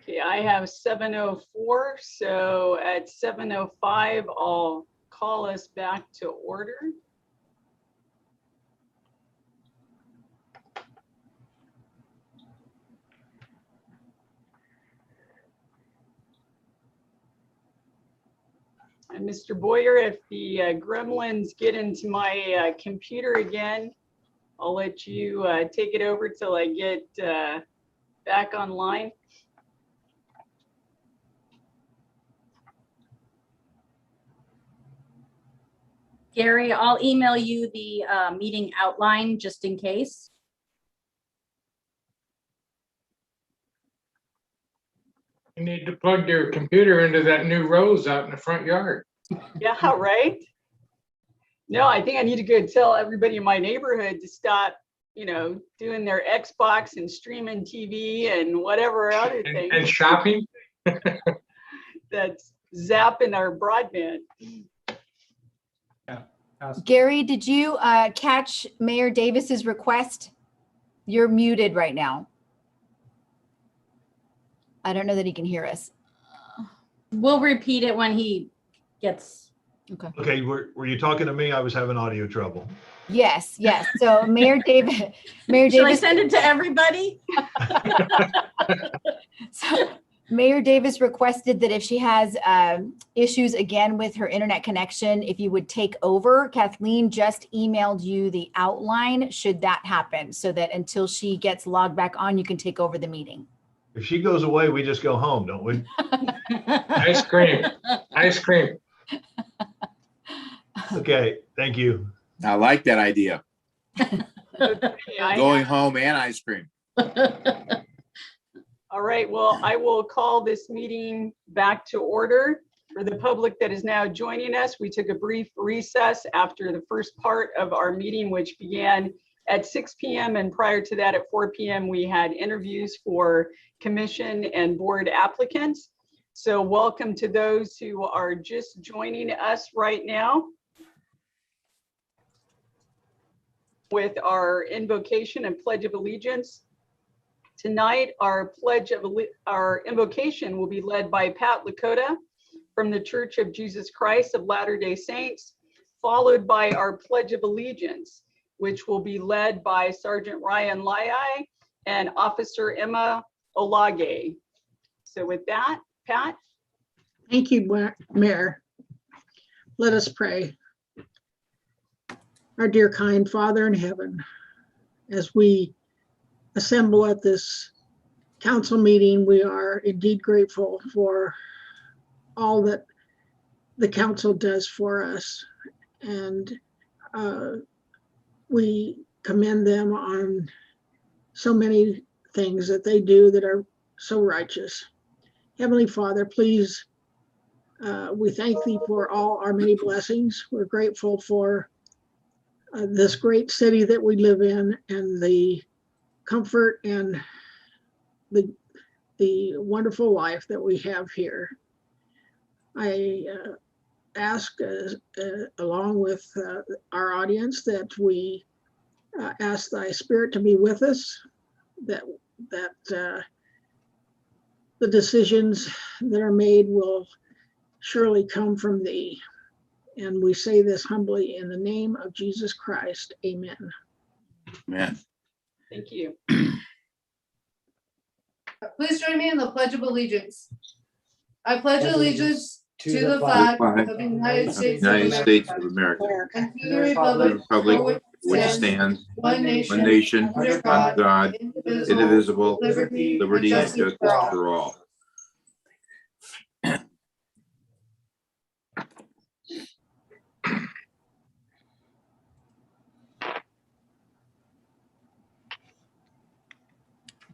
Okay, I have 7:04, so at 7:05, I'll call us back to order. And Mr. Boyer, if the gremlins get into my computer again, I'll let you take it over till I get back online. Gary, I'll email you the meeting outline just in case. You need to plug your computer into that new Rose out in the front yard. Yeah, right. No, I think I need to go tell everybody in my neighborhood to stop, you know, doing their Xbox and streaming TV and whatever other thing. And shopping. That's zapping our broadband. Gary, did you catch Mayor Davis's request? You're muted right now. I don't know that he can hear us. We'll repeat it when he gets. Okay. Okay, were you talking to me? I was having audio trouble. Yes, yes. So Mayor Davis, Shall I send it to everybody? So Mayor Davis requested that if she has issues again with her internet connection, if you would take over. Kathleen just emailed you the outline should that happen, so that until she gets logged back on, you can take over the meeting. If she goes away, we just go home, don't we? Ice cream. Ice cream. Okay, thank you. I like that idea. Okay, Going home and ice cream. all right, well, I will call this meeting back to order. For the public that is now joining us, we took a brief recess after the first part of our meeting, which began at 6 p.m. and prior to that at 4 p.m. we had interviews for commission and board applicants. So welcome to those who are just joining us right now with our invocation and pledge of allegiance. Tonight, our invocation will be led by Pat Lakota from the Church of Jesus Christ of Latter-day Saints, followed by our pledge of allegiance, which will be led by Sergeant Ryan Lai and Officer Emma Olage. So with that, Pat. Thank you, Mayor. Let us pray. Our dear kind Father in heaven, as we assemble at this council meeting, we are indeed grateful for all that the council does for us. And we commend them on so many things that they do that are so righteous. Heavenly Father, please, we thank thee for all our many blessings. We're grateful for this great city that we live in and the comfort and the wonderful life that we have here. I ask, along with our audience, that we ask thy spirit to be with us, that the decisions that are made will surely come from thee. And we say this humbly in the name of Jesus Christ. Amen. Man. Thank you. Please join me in the Pledge of Allegiance. I pledge allegiance to the flag of the United States of America, and to the republic for which stands one nation, under God, indivisible, liberty and justice for all.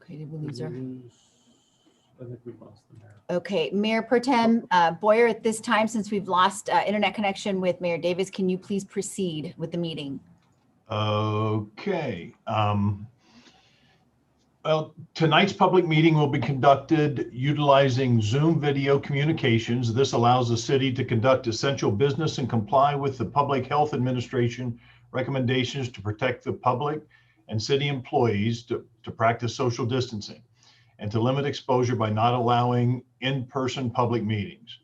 Okay, did we lose her? I think we lost the mayor. Okay, Mayor Pro Tem Boyer, at this time, since we've lost internet connection with Mayor Davis, can you please proceed with the meeting? Okay. Well, tonight's public meeting will be conducted utilizing Zoom video communications. This allows the city to conduct essential business and comply with the Public Health Administration recommendations to protect the public and city employees to practice social distancing. and to limit exposure by not allowing in-person public meetings.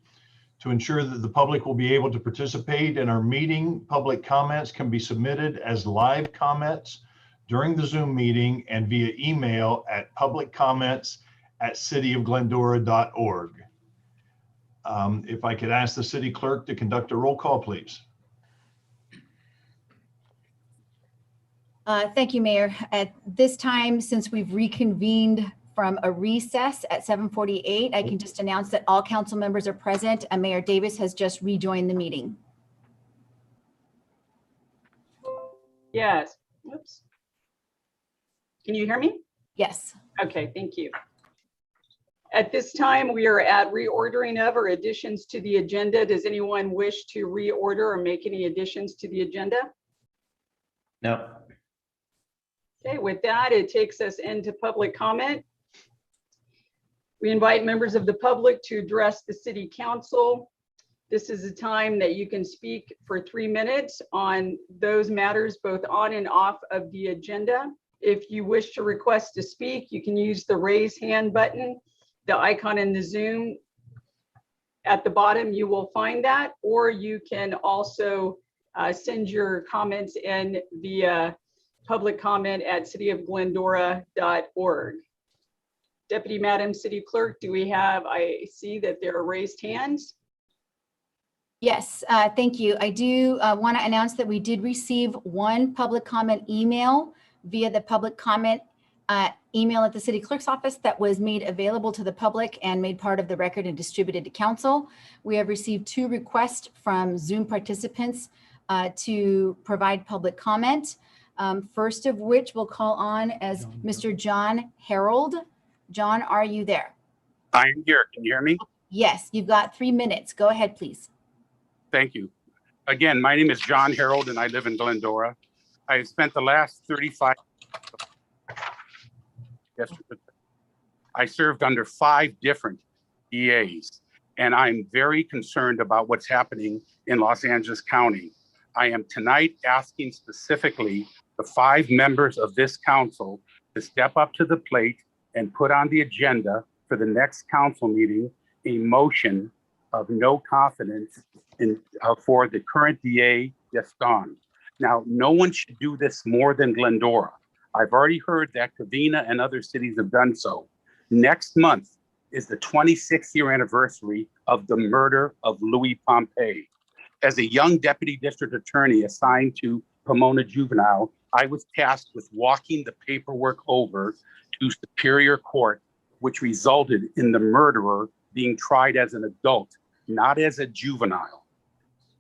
To ensure that the public will be able to participate in our meeting, public comments can be submitted as live comments during the Zoom meeting and via email at publiccomments@cityofglendora.org. If I could ask the city clerk to conduct a roll call, please. Thank you, Mayor. At this time, since we've reconvened from a recess at 7:48, I can just announce that all council members are present and Mayor Davis has just rejoined the meeting. Yes. Oops. Can you hear me? Yes. Okay, thank you. At this time, we are at reordering of or additions to the agenda. Does anyone wish to reorder or make any additions to the agenda? No. Okay, with that, it takes us into public comment. We invite members of the public to address the city council. This is a time that you can speak for 3 minutes on those matters, both on and off of the agenda. If you wish to request to speak, you can use the raise hand button, the icon in the Zoom. At the bottom, you will find that, or you can also send your comments in via public comment at cityofglendora.org. Deputy Madam City Clerk, do we have, I see that there are raised hands. Yes, thank you. I do want to announce that we did receive one public comment email via the public comment email at the city clerk's office that was made available to the public and made part of the record and distributed to council. We have received 2 requests from Zoom participants to provide public comment. First of which we'll call on as Mr. John Harold. John, are you there? I am here. Can you hear me? Yes, you've got 3 minutes. Go ahead, please. Thank you. Again, my name is John Harold and I live in Glendora. I have spent the last 35 I served under 5 different DAs, and I'm very concerned about what's happening in Los Angeles County. I am tonight asking specifically the 5 members of this council to step up to the plate and put on the agenda for the next council meeting a motion of no confidence in for the current DA just gone. Now, no one should do this more than Glendora. I've already heard that Covina and other cities have done so. Next month is the 26th year anniversary of the murder of Louis Pompey. As a young deputy district attorney assigned to Pomona Juvenile, I was tasked with walking the paperwork over to Superior Court, which resulted in the murderer being tried as an adult, not as a juvenile.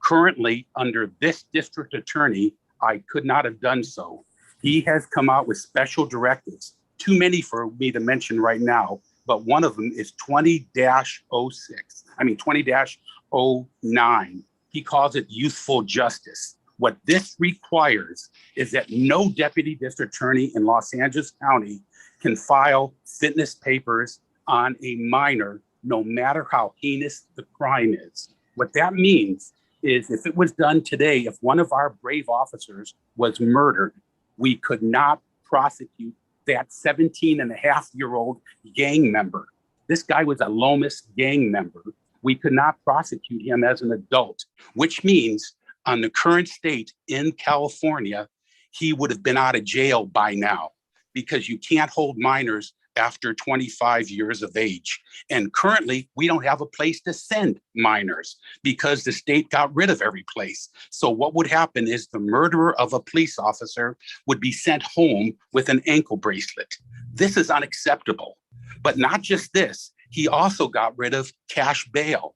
Currently, under this district attorney, I could not have done so. He has come out with special directives, too many for me to mention right now, but one of them is 20-09. He calls it youthful justice. What this requires is that no deputy district attorney in Los Angeles County can file fitness papers on a minor, no matter how heinous the crime is. What that means is if it was done today, if one of our brave officers was murdered, we could not prosecute that 17-and-a-half-year-old gang member. This guy was a Lomas gang member. We could not prosecute him as an adult, which means on the current state in California, he would have been out of jail by now because you can't hold minors after 25 years of age. And currently, we don't have a place to send minors because the state got rid of every place. So what would happen is the murderer of a police officer would be sent home with an ankle bracelet. This is unacceptable. But not just this, he also got rid of cash bail.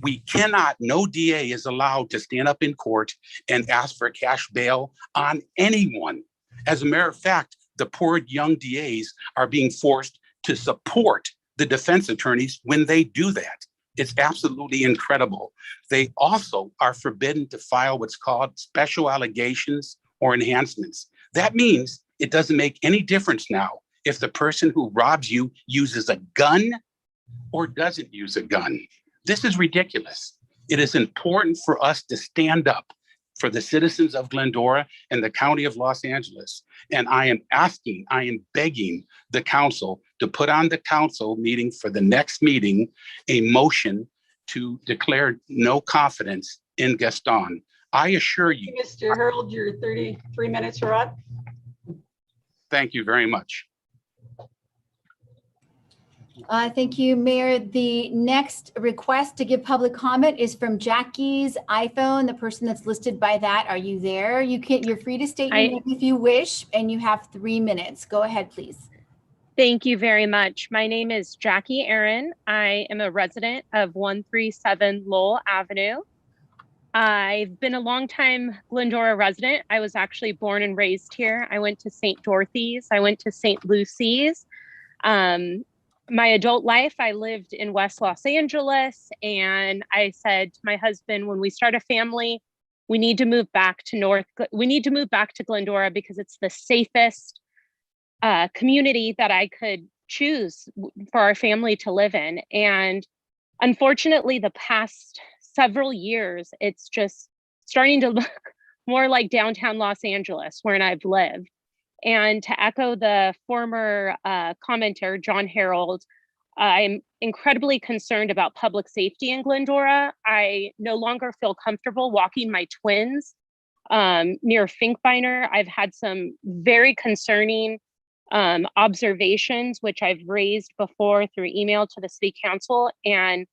We cannot, no DA is allowed to stand up in court and ask for cash bail on anyone. As a matter of fact, the poor young DAs are being forced to support the defense attorneys when they do that. It's absolutely incredible. They also are forbidden to file what's called special allegations or enhancements. That means it doesn't make any difference now if the person who robs you uses a gun or doesn't use a gun. This is ridiculous. It is important for us to stand up for the citizens of Glendora and the county of Los Angeles. And I am begging the council to put on the council meeting for the next meeting, a motion to declare no confidence in Gaston. I assure you. Mr. Harold, your 33 minutes are up. Thank you very much. Thank you, Mayor. The next request to give public comment is from Jackie's iPhone, the person that's listed by that. Are you there? You're free to state your name if you wish, and you have 3 minutes. Go ahead, please. Thank you very much. My name is Jackie Aaron. I am a resident of 137 Lowell Avenue. I've been a longtime Glendora resident. I was actually born and raised here. I went to St. Dorothy's. I went to St. Lucy's. My adult life, I lived in West Los Angeles, and I said to my husband, when we start a family, we need to move back to Glendora because it's the safest community that I could choose for our family to live in. And unfortunately, the past several years, it's just starting to look more like downtown Los Angeles, where I've lived. And to echo the former commenter, John Harold, I'm incredibly concerned about public safety in Glendora. I no longer feel comfortable walking my twins near Finkbeiner. I've had some very concerning observations, which I've raised before through email to the city council. And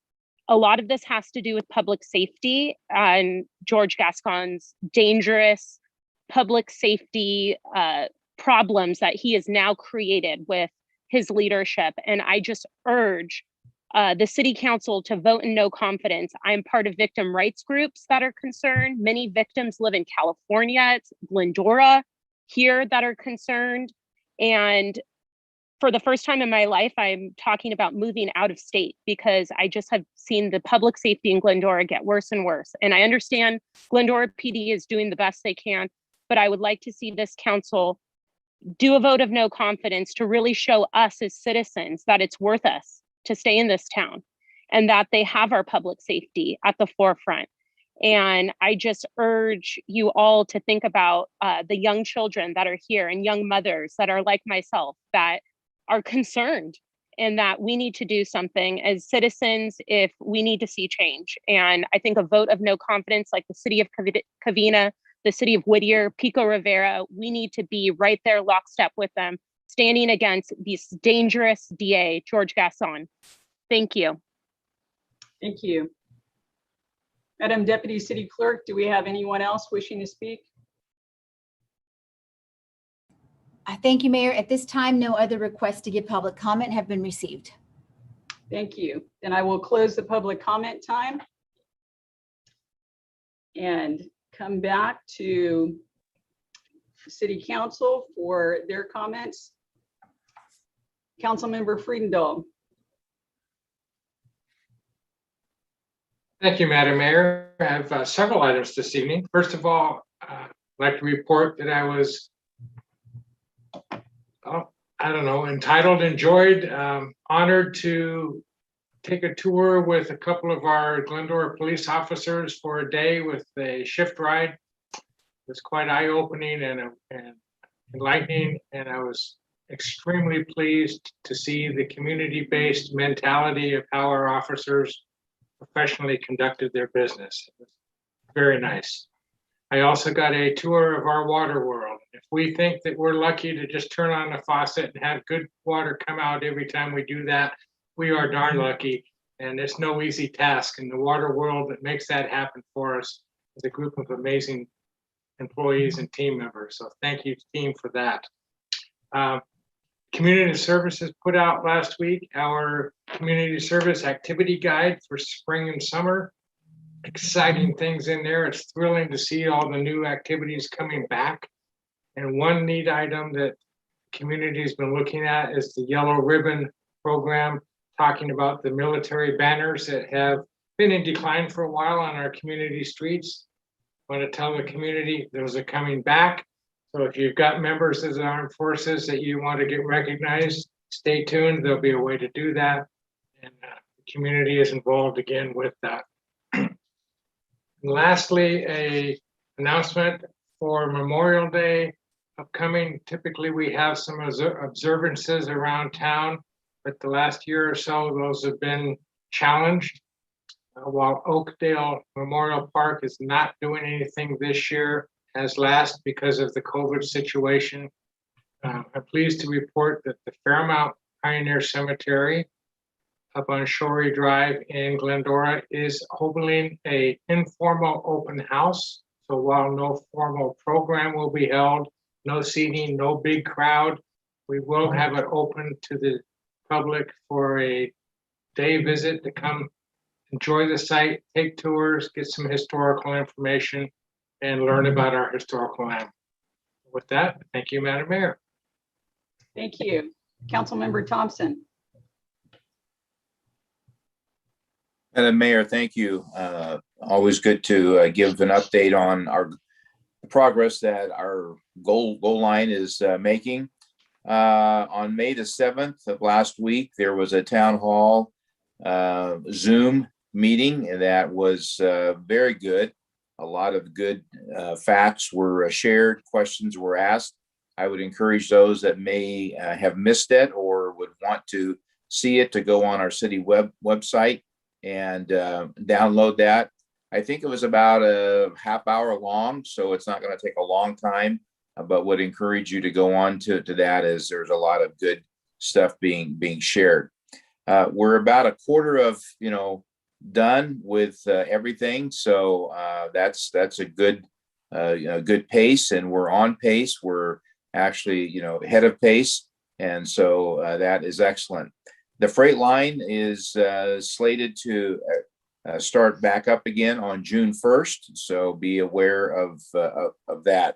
a lot of this has to do with public safety and George Gascon's dangerous public safety problems that he has now created with his leadership. And I just urge the city council to vote in no confidence. I'm part of victim rights groups that are concerned. Many victims live in California. It's Glendora here that are concerned. And for the first time in my life, I'm talking about moving out of state because I just have seen the public safety in Glendora get worse and worse. And I understand Glendora PD is doing the best they can, but I would like to see this council do a vote of no confidence to really show us as citizens that it's worth us to stay in this town and that they have our public safety at the forefront. And I just urge you all to think about the young children that are here and young mothers that are like myself that are concerned, and that we need to do something as citizens if we need to see change. And I think a vote of no confidence, like the city of Covina, the city of Whittier, Pico Rivera, we need to be right there lockstep with them, standing against this dangerous DA, George Gascon. Thank you. Thank you. Madam Deputy City Clerk, do we have anyone else wishing to speak? Thank you, Mayor. At this time, no other requests to give public comment have been received. Thank you. Then I will close the public comment time and come back to City Council for their comments. Councilmember Friedendahl. Thank you, Madam Mayor. I have several items this evening. First of all, I'd like to report that I was, enjoyed, honored to take a tour with a couple of our Glendora police officers for a day with a shift ride. It was quite eye-opening and enlightening, and I was extremely pleased to see the community-based mentality of how our officers professionally conducted their business. It was very nice. I also got a tour of our water world. If we think that we're lucky to just turn on the faucet and have good water come out every time we do that, we are darn lucky, and it's no easy task. And the water world that makes that happen for us is a group of amazing employees and team members. So thank you, team, for that. Community Services put out last week our community service activity guide for spring and summer. Exciting things in there. It's thrilling to see all the new activities coming back. And one neat item that the community has been looking at is the Yellow Ribbon program, talking about the military banners that have been in decline for a while on our community streets. I want to tell the community those are coming back. So if you've got members of the armed forces that you want to get recognized, stay tuned. There'll be a way to do that. And the community is involved again with that. And lastly, a Announcement for Memorial Day upcoming. Typically, we have some observances around town, but the last year or so, those have been challenged. While Oakdale Memorial Park is not doing anything this year as last because of the COVID situation, I'm pleased to report that the Fairmount Pioneer Cemetery up on Shorey Drive in Glendora is holding an informal open house. So while no formal program will be held, no seating, no big crowd, we will have it open to the public for a day visit to come enjoy the site, take tours, get some historical information, and learn about our historical land. With that, thank you, Madam Mayor. Thank you. Councilmember Thompson. Madam Mayor, thank you. Always good to give an update on our progress that our goal line is making. On May the 7th of last week, there was a town hall Zoom meeting that was very good. A lot of good facts were shared, questions were asked. I would encourage those that may have missed it or would want to see it to go on our city website and download that. I think it was about a half hour long, so it's not going to take a long time, but would encourage you to go on to that, as there's a lot of good stuff being shared. We're about a quarter of, done with everything. So that's a good, good pace, and we're on pace. We're actually, ahead of pace. And so that is excellent. The freight line is slated to start back up again on June 1st. So be aware of that.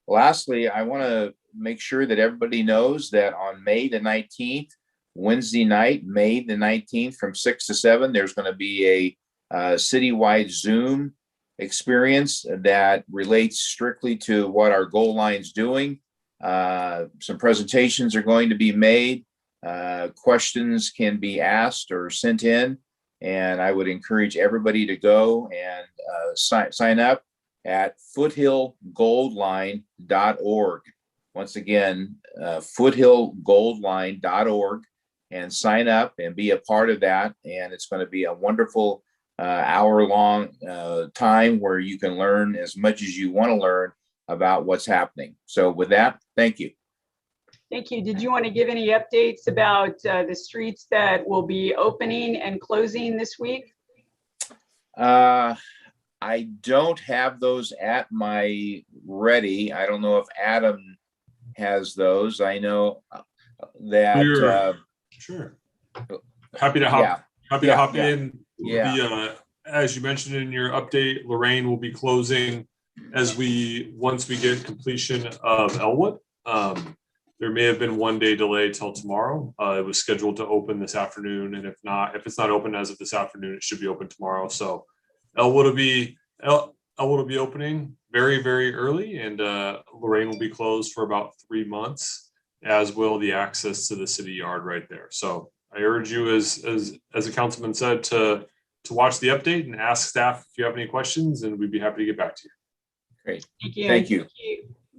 Lastly, I want to make sure that everybody knows that on May the 19th, Wednesday night, May the 19th from 6 to 7, there's going to be a citywide Zoom experience that relates strictly to what our goal line's doing. Some presentations are going to be made. Questions can be asked or sent in, and I would encourage everybody to go and sign up at foothillgoldline.org. Once again, foothillgoldline.org, and sign up and be a part of that. And it's going to be a wonderful hour-long time where you can learn as much as you want to learn about what's happening. So with that, thank you. Thank you. Did you want to give any updates about the streets that will be opening and closing this week? I don't have those at my ready. I don't know if Adam has those. I know that sure. Happy to hop in. Yeah. As you mentioned in your update, Lorraine will be closing once we get completion of Elwood. There may have been 1 day delay till tomorrow. It was scheduled to open this afternoon, and if it's not open as of this afternoon, it should be open tomorrow. So Elwood will be opening very, very early, and Lorraine will be closed for about 3 months, as will the access to the city yard right there. So I urge you, as the councilman said, to watch the update and ask staff if you have any questions, and we'd be happy to get back to you. Great. Thank you.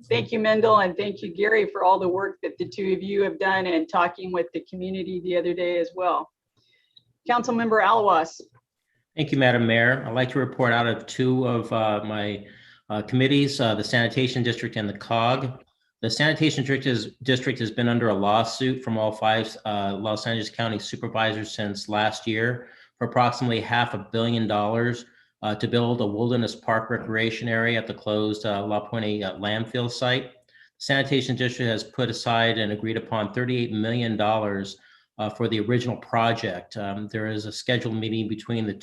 Thank you, Mendel, and thank you, Gary, for all the work that the two of you have done and talking with the community the other day as well. Councilmember Alwas. Thank you, Madam Mayor. I'd like to report out of two of my committees, the Sanitation District and the COG. The Sanitation District has been under a lawsuit from all 5 Los Angeles County supervisors since last year for approximately $500 million to build a wilderness park recreation area at the closed La Puente landfill site. The Sanitation District has put aside and agreed upon $38 million for the original project. There is a scheduled meeting between the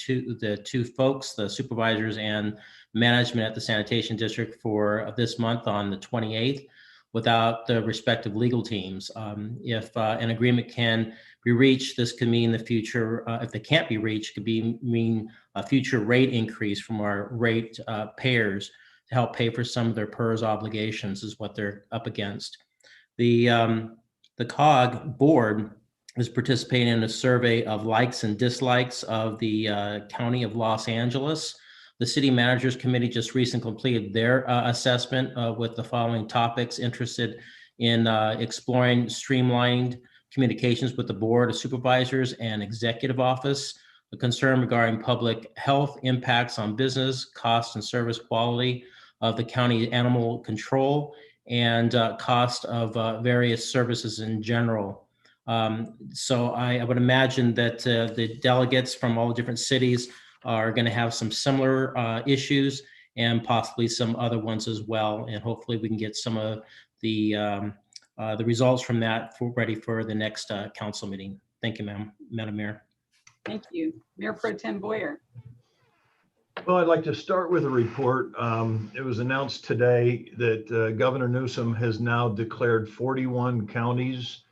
two folks, the supervisors and management at the Sanitation District, for this month on the 28th, without the respective legal teams. If an agreement can be reached, this could mean the future. If they can't be reached, could mean a future rate increase from our rate payers to help pay for some of their PERS obligations, is what they're up against. The COG board is participating in a survey of likes and dislikes of the County of Los Angeles. The City Managers Committee just recently completed their assessment with the following topics: interested in exploring streamlined communications with the Board of Supervisors and Executive Office, a concern regarding public health impacts on business, cost and service quality of the county animal control, and cost of various services in general. So I would imagine that the delegates from all the different cities are going to have some similar issues and possibly some other ones as well. And hopefully we can get some of the results from that ready for the next council meeting. Thank you, Madam Mayor. Thank you. Mayor Pro Tem Boyer. Well, I'd like to start with a report. It was announced today that Governor Newsom has now declared 41 counties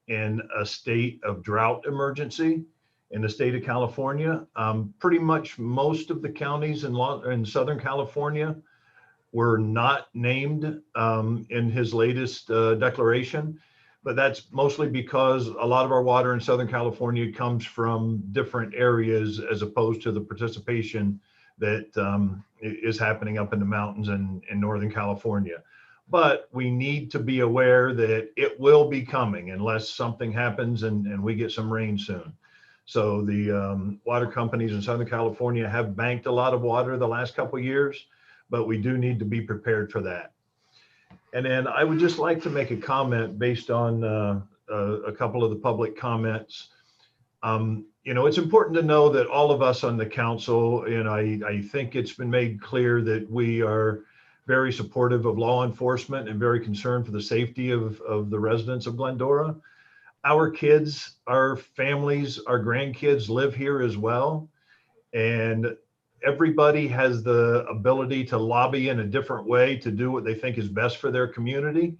in a state of drought emergency in the state of California. Pretty much most of the counties in Southern California were not named in his latest declaration, but that's mostly because a lot of our water in Southern California comes from different areas as opposed to the participation that is happening up in the mountains in Northern California. But we need to be aware that it will be coming unless something happens and we get some rain soon. So the water companies in Southern California have banked a lot of water the last couple of years, but we do need to be prepared for that. And then I would just like to make a comment based on a couple of the public comments. You know, it's important to know that all of us on the council, and I think it's been made clear that we are very supportive of law enforcement and very concerned for the safety of the residents of Glendora. Our kids, our families, our grandkids live here as well. And everybody has the ability to lobby in a different way to do what they think is best for their community.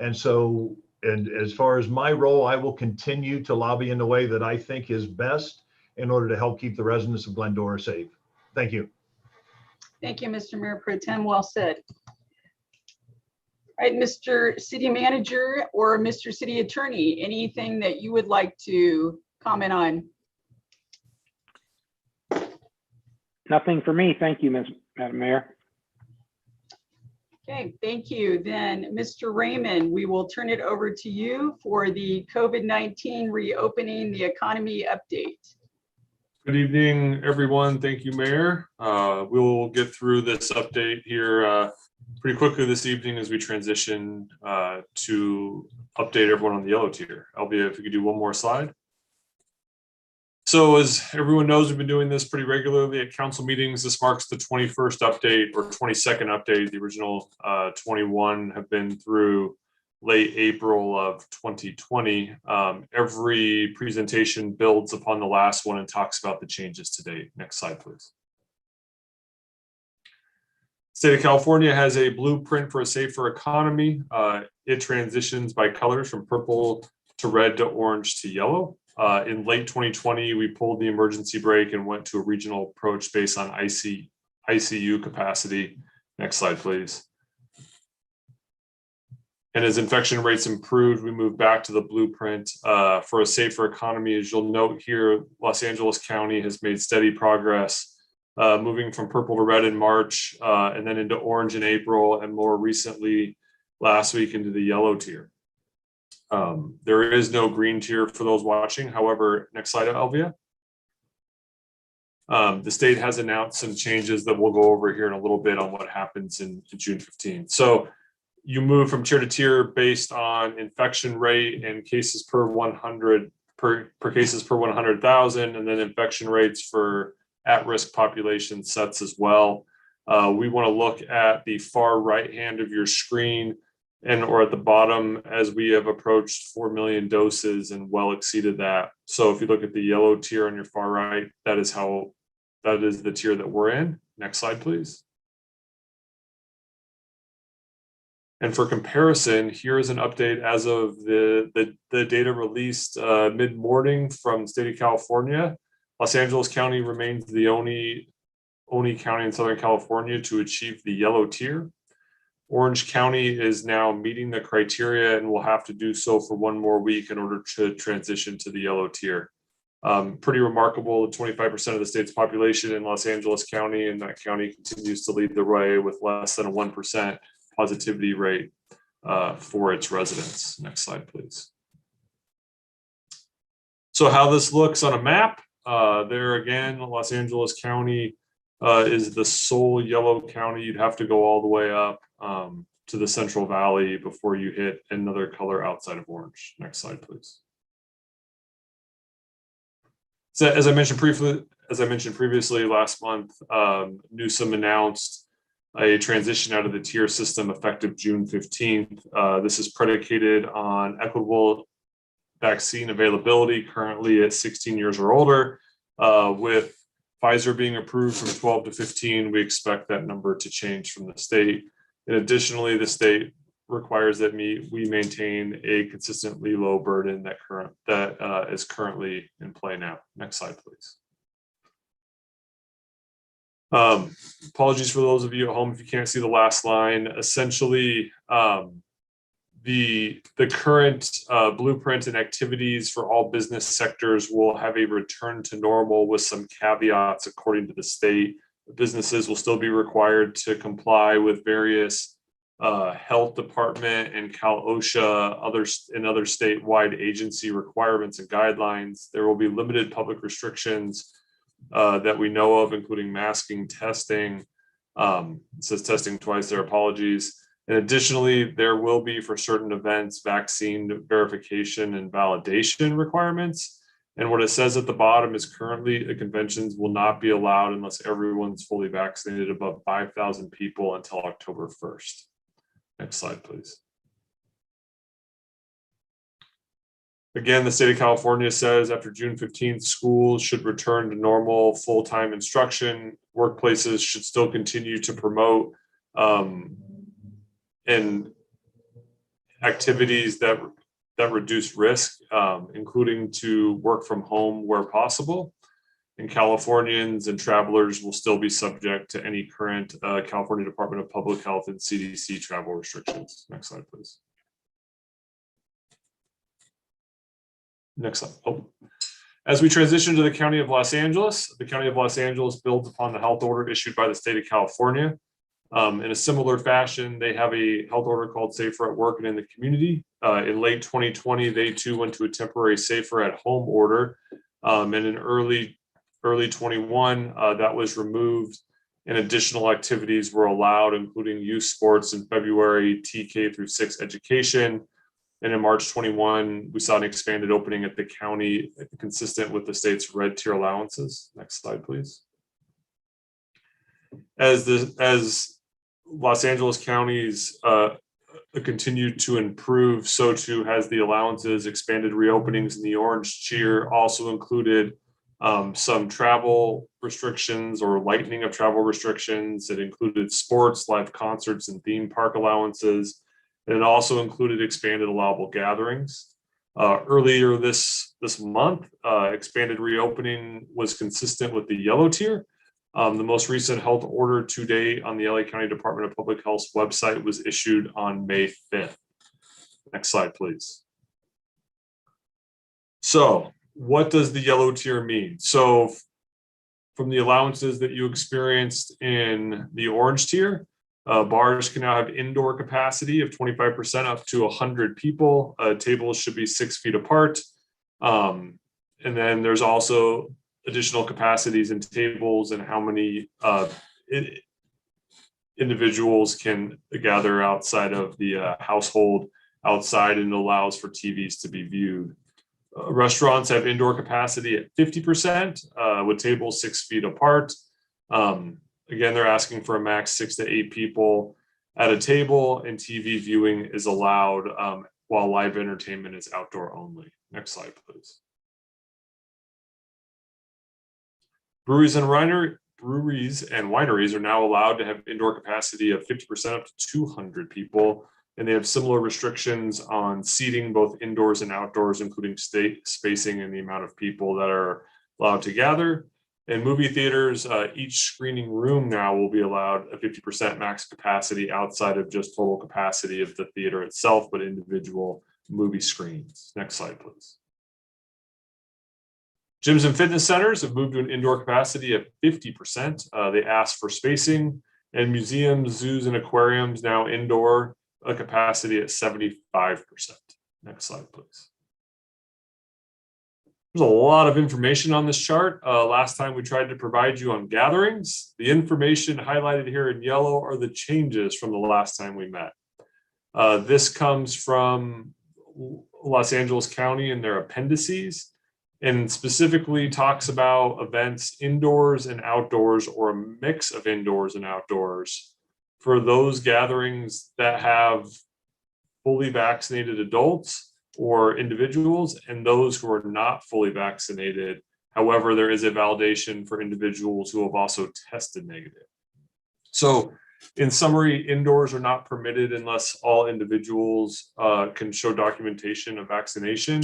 And so, and as far as my role, I will continue to lobby in the way that I think is best in order to help keep the residents of Glendora safe. Thank you. Thank you, Mr. Mayor Pro Tem. Well said. All right, Mr. City Manager or Mr. City Attorney, anything that you would like to comment on? Nothing for me. Thank you, Madam Mayor. Okay, thank you. Then, Mr. Raymond, we will turn it over to you for the COVID-19 reopening the economy update. Good evening, everyone. Thank you, Mayor. We'll get through this update here pretty quickly this evening as we transition to update everyone on the yellow tier. Albeit, if we could do one more slide. So as everyone knows, we've been doing this pretty regularly at council meetings. This marks the 21st update or 22nd update. The original 21 have been through late April of 2020. Every presentation builds upon the last one and talks about the changes to date. Next slide, please. State of California has a blueprint for a safer economy. It transitions by colors from purple to red to orange to yellow. In late 2020, we pulled the emergency brake and went to a regional approach based on ICU capacity. Next slide, please. And as infection rates improved, we moved back to the blueprint for a safer economy. As you'll note here, Los Angeles County has made steady progress, moving from purple to red in March, and then into orange in April, and more recently, last week into the yellow tier. There is no green tier for those watching. However, next slide, Elvia. The state has announced some changes that we'll go over here in a little bit on what happens in June 15th. So you move from tier to tier based on infection rate and cases per 100 per cases per 100,000, and then infection rates for at-risk population sets as well. We want to look at the far right hand of your screen and or at the bottom as we have approached 4 million doses and well exceeded that. So if you look at the yellow tier on your far right, that is the tier that we're in. Next slide, please. And for comparison, here is an update as of the data released mid-morning from the state of California. Los Angeles County remains the only county in Southern California to achieve the yellow tier. Orange County is now meeting the criteria and will have to do so for one more week in order to transition to the yellow tier. Pretty remarkable, 25% of the state's population in Los Angeles County, and that county continues to lead the way with less than a 1% positivity rate for its residents. Next slide, please. So how this looks on a map, there again, Los Angeles County is the sole yellow county. You'd have to go all the way up to the Central Valley before you hit another color outside of orange. Next slide, please. So as I mentioned previously last month, Newsom announced a transition out of the tier system effective June 15th. This is predicated on equitable vaccine availability, currently at 16 years or older. With Pfizer being approved from 12 to 15, we expect that number to change from the state. And additionally, the state requires that we maintain a consistently low burden that is currently in play now. Next slide, please. Apologies for those of you at home if you can't see the last line. Essentially, the current blueprint and activities for all business sectors will have a return to normal with some caveats according to the state. Businesses will still be required to comply with various health department and Cal OSHA, other statewide agency requirements and guidelines. There will be limited public restrictions that we know of, including masking, testing. It says testing twice there, apologies. And additionally, there will be for certain events, vaccine verification and validation requirements. And what it says at the bottom is currently the conventions will not be allowed unless everyone's fully vaccinated above 5,000 people until October 1st. Next slide, please. Again, the state of California says after June 15th, schools should return to normal full-time instruction. Workplaces should still continue to promote and activities that reduce risk, including to work from home where possible. And Californians and travelers will still be subject to any current California Department of Public Health and CDC travel restrictions. Next slide, please. Next slide. Oh. As we transition to the County of Los Angeles, the County of Los Angeles builds upon the health order issued by the state of California. In a similar fashion, they have a health order called Safer at Work and in the Community. In late 2020, they too went to a temporary Safer at Home order. And in early 21, that was removed and additional activities were allowed, including youth sports in February, TK through 6 education. And in March 21, we saw an expanded opening at the county consistent with the state's red tier allowances. Next slide, please. As Los Angeles counties continue to improve, so too has the allowances. Expanded reopenings in the orange tier also included some travel restrictions or lightening of travel restrictions. It included sports, live concerts, and theme park allowances. And it also included expanded allowable gatherings. Earlier this month, expanded reopening was consistent with the yellow tier. The most recent health order to date on the LA County Department of Public Health's website was issued on May 5th. Next slide, please. So what does the yellow tier mean? So from the allowances that you experienced in the orange tier, bars can now have indoor capacity of 25% up to 100 people. Tables should be 6 feet apart. And then there's also additional capacities in tables and how many individuals can gather outside of the household outside, and allows for TVs to be viewed. Restaurants have indoor capacity at 50% with tables 6 feet apart. Again, they're asking for a max 6 to 8 people at a table, and TV viewing is allowed while live entertainment is outdoor only. Next slide, please. Breweries and wineries are now allowed to have indoor capacity of 50% up to 200 people, and they have similar restrictions on seating both indoors and outdoors, including state spacing and the amount of people that are allowed to gather. In movie theaters, each screening room now will be allowed a 50% max capacity outside of just total capacity of the theater itself, but individual movie screens. Next slide, please. Gyms and fitness centers have moved to an indoor capacity of 50%. They asked for spacing, and museums, zoos, and aquariums now indoor, a capacity at 75%. Next slide, please. There's a lot of information on this chart. Last time we tried to provide you on gatherings. The information highlighted here in yellow are the changes from the last time we met. This comes from Los Angeles County and their appendices, and specifically talks about events indoors and outdoors, or a mix of indoors and outdoors, for those gatherings that have fully vaccinated adults or individuals, and those who are not fully vaccinated. However, there is a validation for individuals who have also tested negative. So in summary, indoors are not permitted unless all individuals can show documentation of vaccination.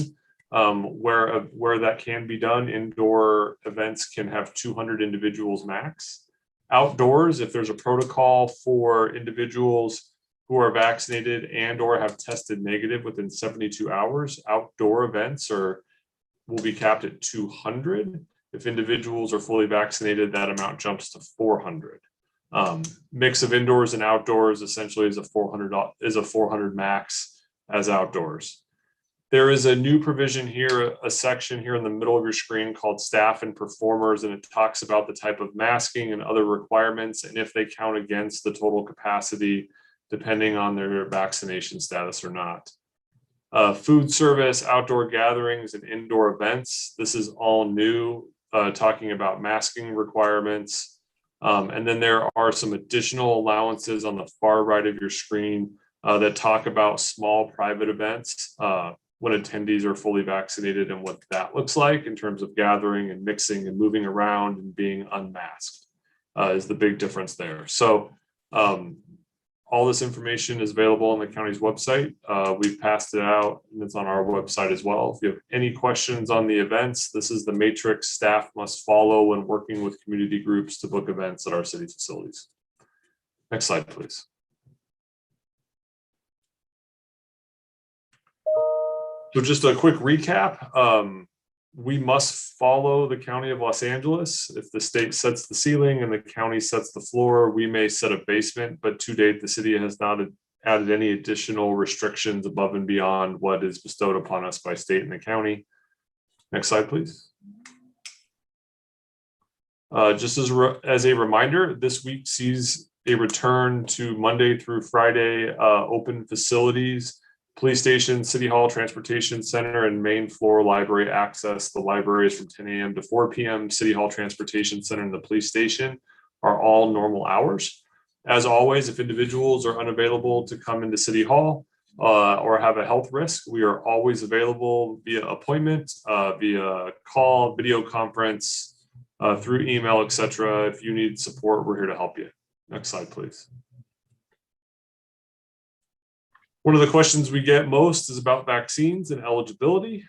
Where that can be done, indoor events can have 200 individuals max. Outdoors, if there's a protocol for individuals who are vaccinated and or have tested negative within 72 hours, outdoor events will be capped at 200. If individuals are fully vaccinated, that amount jumps to 400. Mix of indoors and outdoors essentially is a 400 max as outdoors. There is a new provision here, a section here in the middle of your screen called staff and performers, and it talks about the type of masking and other requirements, and if they count against the total capacity, depending on their vaccination status or not. Food service, outdoor gatherings, and indoor events. This is all new, talking about masking requirements. And then there are some additional allowances on the far right of your screen that talk about small private events when attendees are fully vaccinated, and what that looks like in terms of gathering and mixing and moving around and being unmasked is the big difference there. So all this information is available on the county's website. We've passed it out and it's on our website as well. If you have any questions on the events, this is the matrix staff must follow when working with community groups to book events at our city facilities. Next slide, please. So just a quick recap. We must follow the County of Los Angeles. If the state sets the ceiling and the county sets the floor, we may set a basement, but to date, the city has not added any additional restrictions above and beyond what is bestowed upon us by state and the county. Next slide, please. Just as a reminder, this week sees a return to Monday through Friday open facilities. Police station, city hall, transportation center, and main floor library access. The libraries from 10 a.m. to 4 p.m. City hall, transportation center, and the police station are all normal hours. As always, if individuals are unavailable to come into city hall or have a health risk, we are always available via appointment, via call, video conference, through email, etc. If you need support, we're here to help you. Next slide, please. One of the questions we get most is about vaccines and eligibility.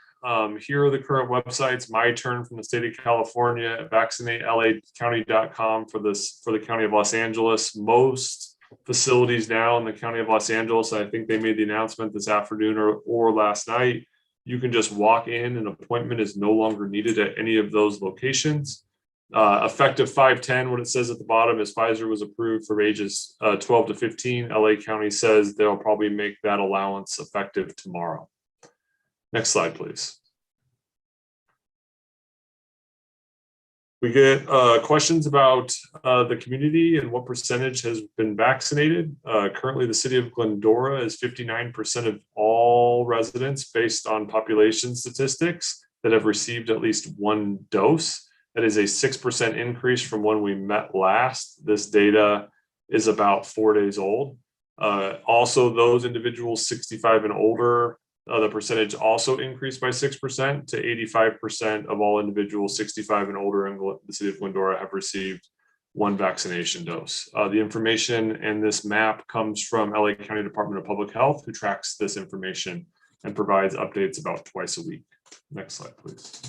Here are the current websites: My Turn from the state of California, vaccinatelacounty.com for the County of Los Angeles. Most facilities now in the County of Los Angeles, I think they made the announcement this afternoon or last night, you can just walk in. An appointment is no longer needed at any of those locations. Effective 5/10, what it says at the bottom is Pfizer was approved for ages 12 to 15. LA County says they'll probably make that allowance effective tomorrow. Next slide, please. We get questions about the community and what percentage has been vaccinated. Currently, the city of Glendora is 59% of all residents based on population statistics that have received at least one dose. That is a 6% increase from when we met last. This data is about 4 days old. Also, those individuals 65 and older, the percentage also increased by 6% to 85% of all individuals 65 and older in the city of Glendora have received one vaccination dose. The information in this map comes from LA County Department of Public Health, who tracks this information and provides updates about twice a week. Next slide, please.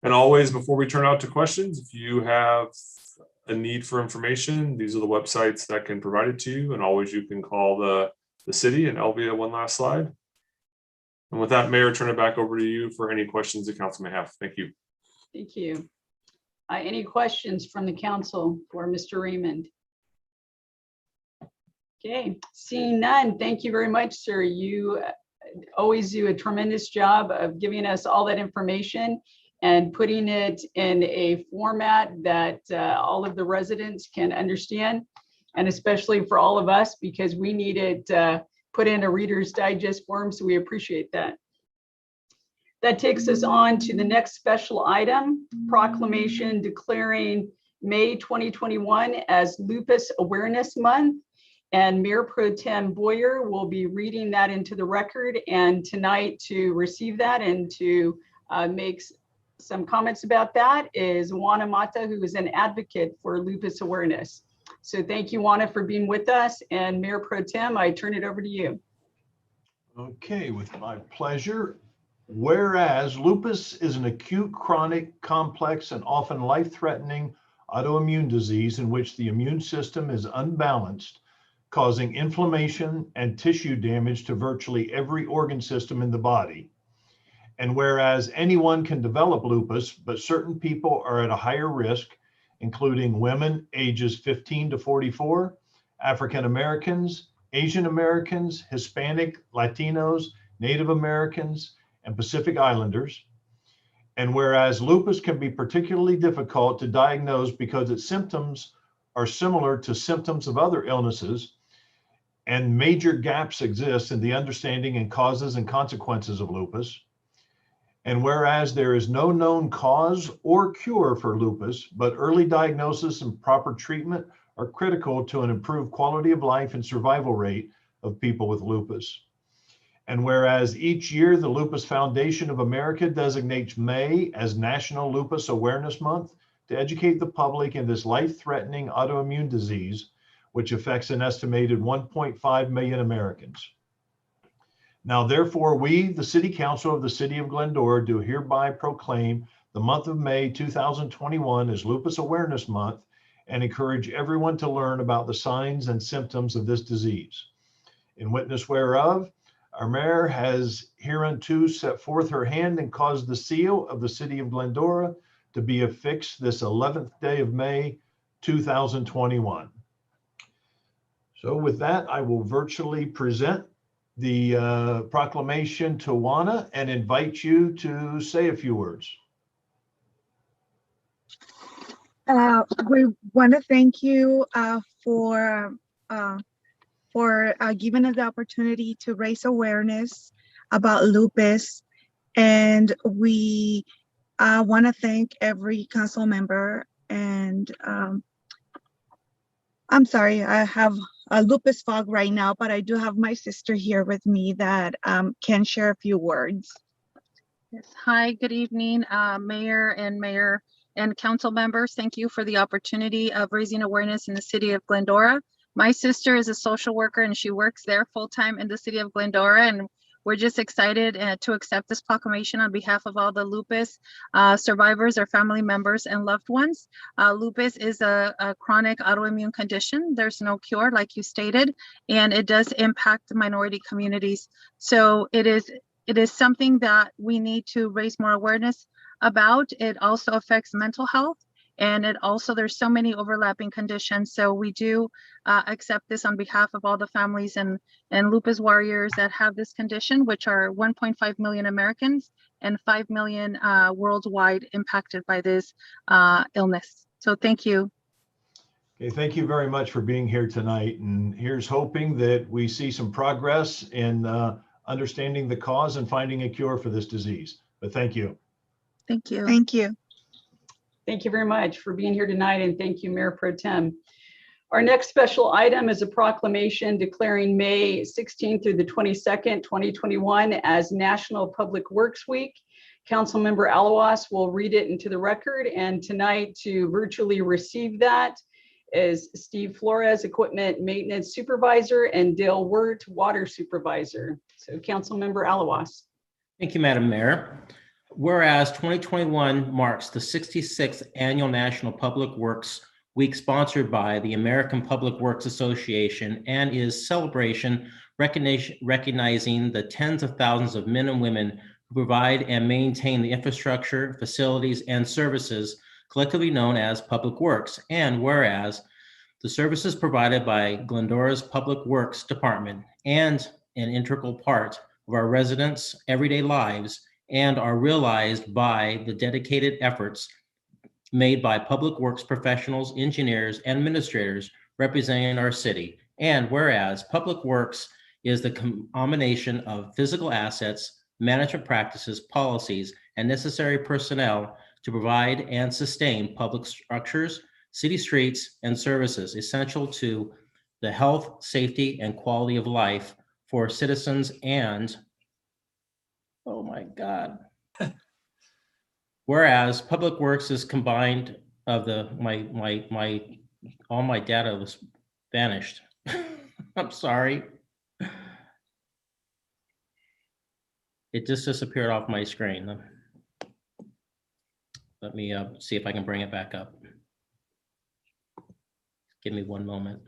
And always, before we turn out to questions, if you have a need for information, these are the websites that can provide it to you. And always, you can call the city. And Elvia, one last slide. And with that, Mayor, turn it back over to you for any questions the council may have. Thank you. Thank you. Any questions from the council for Mr. Raymond? Okay, seeing none, thank you very much, sir. You always do a tremendous job of giving us all that information and putting it in a format that all of the residents can understand, and especially for all of us, because we need it put in a Reader's Digest form, so we appreciate that. That takes us on to the next special item, proclamation declaring May 2021 as Lupus Awareness Month. And Mayor Pro Tem Boyer will be reading that into the record. And tonight, to receive that and to make some comments about that is Juana Mata, who is an advocate for lupus awareness. So thank you, Juana, for being with us. And Mayor Pro Tem, I turn it over to you. Okay, with my pleasure. Whereas lupus is an acute, chronic, complex, and often life-threatening autoimmune disease in which the immune system is unbalanced, causing inflammation and tissue damage to virtually every organ system in the body. And whereas anyone can develop lupus, but certain people are at a higher risk, including women ages 15 to 44, African Americans, Asian Americans, Hispanic, Latinos, Native Americans, and Pacific Islanders. And whereas lupus can be particularly difficult to diagnose because its symptoms are similar to symptoms of other illnesses, and major gaps exist in the understanding and causes and consequences of lupus. And whereas there is no known cause or cure for lupus, but early diagnosis and proper treatment are critical to an improved quality of life and survival rate of people with lupus. And whereas each year the Lupus Foundation of America designates May as National Lupus Awareness Month to educate the public in this life-threatening autoimmune disease, which affects an estimated 1.5 million Americans. Now, therefore, we, the City Council of the City of Glendora, do hereby proclaim the month of May 2021 as Lupus Awareness Month and encourage everyone to learn about the signs and symptoms of this disease. In witness whereof, our mayor has hereunto set forth her hand and caused the seal of the City of Glendora to be affixed this 11th day of May 2021. So with that, I will virtually present the proclamation to Juana and invite you to say a few words. We want to thank you for giving us the opportunity to raise awareness about lupus. And we want to thank every council member. And I'm sorry, I have a lupus fog right now, but I do have my sister here with me that can share a few words. Yes. Hi, good evening, Mayor and council members. Thank you for the opportunity of raising awareness in the city of Glendora. My sister is a social worker and she works there full-time in the city of Glendora, and we're just excited to accept this proclamation on behalf of all the lupus survivors, their family members, and loved ones. Lupus is a chronic autoimmune condition. There's no cure, like you stated, and it does impact minority communities. So it is something that we need to raise more awareness about. It also affects mental health. And there's so many overlapping conditions. So we do accept this on behalf of all the families and lupus warriors that have this condition, which are 1.5 million Americans and 5 million worldwide impacted by this illness. So thank you. Okay, thank you very much for being here tonight. And here's hoping that we see some progress in understanding the cause and finding a cure for this disease. But thank you. Thank you. Thank you. Thank you very much for being here tonight, and thank you, Mayor Pro Tem. Our next special item is a proclamation declaring May 16th through the 22nd, 2021 as National Public Works Week. Councilmember Alawas will read it into the record, and tonight to virtually receive that is Steve Flores, Equipment Maintenance Supervisor, and Dale Wirt, Water Supervisor. So Councilmember Alawas. Thank you, Madam Mayor. Whereas 2021 marks the 66th Annual National Public Works Week sponsored by the American Public Works Association and is celebration recognizing the tens of thousands of men and women who provide and maintain the infrastructure, facilities, and services collectively known as public works. And whereas the services provided by Glendora's Public Works Department and an integral part of our residents' everyday lives and are realized by the dedicated efforts made by public works professionals, engineers, and administrators representing our city. And whereas public works is the combination of physical assets, management practices, policies, and necessary personnel to provide and sustain public structures, city streets, and services essential to the health, safety, and quality of life for citizens. And, oh my God. Whereas Public Works is combined of all my data was vanished. I'm sorry. It just disappeared off my screen. Let me see if I can bring it back up. Give me one moment.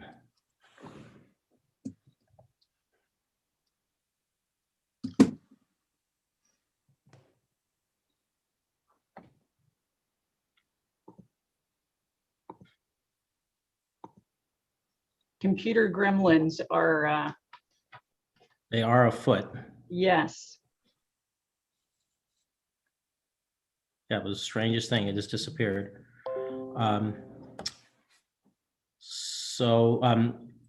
Computer gremlins are, They are afoot. yes. That was the strangest thing. It just disappeared.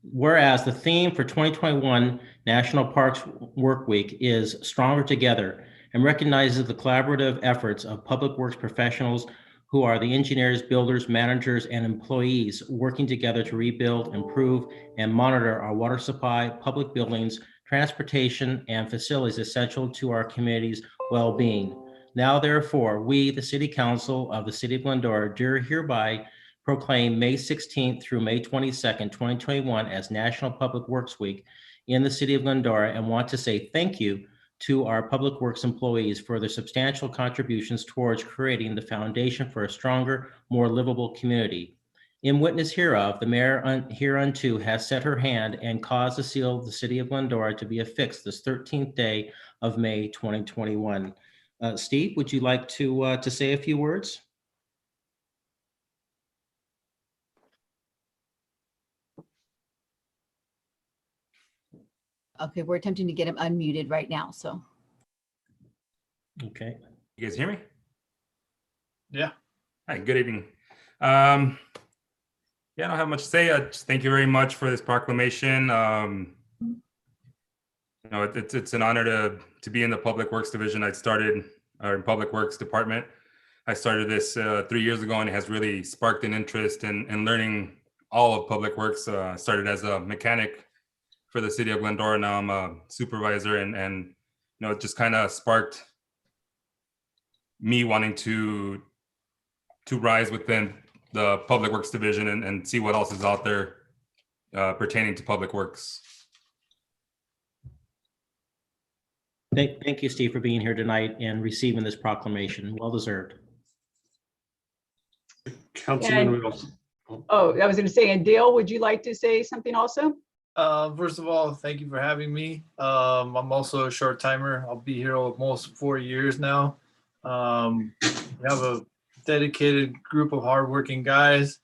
Whereas the theme for 2021 National Parks Work Week is Stronger Together and recognizes the collaborative efforts of public works professionals who are the engineers, builders, managers, and employees working together to rebuild, improve, and monitor our water supply, public buildings, transportation, and facilities essential to our community's well-being. Now, therefore, we, the City Council of the City of Glendora, do hereby proclaim May 16th through May 22nd, 2021 as National Public Works Week in the City of Glendora and want to say thank you to our public works employees for their substantial contributions towards creating the foundation for a stronger, more livable community. In witness hereof, the mayor hereunto has set her hand and caused the seal of the City of Glendora to be affixed this 13th day of May 2021. Steve, would you like to say a few words? Okay, we're attempting to get him unmuted right now, so. Okay. You guys hear me? Yeah. Hi, good evening. Yeah, I don't have much to say. Just thank you very much for this proclamation. You know, it's an honor to be in the Public Works Division. I started in Public Works Department. I started this 3 years ago, and it has really sparked an interest in learning all of Public Works. Started as a mechanic for the City of Glendora. Now I'm a supervisor, and you know, it just kind of sparked me wanting to rise within the Public Works Division and see what else is out there pertaining to Public Works. Thank you, Steve, for being here tonight and receiving this proclamation. Well deserved. Councilman, Oh, I was going to say, and Dale, would you like to say something also? First of all, thank you for having me. I'm also a short timer. I'll be here almost 4 years now. We have a dedicated group of hardworking guys.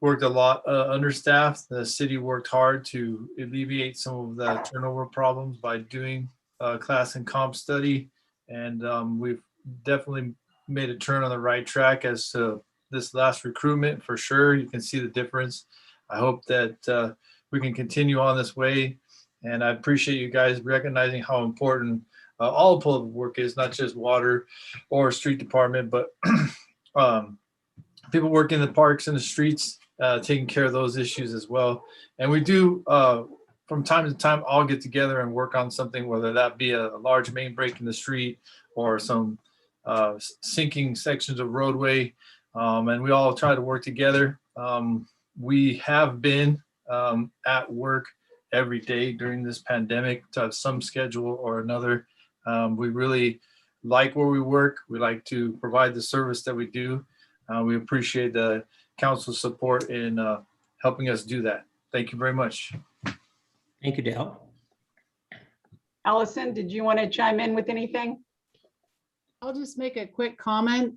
Worked a lot understaffed. The city worked hard to alleviate some of the turnover problems by doing a class and comp study. And we've definitely made a turn on the right track as to this last recruitment for sure. You can see the difference. I hope that we can continue on this way. And I appreciate you guys recognizing how important all public work is, not just water or street department, but people working in the parks and the streets, taking care of those issues as well. And we do, from time to time, all get together and work on something, whether that be a large main break in the street or some sinking sections of roadway. And we all try to work together. We have been at work every day during this pandemic to have some schedule or another. We really like where we work. We like to provide the service that we do. We appreciate the council's support in helping us do that. Thank you very much. Thank you, Dale. Allison, did you want to chime in with anything? I'll just make a quick comment.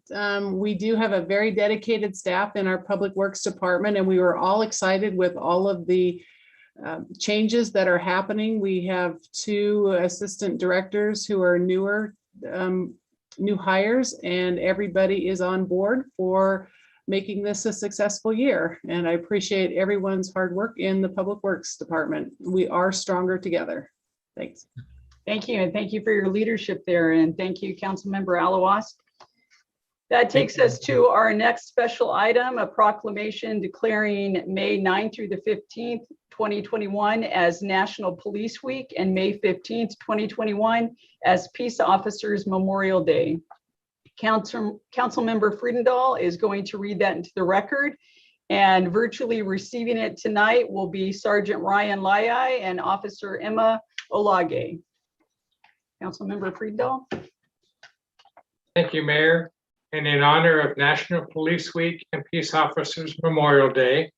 We do have a very dedicated staff in our Public Works Department, and we were all excited with all of the changes that are happening. We have 2 assistant directors who are newer, new hires, and everybody is on board for making this a successful year. And I appreciate everyone's hard work in the Public Works Department. We are stronger together. Thanks. Thank you, and thank you for your leadership there, and thank you, Councilmember Alawas. That takes us to our next special item, a proclamation declaring May 9th through the 15th, 2021 as National Police Week and May 15th, 2021 as Peace Officers Memorial Day. Councilmember Friedendahl is going to read that into the record, and virtually receiving it tonight will be Sergeant Ryan Lai and Officer Emma Olage. Councilmember Friedendahl. Thank you, Mayor. And in honor of National Police Week and Peace Officers Memorial Day,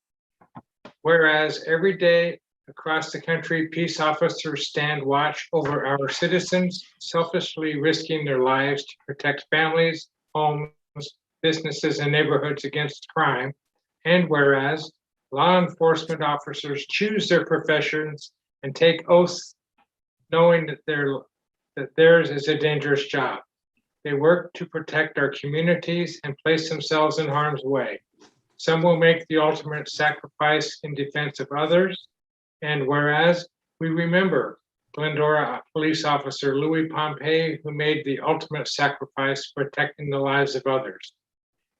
whereas every day across the country, peace officers stand watch over our citizens, selflessly risking their lives to protect families, homes, businesses, and neighborhoods against crime. And whereas law enforcement officers choose their professions and take oaths knowing that theirs is a dangerous job. They work to protect our communities and place themselves in harm's way. Some will make the ultimate sacrifice in defense of others. And whereas we remember Glendora Police Officer Louis Pompey, who made the ultimate sacrifice protecting the lives of others.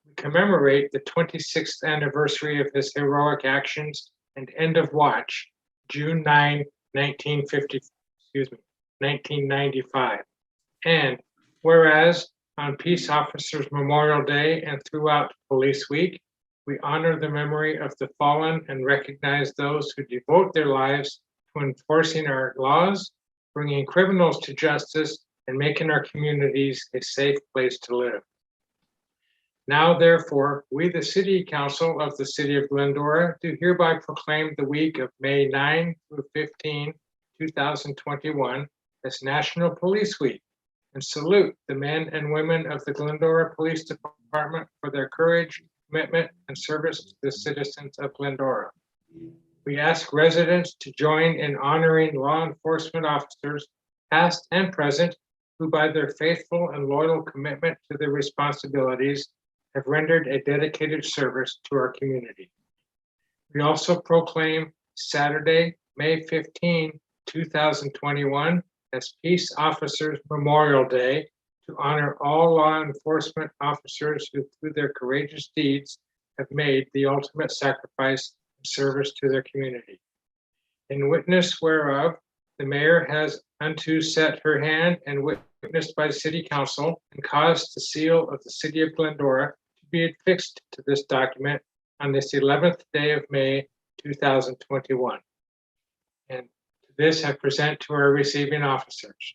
We commemorate the 26th anniversary of his heroic actions and end of watch, June 9, 1995. And whereas on Peace Officers Memorial Day and throughout Police Week, we honor the memory of the fallen and recognize those who devote their lives to enforcing our laws, bringing criminals to justice, and making our communities a safe place to live. Now, therefore, we, the City Council of the City of Glendora, do hereby proclaim the week of May 9 through 15, 2021 as National Police Week, and salute the men and women of the Glendora Police Department for their courage, commitment, and service to the citizens of Glendora. We ask residents to join in honoring law enforcement officers, past and present, who by their faithful and loyal commitment to their responsibilities have rendered a dedicated service to our community. We also proclaim Saturday, May 15, 2021 as Peace Officers Memorial Day to honor all law enforcement officers who through their courageous deeds have made the ultimate sacrifice in service to their community. In witness whereof, the mayor has unto set her hand and witnessed by City Council and caused the seal of the City of Glendora to be affixed to this document on this 11th day of May, 2021. And this I present to our receiving officers.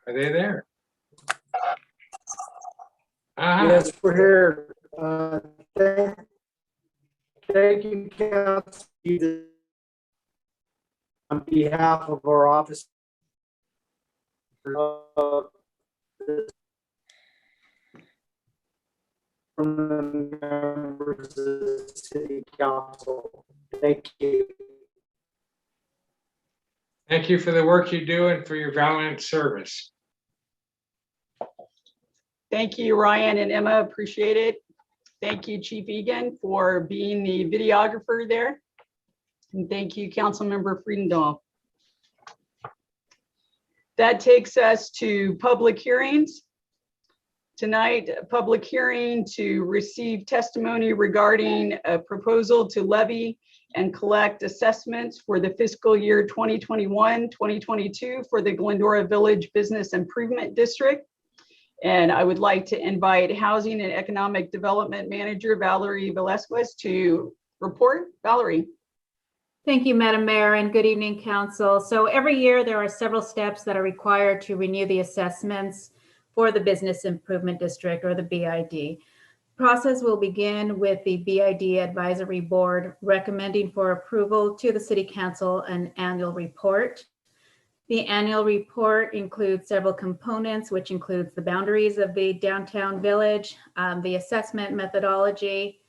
Are they there? Yes, we're here. Thank you, Council. On behalf of our office. From the members of the City Council. Thank you. Thank you for the work you do and for your valiant service. Thank you, Ryan and Emma, appreciate it. Thank you, Chief Egan, for being the videographer there. And thank you, Councilmember Friedendahl. That takes us to public hearings. Tonight, a public hearing to receive testimony regarding a proposal to levy and collect assessments for the fiscal year 2021-2022 for the Glendora Village Business Improvement District. And I would like to invite Housing and Economic Development Manager Valerie Velasquez to report. Valerie. Thank you, Madam Mayor, and good evening, Council. So every year there are several steps that are required to renew the assessments for the Business Improvement District, or the BID. process will begin with the BID Advisory Board recommending for approval to the City Council an annual report. The annual report includes several components, which includes the boundaries of the downtown village, the assessment methodology,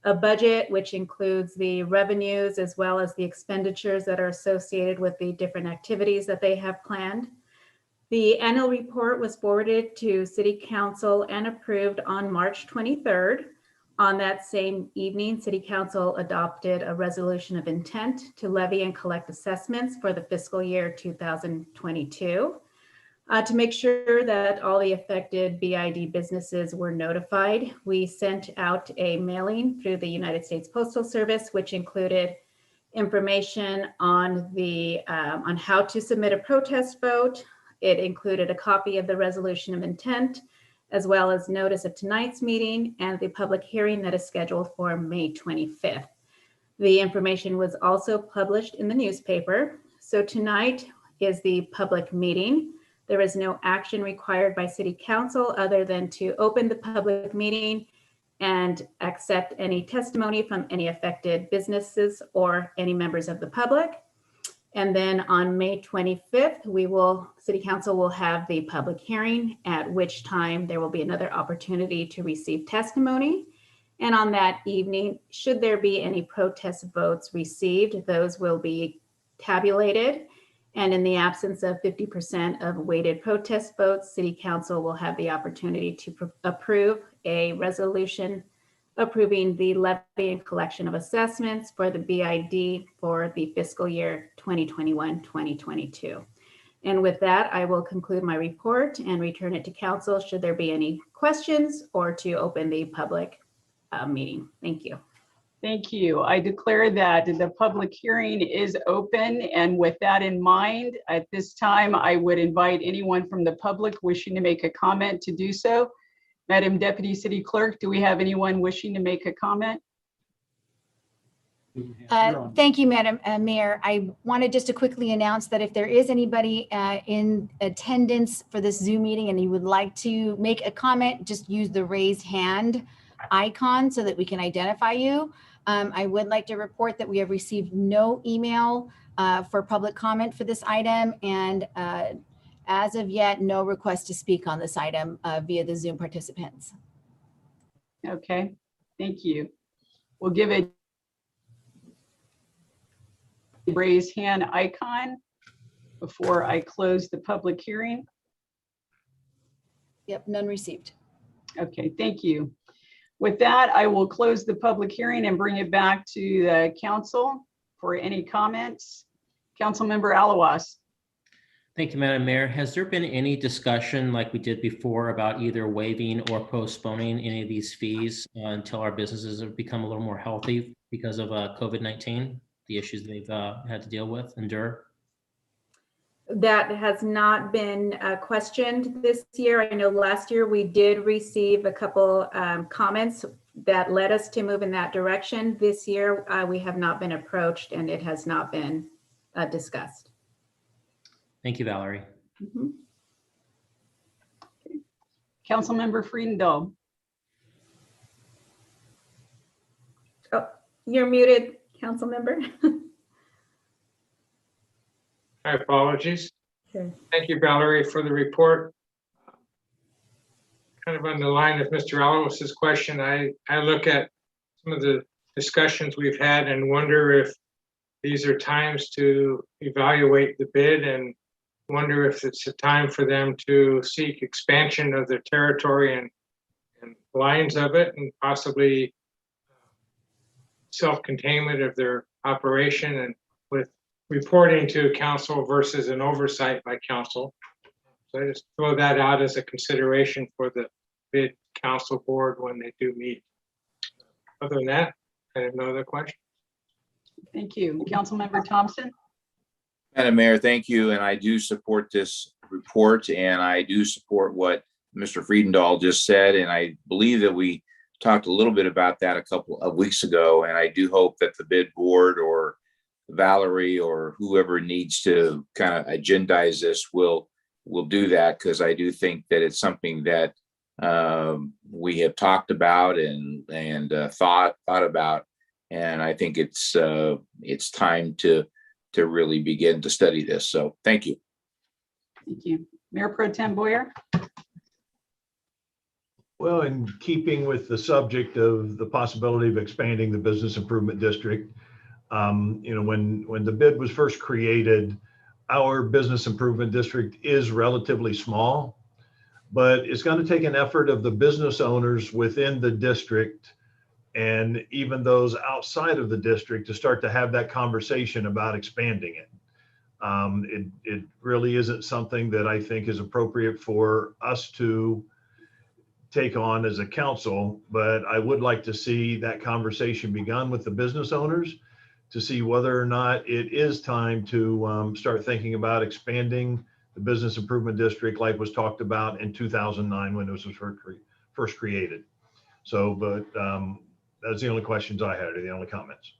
a budget, which includes the revenues as well as the expenditures that are associated with the different activities that they have planned. The annual report was forwarded to City Council and approved on March 23rd. On that same evening, City Council adopted a resolution of intent to levy and collect assessments for the fiscal year 2022. To make sure that all the affected BID businesses were notified, we sent out a mailing through the United States Postal Service, which included information on how to submit a protest vote. It included a copy of the resolution of intent, as well as notice of tonight's meeting and the public hearing that is scheduled for May 25th. The information was also published in the newspaper. So tonight is the public meeting. There is no action required by City Council other than to open the public meeting and accept any testimony from any affected businesses or any members of the public. And then on May 25th, City Council will have the public hearing, at which time there will be another opportunity to receive testimony. And on that evening, should there be any protest votes received, those will be tabulated. And in the absence of 50% of weighted protest votes, City Council will have the opportunity to approve a resolution approving the levy and collection of assessments for the BID for the fiscal year 2021-2022. And with that, I will conclude my report and return it to council should there be any questions or to open the public meeting. Thank you. Thank you. I declare that the public hearing is open. And with that in mind, at this time, I would invite anyone from the public wishing to make a comment to do so. Madam Deputy City Clerk, do we have anyone wishing to make a comment? Thank you, Madam Mayor. I wanted just to quickly announce that if there is anybody in attendance for this Zoom meeting and you would like to make a comment, just use the raised hand icon so that we can identify you. I would like to report that we have received no email for public comment for this item, and as of yet, no request to speak on this item via the Zoom participants. Okay, thank you. We'll give a raise hand icon before I close the public hearing. Yep, none received. Okay, thank you. With that, I will close the public hearing and bring it back to the council for any comments. Councilmember Alawas. Thank you, Madam Mayor. Has there been any discussion like we did before about either waiving or postponing any of these fees until our businesses have become a little more healthy because of COVID-19, the issues they've had to deal with, endure? That has not been questioned this year. I know last year we did receive a couple comments that led us to move in that direction. This year, we have not been approached and it has not been discussed. Thank you, Valerie. Mm-hmm. Okay. Councilmember Friedendahl. Oh, you're muted, Councilmember. My apologies. Sure. Thank you, Valerie, for the report. Kind of on the line of Mr. Alawas's question, I look at some of the discussions we've had and wonder if these are times to evaluate the bid and wonder if it's a time for them to seek expansion of their territory and lines of it, and possibly self-containment of their operation, and with reporting to council versus an oversight by council. So I just throw that out as a consideration for the bid council board when they do meet. Other than that, I have no other questions. Thank you. Councilmember Thompson. Madam Mayor, thank you. And I do support this report, and I do support what Mr. Friedendahl just said. And I believe that we talked a little bit about that a couple of weeks ago. And I do hope that the bid board or Valerie or whoever needs to kind of agendize this will do that, because I do think that it's something that we have talked about and thought about, and I think it's time to really begin to study this. So thank you. Thank you. Mayor Pro Tem Boyer. Well, in keeping with the subject of the possibility of expanding the business improvement district, when the bid was first created, our business improvement district is relatively small, but it's going to take an effort of the business owners within the district and even those outside of the district to start to have that conversation about expanding it. It really isn't something that I think is appropriate for us to take on as a council, but I would like to see that conversation begun with the business owners to see whether or not it is time to start thinking about expanding the business improvement district like was talked about in 2009 when it was first created. So, but that's the only questions I had, or the only comments.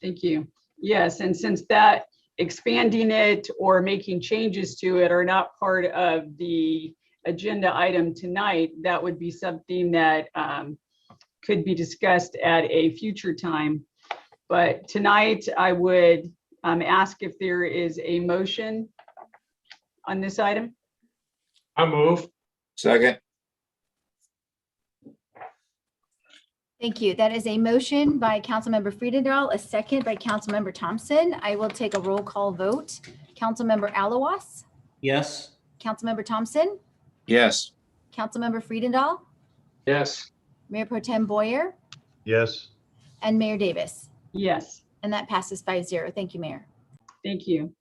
Thank you. Yes, and since that expanding it or making changes to it are not part of the agenda item tonight, that would be something that could be discussed at a future time. But tonight I would ask if there is a motion on this item. I move. Second. Thank you. That is a motion by Councilmember Friedendahl, a second by Councilmember Thompson. I will take a roll call vote. Councilmember Alawas, Yes. Councilmember Thompson, Yes. Councilmember Friedendahl, Yes. Mayor Pro Tem Boyer, Yes. and Mayor Davis. Yes. And that passes 5-0. Thank you, Mayor. Thank you.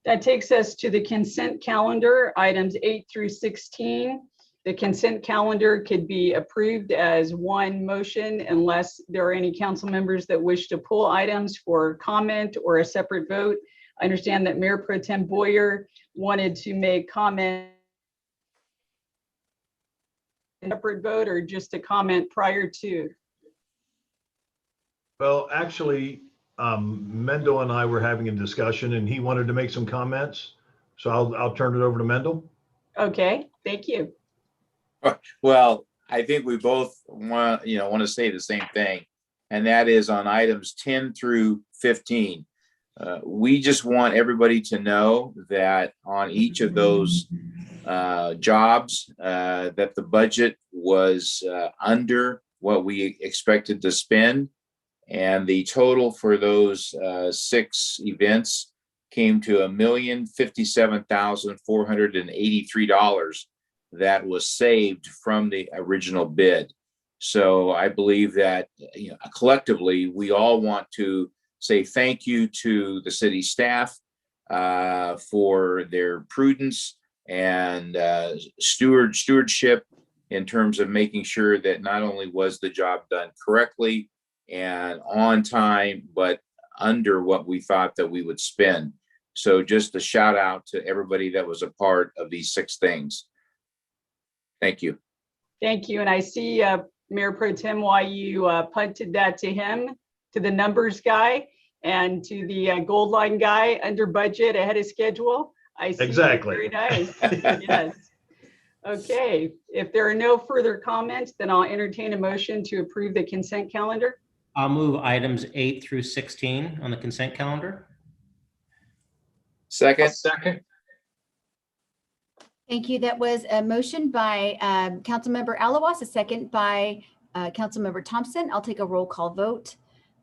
That takes us to the consent calendar, items 8 through 16. The consent calendar could be approved as one motion unless there are any council members that wish to pull items for comment or a separate vote. I understand that Mayor Pro Tem Boyer wanted to make comment separate vote or just a comment prior to. Well, actually, Mendel and I were having a discussion and he wanted to make some comments. So I'll turn it over to Mendel. Okay, thank you. Well, I think we both want to say the same thing, and that is on items 10 through 15. We just want everybody to know that on each of those jobs, that the budget was under what we expected to spend. And the total for those 6 events came to $1,057,483 that was saved from the original bid. So I believe that collectively, we all want to say thank you to the city staff for their prudence and stewardship in terms of making sure that not only was the job done correctly and on time, but under what we thought that we would spend. So just a shout out to everybody that was a part of these 6 things. Thank you. Thank you. And I see Mayor Pro Tem, why you punted that to him, to the numbers guy and to the gold line guy under budget ahead of schedule. I see. Exactly. Very nice. Yes. Okay. If there are no further comments, then I'll entertain a motion to approve the consent calendar. I'll move items 8 through 16 on the consent calendar. Second. Thank you. That was a motion by Councilmember Alawas, a second by Councilmember Thompson. I'll take a roll call vote.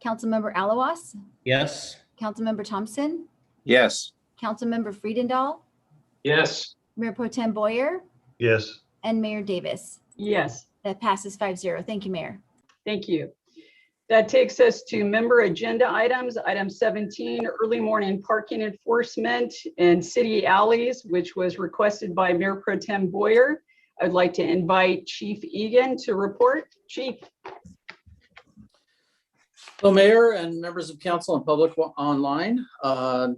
Councilmember Alawas, Yes. Councilmember Thompson, Yes. Councilmember Friedendahl, Yes. Mayor Pro Tem Boyer, Yes. and Mayor Davis. Yes. That passes 5-0. Thank you, Mayor. Thank you. That takes us to member agenda items. Item 17, early morning parking enforcement in city alleys, which was requested by Mayor Pro Tem Boyer. I'd like to invite Chief Egan to report. Chief. Hello, Mayor and members of council and public online.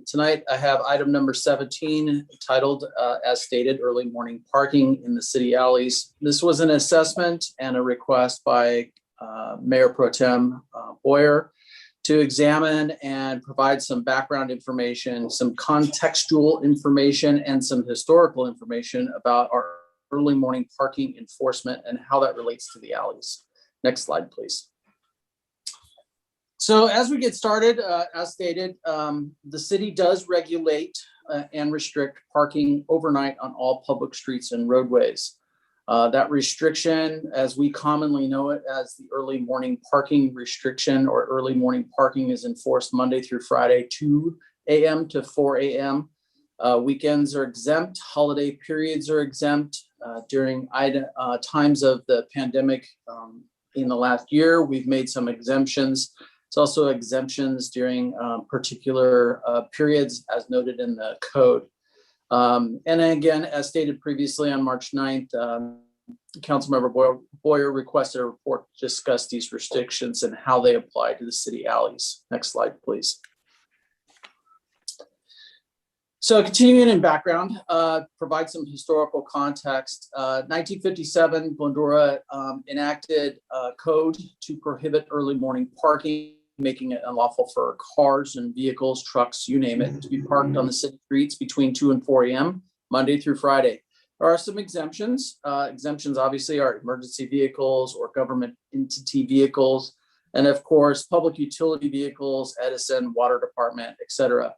Tonight, I have item number 17 titled, as stated, early morning parking in the city alleys. This was an assessment and a request by Mayor Pro Tem Boyer to examine and provide some background information, some contextual information, and some historical information about our early morning parking enforcement and how that relates to the alleys. Next slide, please. So as we get started, as stated, the city does regulate and restrict parking overnight on all public streets and roadways. That restriction, as we commonly know it as the early morning parking restriction or early morning parking, is enforced Monday through Friday, 2 a.m. to 4 a.m. Weekends are exempt, holiday periods are exempt. During times of the pandemic in the last year, we've made some exemptions. It's also exemptions during particular periods as noted in the code. And again, as stated previously on March 9th, Councilmember Boyer requested a report to discuss these restrictions and how they apply to the city alleys. Next slide, please. So continuing in background, provide some historical context. 1957, Glendora enacted a code to prohibit early morning parking, making it unlawful for cars and vehicles, trucks, you name it, to be parked on the city streets between 2 and 4 a.m., Monday through Friday. There are some exemptions. Exemptions obviously are emergency vehicles or government entity vehicles, and of course, public utility vehicles, Edison, water department, etc.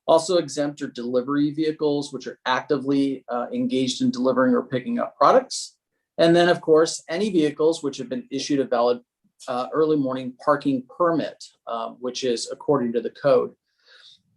Also exempt are delivery vehicles, which are actively engaged in delivering or picking up products. And then of course, any vehicles which have been issued a valid early morning parking permit, which is according to the code.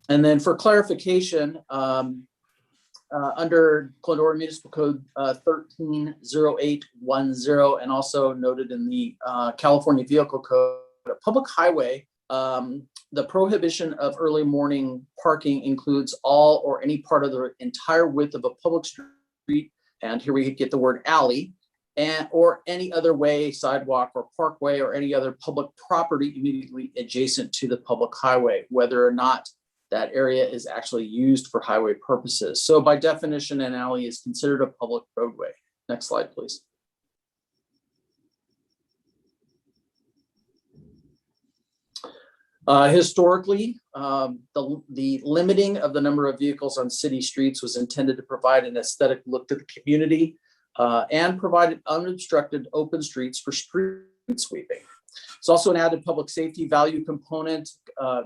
And then for clarification, under Glendora Municipal Code 130810 and also noted in the California Vehicle Code, a public highway, the prohibition of early morning parking includes all or any part of the entire width of a public street, and here we get the word alley, and or any other way, sidewalk or parkway or any other public property immediately adjacent to the public highway, whether or not that area is actually used for highway purposes. So by definition, an alley is considered a public roadway. Next slide, please. Historically, the limiting of the number of vehicles on city streets was intended to provide an aesthetic look to the community and provided unobstructed open streets for street sweeping. It's also an added public safety value component,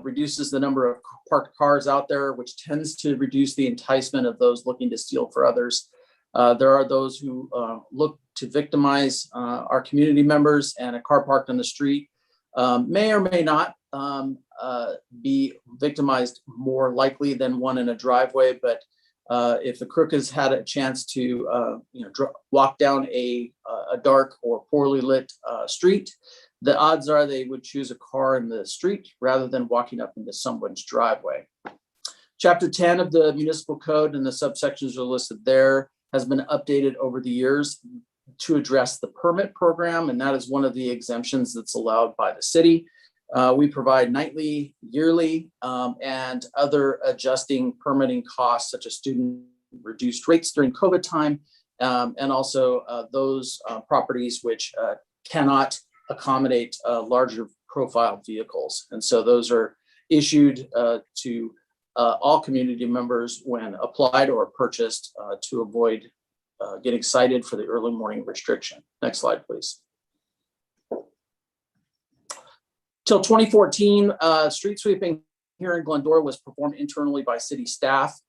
reduces the number of parked cars out there, which tends to reduce the enticement of those looking to steal for others. There are those who look to victimize our community members, and a car parked on the street may or may not be victimized more likely than one in a driveway. But if the crook has had a chance to walk down a dark or poorly lit street, the odds are they would choose a car in the street rather than walking up into someone's driveway. Chapter 10 of the municipal code, and the subsections are listed there, has been updated over the years to address the permit program, and that is one of the exemptions that's allowed by the city. We provide nightly, yearly, and other adjusting permitting costs, such as student reduced rates during COVID time, and also those properties which cannot accommodate larger profile vehicles. And so those are issued to all community members when applied or purchased to avoid getting cited for the early morning restriction. Next slide, please. Till 2014, street sweeping here in Glendora was performed internally by city staff.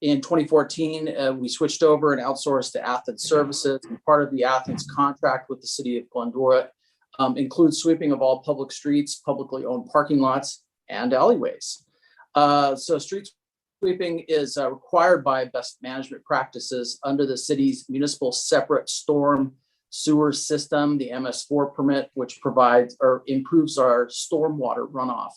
In 2014, we switched over and outsourced to Athens Services. And part of the Athens contract with the city of Glendora includes sweeping of all public streets, publicly owned parking lots, and alleyways. So street sweeping is required by best management practices under the city's municipal separate storm sewer system, the MS4 permit, which provides or improves our stormwater runoff.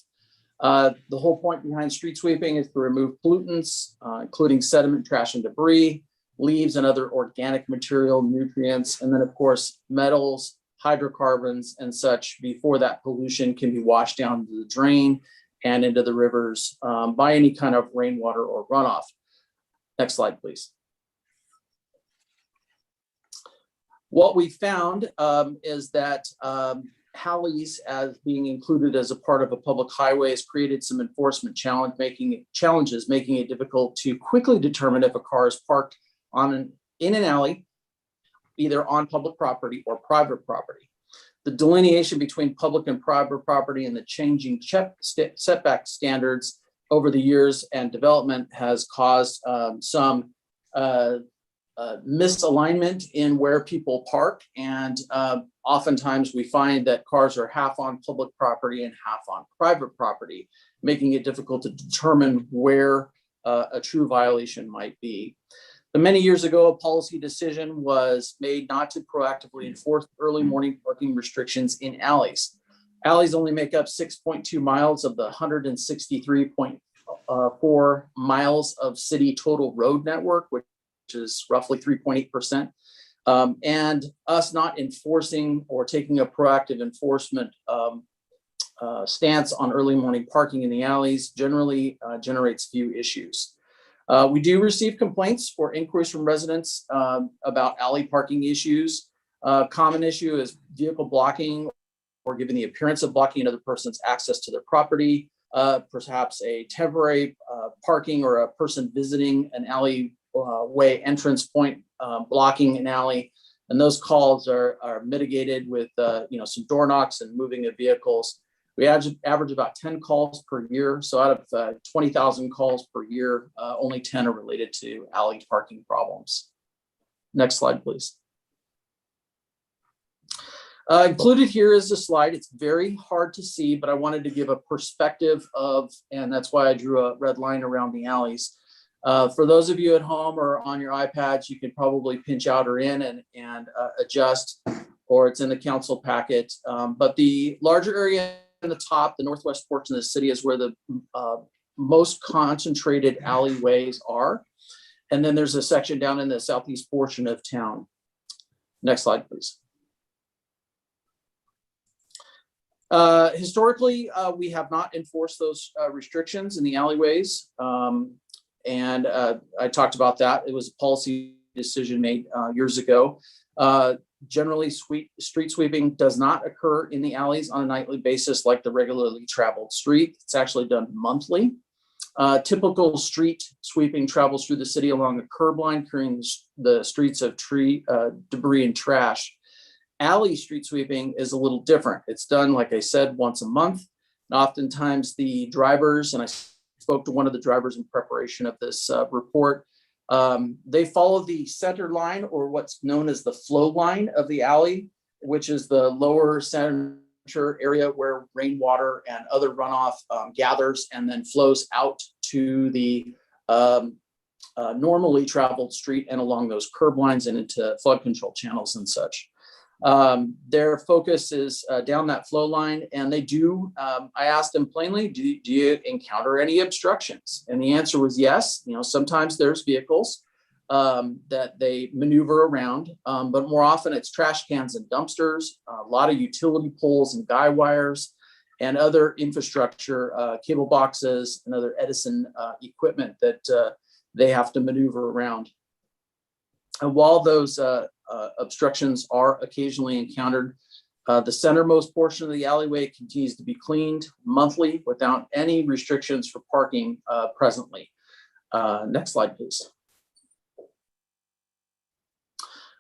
The whole point behind street sweeping is to remove pollutants, including sediment, trash, and debris, leaves, and other organic material, nutrients, and then of course, metals, hydrocarbons, and such before that pollution can be washed down to the drain and into the rivers by any kind of rainwater or runoff. Next slide, please. What we found is that alleys, as being included as a part of a public highway, has created some enforcement challenges, making it difficult to quickly determine if a car is parked in an alley either on public property or private property. The delineation between public and private property and the changing setback standards over the years and development has caused some misalignment in where people park. And oftentimes we find that cars are half on public property and half on private property, making it difficult to determine where a true violation might be. But many years ago, a policy decision was made not to proactively enforce early morning parking restrictions in alleys. Alleys only make up 6.2 miles of the 163.4 miles of city total road network, which is roughly 3.8%. And us not enforcing or taking a proactive enforcement stance on early morning parking in the alleys generally generates few issues. We do receive complaints or inquiries from residents about alley parking issues. Common issue is vehicle blocking or giving the appearance of blocking another person's access to their property, perhaps a temporary parking or a person visiting an alley way entrance point blocking an alley. And those calls are mitigated with some door knocks and moving of vehicles. We average about 10 calls per year. So out of 20,000 calls per year, only 10 are related to alley parking problems. Next slide, please. Included here is a slide. It's very hard to see, but I wanted to give a perspective of, and that's why I drew a red line around the alleys. For those of you at home or on your iPads, you can probably pinch out or in and adjust, or it's in the council packet. But the larger area in the top, the northwest portion of the city, is where the most concentrated alleyways are. And then there's a section down in the southeast portion of town. Next slide, please. Historically, we have not enforced those restrictions in the alleyways. And I talked about that. It was a policy decision made years ago. Generally, street sweeping does not occur in the alleys on a nightly basis like the regularly traveled street. It's actually done monthly. Typical street sweeping travels through the city along a curb line, clearing the streets of tree debris and trash. Alley street sweeping is a little different. It's done, like I said, once a month. And oftentimes the drivers, and I spoke to one of the drivers in preparation of this report, they follow the center line, or what's known as the flow line of the alley, which is the lower center area where rainwater and other runoff gathers and then flows out to the normally traveled street and along those curb lines and into flood control channels and such. Their focus is down that flow line, and they do, I asked them plainly, do you encounter any obstructions? And the answer was yes. Sometimes there's vehicles that they maneuver around, but more often it's trash cans and dumpsters, a lot of utility poles and guy wires, and other infrastructure, cable boxes and other Edison equipment that they have to maneuver around. And while those obstructions are occasionally encountered, the centermost portion of the alleyway continues to be cleaned monthly without any restrictions for parking presently. Next slide, please.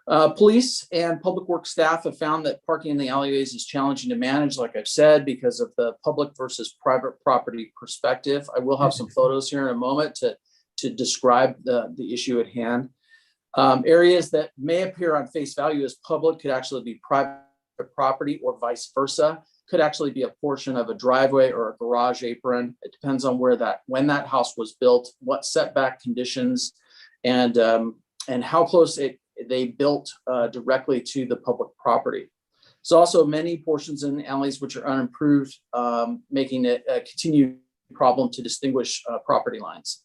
Police and public works staff have found that parking in the alleyways is challenging to manage, like I've said, because of the public versus private property perspective. I will have some photos here in a moment to describe the issue at hand. Areas that may appear on face value as public could actually be private property, or vice versa. Could actually be a portion of a driveway or a garage apron. It depends on when that house was built, what setback conditions, and how close they built directly to the public property. There's also many portions in alleys which are unimproved, making it a continued problem to distinguish property lines.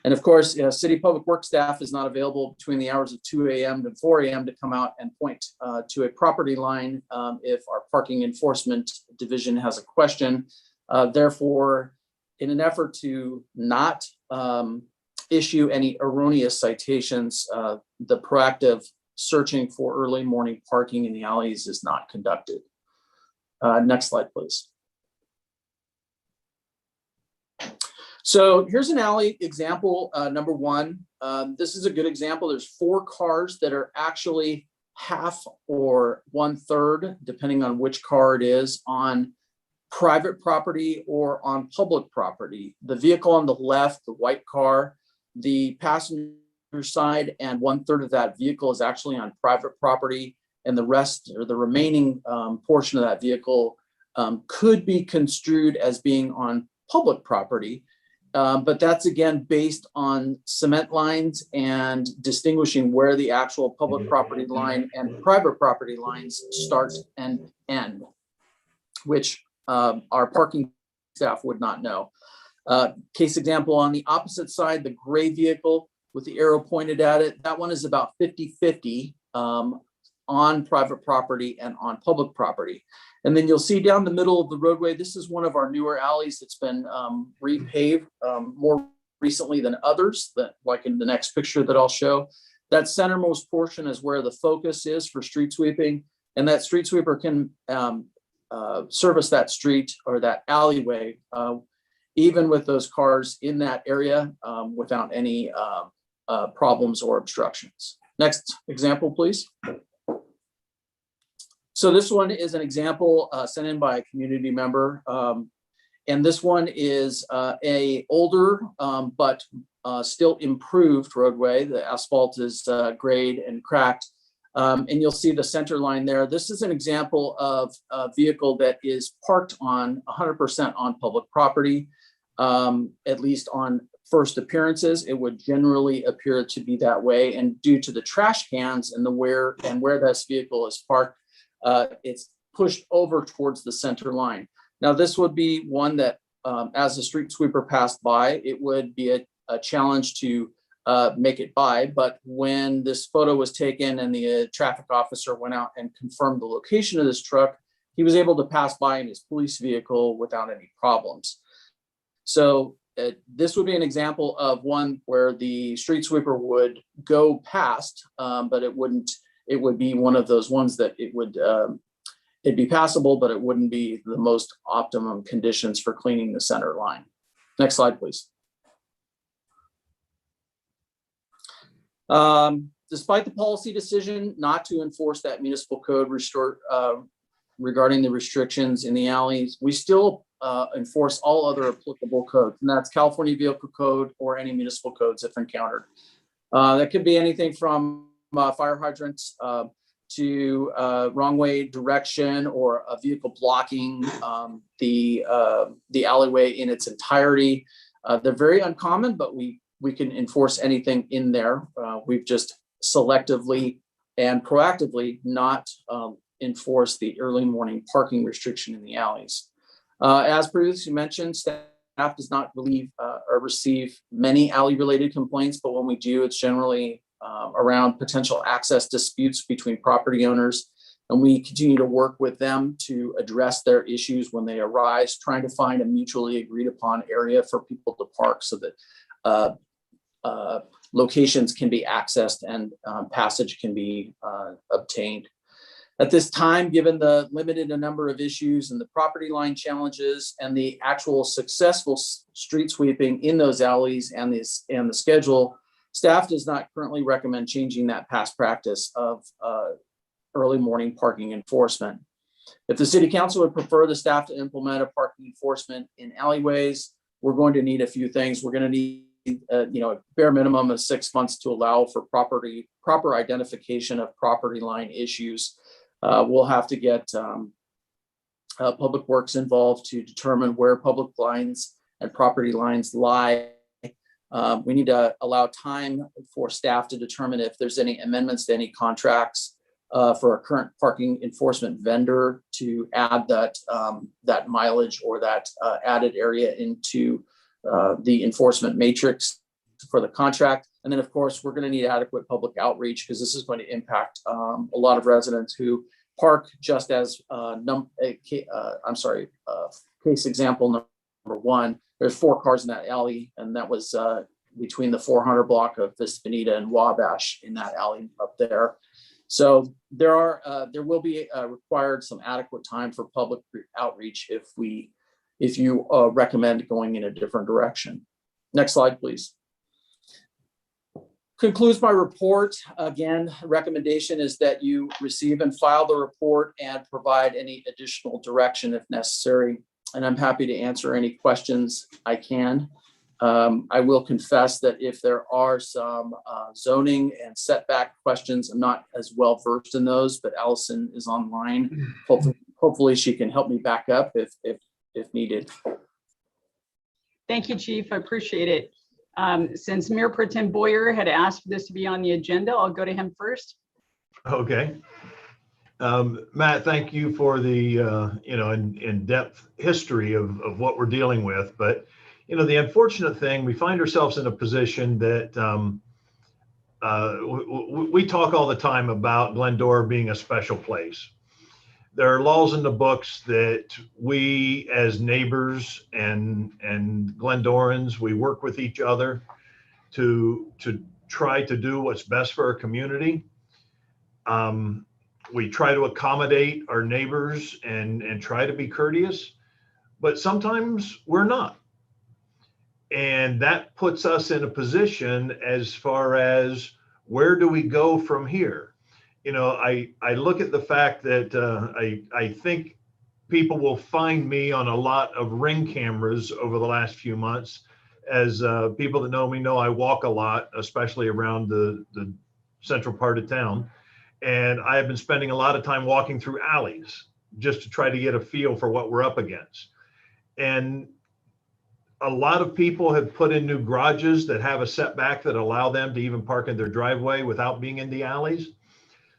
And of course, city public works staff is not available between the hours of 2 a.m. to 4 a.m. to come out and point to a property line if our parking enforcement division has a question. Therefore, in an effort to not issue any erroneous citations, the proactive searching for early morning parking in the alleys is not conducted. Next slide, please. So here's an alley example, number one. This is a good example. There's 4 cars that are actually half or 1/3, depending on which car it is, on private property or on public property. The vehicle on the left, the white car, the passenger side and 1/3 of that vehicle is actually on private property, and the rest or the remaining portion of that vehicle could be construed as being on public property. But that's again based on cement lines and distinguishing where the actual public property line and private property lines start and end, which our parking staff would not know. Case example, on the opposite side, the gray vehicle with the arrow pointed at it, that one is about 50-50 on private property and on public property. And then you'll see down the middle of the roadway, this is one of our newer alleys that's been repaved more recently than others, that like in the next picture that I'll show. That centermost portion is where the focus is for street sweeping, and that street sweeper can service that street or that alleyway even with those cars in that area without any problems or obstructions. Next example, please. So this one is an example sent in by a community member. And this one is a older but still improved roadway. The asphalt is grayed and cracked. And you'll see the center line there. This is an example of a vehicle that is parked on 100% on public property, at least on first appearances. It would generally appear to be that way. And due to the trash cans and where this vehicle is parked, it's pushed over towards the center line. Now, this would be one that as a street sweeper passed by, it would be a challenge to make it by. But when this photo was taken and the traffic officer went out and confirmed the location of this truck, he was able to pass by in his police vehicle without any problems. So this would be an example of one where the street sweeper would go past, but it would be one of those ones that it'd be passable, but it wouldn't be the most optimum conditions for cleaning the center line. Next slide, please. Despite the policy decision not to enforce that municipal code regarding the restrictions in the alleys, we still enforce all other applicable codes, and that's California Vehicle Code or any municipal codes if encountered. That could be anything from fire hydrants to wrong way direction or a vehicle blocking the alleyway in its entirety. They're very uncommon, but we can enforce anything in there. We've just selectively and proactively not enforce the early morning parking restriction in the alleys. As previously mentioned, staff does not receive many alley-related complaints, but when we do, it's generally around potential access disputes between property owners. And we continue to work with them to address their issues when they arise, trying to find a mutually agreed upon area for people to park so that locations can be accessed and passage can be obtained. At this time, given the limited number of issues and the property line challenges and the actual successful street sweeping in those alleys and the schedule, staff does not currently recommend changing that past practice of early morning parking enforcement. If the city council would prefer the staff to implement a parking enforcement in alleyways, we're going to need a few things. We're going to need a bare minimum of 6 months to allow for proper identification of property line issues. We'll have to get Public Works involved to determine where public lines and property lines lie. We need to allow time for staff to determine if there's any amendments to any contracts for a current parking enforcement vendor to add that mileage or that added area into the enforcement matrix for the contract. And then, of course, we're going to need adequate public outreach because this is going to impact a lot of residents who park just as case example number one. There's 4 cars in that alley, and that was between the 400 block of Vespanita and Wabash in that alley up there. So there will be required some adequate time for public outreach if you recommend going in a different direction. Next slide, please. concludes my report. Again, recommendation is that you receive and file the report and provide any additional direction if necessary. And I'm happy to answer any questions I can. I will confess that if there are some zoning and setback questions, I'm not as well versed in those, but Allison is online. Hopefully she can help me back up if needed. Thank you, Chief. I appreciate it. Since Mayor Pro Tem Boyer had asked for this to be on the agenda, I'll go to him first. Okay. Matt, thank you for the, in-depth history of what we're dealing with. But, the unfortunate thing, we find ourselves in a position that we talk all the time about Glendora being a special place. There are laws in the books that we as neighbors and Glendorans, we work with each other to try to do what's best for our community. We try to accommodate our neighbors and try to be courteous, but sometimes we're not. And that puts us in a position as far as where do we go from here? I look at the fact that I think people will find me on a lot of Ring cameras over the last few months. As people that know me know, I walk a lot, especially around the central part of town. And I have been spending a lot of time walking through alleys just to try to get a feel for what we're up against. And a lot of people have put in new garages that have a setback that allow them to even park in their driveway without being in the alleys.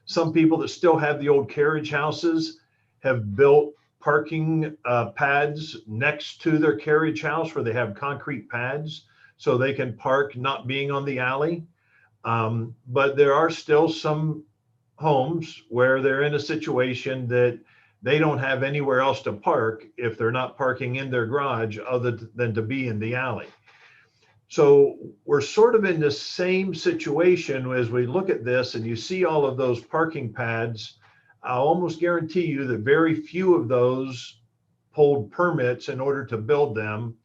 Some people that still have the old carriage houses have built parking pads next to their carriage house where they have concrete pads so they can park not being on the alley. But there are still some homes where they're in a situation that they don't have anywhere else to park if they're not parking in their garage other than to be in the alley. So we're sort of in the same situation as we look at this and you see all of those parking pads. I'll almost guarantee you that very few of those pulled permits in order to build them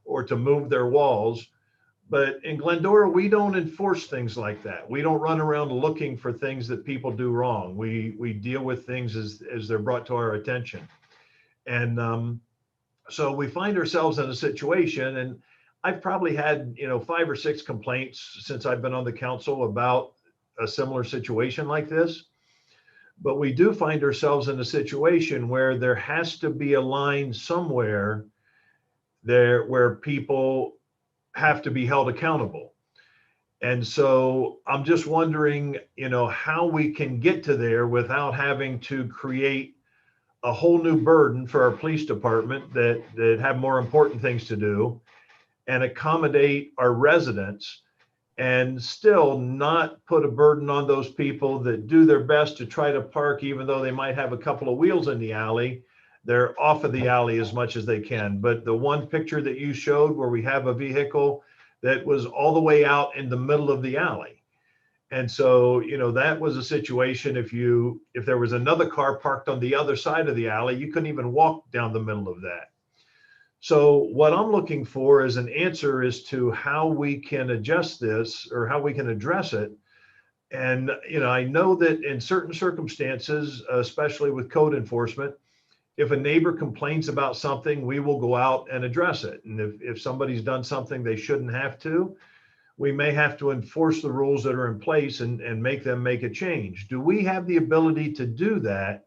or to move their walls. But in Glendora, we don't enforce things like that. We don't run around looking for things that people do wrong. We deal with things as they're brought to our attention. And so we find ourselves in a situation, and I've probably had, 5 or 6 complaints since I've been on the council about a similar situation like this. But we do find ourselves in a situation where there has to be a line somewhere there where people have to be held accountable. And so I'm just wondering, how we can get to there without having to create a whole new burden for our police department that have more important things to do and accommodate our residents and still not put a burden on those people that do their best to try to park, even though they might have a couple of wheels in the alley. They're off of the alley as much as they can. But the one picture that you showed where we have a vehicle that was all the way out in the middle of the alley. And so, that was a situation. If there was another car parked on the other side of the alley, you couldn't even walk down the middle of that. So what I'm looking for is an answer as to how we can adjust this or how we can address it. And, I know that in certain circumstances, especially with code enforcement, if a neighbor complains about something, we will go out and address it. And if somebody's done something they shouldn't have to, we may have to enforce the rules that are in place and make them make a change. Do we have the ability to do that,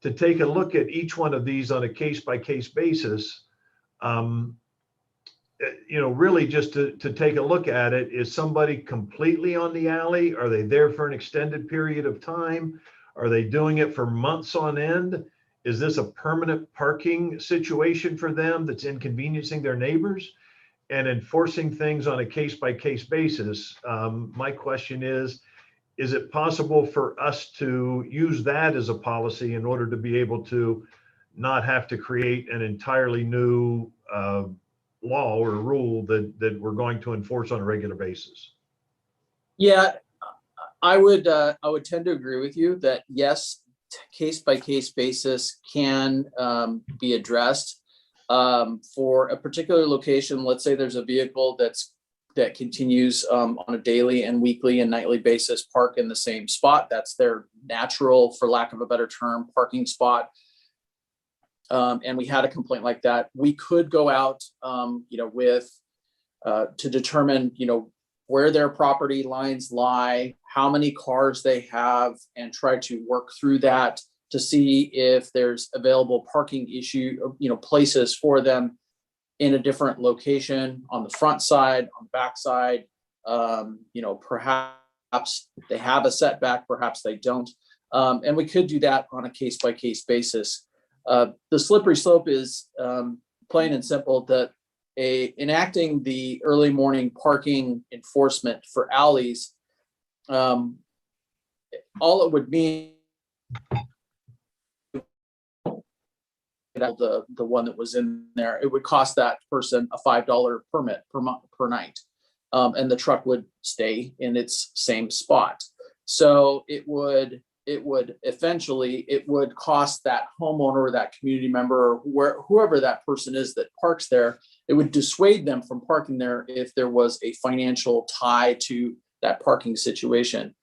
to take a look at each one of these on a case-by-case basis? Really just to take a look at it. Is somebody completely on the alley? Are they there for an extended period of time? Are they doing it for months on end? Is this a permanent parking situation for them that's inconveniencing their neighbors? And enforcing things on a case-by-case basis. My question is it possible for us to use that as a policy in order to be able to not have to create an entirely new law or rule that we're going to enforce on a regular basis? Yeah, I would tend to agree with you that yes, case-by-case basis can be addressed. For a particular location, let's say there's a vehicle that that continues on a daily and weekly and nightly basis park in the same spot. That's their natural, for lack of a better term, parking spot. And we had a complaint like that. We could go out, with to determine, where their property lines lie, how many cars they have, and try to work through that to see if there's available parking places for them in a different location, on the front side, on the back side. Perhaps they have a setback, perhaps they don't. And we could do that on a case-by-case basis. The slippery slope is plain and simple that enacting the early morning parking enforcement for alleys, all it would mean, the one that was in there, it would cost that person a $5 permit per night, and the truck would stay in its same spot. So it would eventually cost that homeowner or that community member or whoever that person is that parks there, it would dissuade them from parking there if there was a financial tie to that parking situation.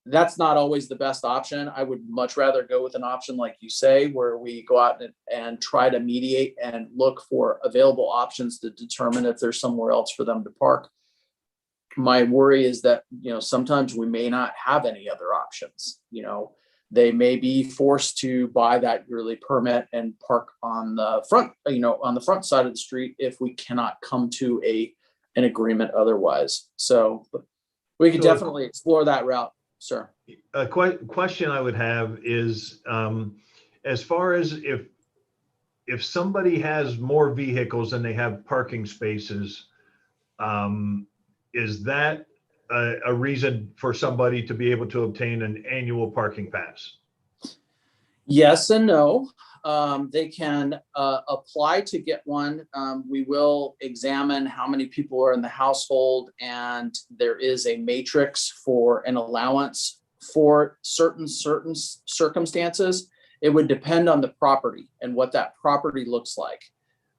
That's not always the best option. I would much rather go with an option like you say, where we go out and try to mediate and look for available options to determine if there's somewhere else for them to park. My worry is that, sometimes we may not have any other options. They may be forced to buy that yearly permit and park on the front, on the front side of the street if we cannot come to an agreement otherwise. So we could definitely explore that route, sir. A question I would have is, as far as if somebody has more vehicles than they have parking spaces, is that a reason for somebody to be able to obtain an annual parking pass? Yes and no. They can apply to get one. We will examine how many people are in the household, and there is a matrix for an allowance for certain circumstances. It would depend on the property and what that property looks like.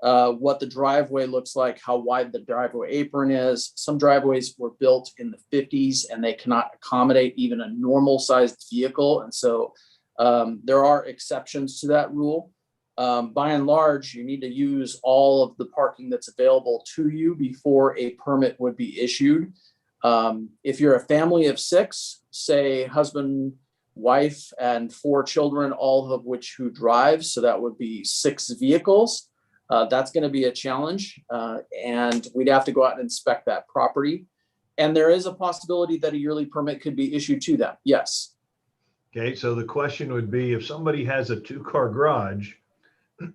What the driveway looks like, how wide the driveway apron is. Some driveways were built in the 50s and they cannot accommodate even a normal sized vehicle. And so there are exceptions to that rule. By and large, you need to use all of the parking that's available to you before a permit would be issued. If you're a family of 6, say husband, wife, and 4 children, all of which who drive, so that would be 6 vehicles. That's going to be a challenge, and we'd have to go out and inspect that property. And there is a possibility that a yearly permit could be issued to them. Yes. Okay, so the question would be, if somebody has a 2-car garage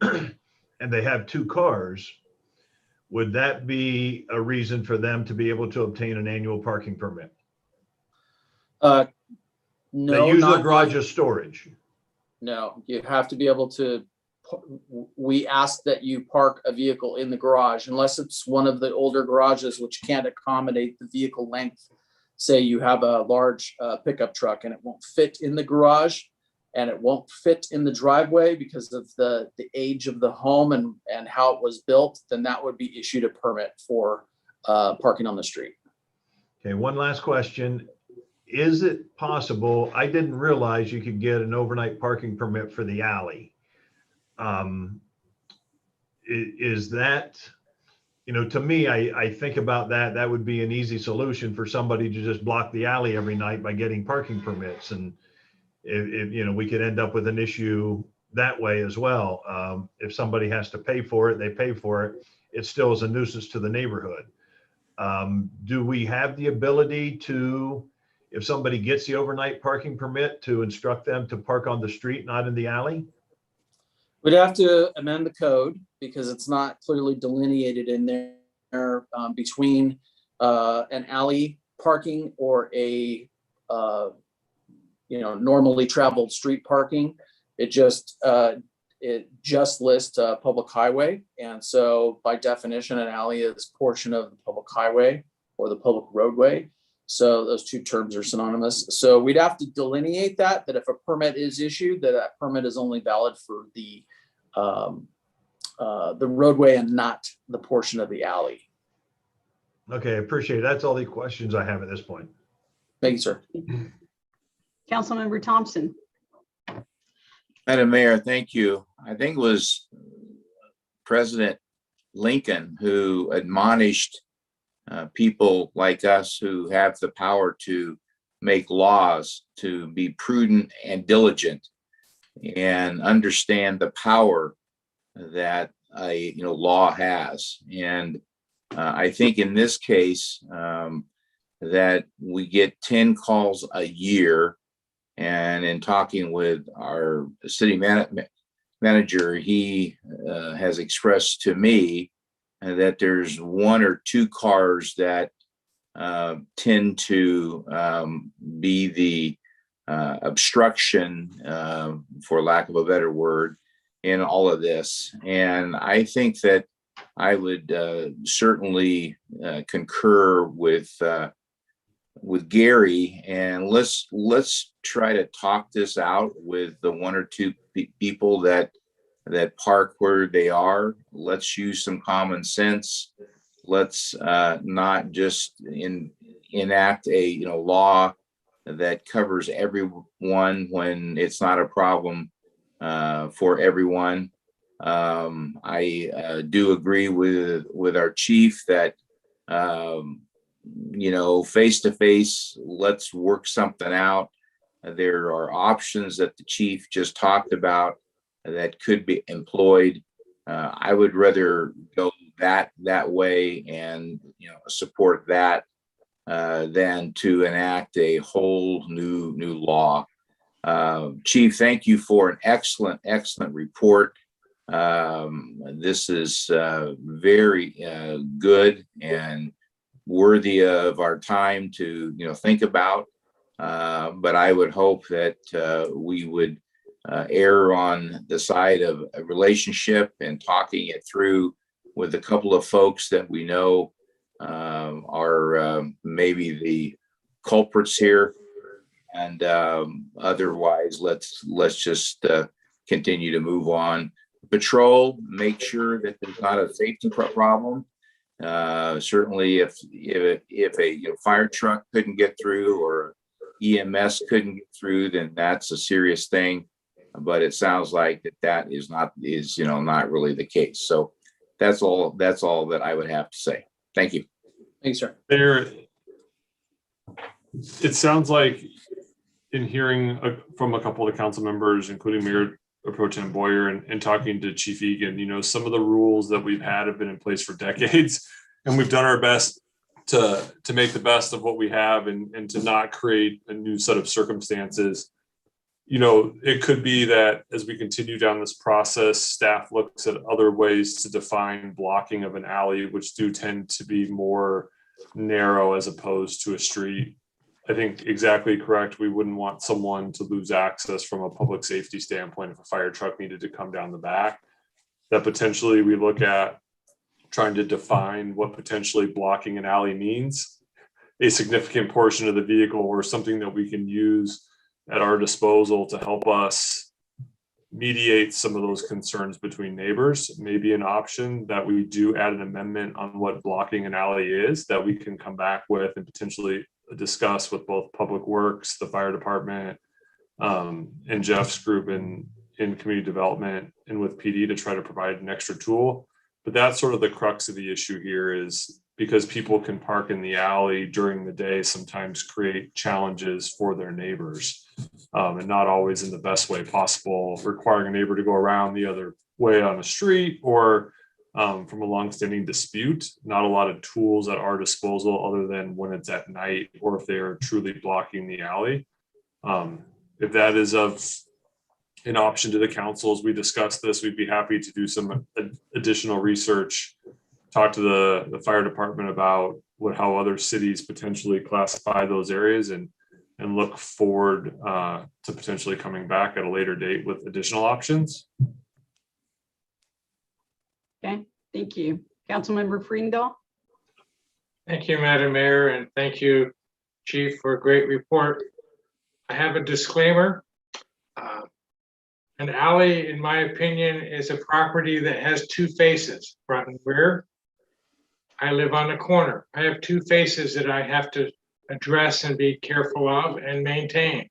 and they have 2 cars, would that be a reason for them to be able to obtain an annual parking permit? No. They use the garage as storage. No, you have to be able to. We ask that you park a vehicle in the garage unless it's one of the older garages which can't accommodate the vehicle length. Say you have a large pickup truck and it won't fit in the garage and it won't fit in the driveway because of the age of the home and how it was built, then that would be issued a permit for parking on the street. Okay, one last question. Is it possible, I didn't realize you could get an overnight parking permit for the alley. Is that, to me, I think about that would be an easy solution for somebody to just block the alley every night by getting parking permits. And if we could end up with an issue that way as well. If somebody has to pay for it, they pay for it. It still is a nuisance to the neighborhood. Do we have the ability to, if somebody gets the overnight parking permit, to instruct them to park on the street, not in the alley? We'd have to amend the code because it's not clearly delineated in there between an alley parking or a normally traveled street parking. It just lists public highway, and so by definition, an alley is a portion of the public highway or the public roadway. So those two terms are synonymous. So we'd have to delineate that if a permit is issued, that permit is only valid for the roadway and not the portion of the alley. Okay, I appreciate it. That's all the questions I have at this point. Thank you, sir. Councilmember Thompson. Madam Mayor, thank you. I think it was President Lincoln who admonished people like us who have the power to make laws to be prudent and diligent and understand the power that a law has. And I think in this case that we get 10 calls a year. And in talking with our city manager, he has expressed to me that there's 1 or 2 cars that tend to be the obstruction, for lack of a better word, in all of this. And I think that I would certainly concur with Gary, and let's try to talk this out with the 1 or 2 people that park where they are. Let's use some common sense. Let's not just enact a law that covers everyone when it's not a problem for everyone. I do agree with our chief that face to face, let's work something out. There are options that the chief just talked about that could be employed. I would rather go that way and support that than to enact a whole new law. Chief, thank you for an excellent report. This is very good and worthy of our time to think about. But I would hope that we would err on the side of a relationship and talking it through with a couple of folks that we know are maybe the culprits here. And otherwise, let's just continue to move on. Patrol, make sure that there's not a safety problem. Certainly, if a fire truck couldn't get through or EMS couldn't get through, then that's a serious thing. But it sounds like that is not really the case. So that's all that I would have to say. Thank you. Thanks, sir. Mayor, it sounds like in hearing from a couple of the council members, including Mayor Pro Tem Boyer and talking to Chief Egan, some of the rules that we've had have been in place for decades, and we've done our best to make the best of what we have and to not create a new set of circumstances. It could be that as we continue down this process, staff looks at other ways to define blocking of an alley, which do tend to be more narrow as opposed to a street. I think exactly correct. We wouldn't want someone to lose access from a public safety standpoint if a fire truck needed to come down the back. That potentially we look at trying to define what potentially blocking an alley means, a significant portion of the vehicle or something that we can use at our disposal to help us mediate some of those concerns between neighbors. Maybe an option that we do add an amendment on what blocking an alley is that we can come back with and potentially discuss with both Public Works, the fire department, and Jeff's group in community development and with PD to try to provide an extra tool. But that's sort of the crux of the issue here, is because people can park in the alley during the day, sometimes create challenges for their neighbors, and not always in the best way possible, requiring a neighbor to go around the other way on the street or from a longstanding dispute. Not a lot of tools at our disposal other than when it's at night or if they are truly blocking the alley. If that is of an option to the council as we discuss this, we'd be happy to do some additional research, talk to the fire department about how other cities potentially classify those areas, and look forward to potentially coming back at a later date with additional options. Okay, thank you. Councilmember Friedendahl. Thank you, Madam Mayor, and thank you, Chief, for a great report. I have a disclaimer. An alley, in my opinion, is a property that has two faces, front and rear. I live on a corner. I have two faces that I have to address and be careful of and maintain.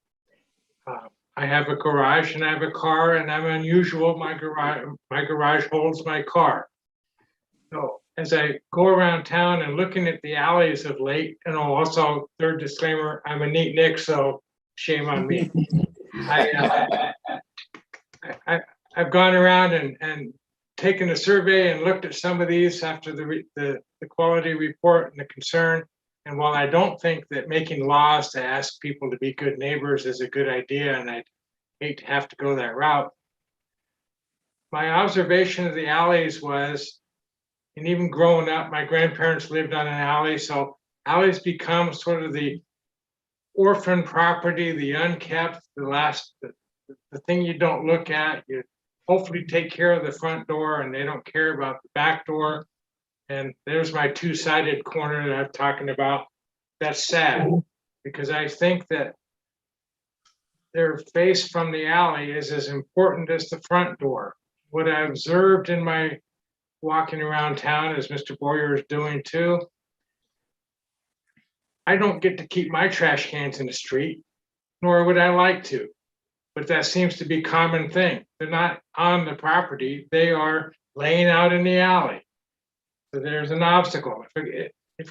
I have a garage and I have a car, and I'm unusual. My garage holds my car. So as I go around town and looking at the alleys of late, and also, third disclaimer, I'm a neat Nick, so shame on me. I've gone around and taken a survey and looked at some of these after the quality report and the concern. And while I don't think that making laws to ask people to be good neighbors is a good idea, and I'd hate to have to go that route, my observation of the alleys was, and even growing up, my grandparents lived on an alley, so alleys become sort of the orphan property, the unkept, the thing you don't look at. You hopefully take care of the front door, and they don't care about the back door. And there's my two-sided corner that I'm talking about. That's sad, because I think that their face from the alley is as important as the front door. What I observed in my walking around town, as Mr. Boyer is doing too, I don't get to keep my trash cans in the street, nor would I like to. But that seems to be a common thing. They're not on the property, they are laying out in the alley. So there's an obstacle. If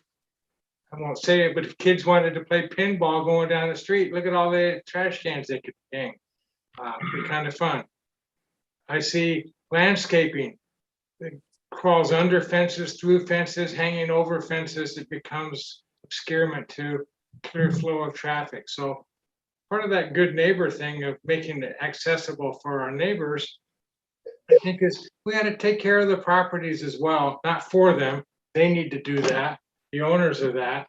I won't say it, but if kids wanted to play pinball going down the street, look at all the trash cans they could hang. It'd be kind of fun. I see landscaping that crawls under fences, through fences, hanging over fences. It becomes obscurement to clear flow of traffic. So part of that good neighbor thing of making it accessible for our neighbors, I think, is we got to take care of the properties as well, not for them. They need to do that, the owners of that,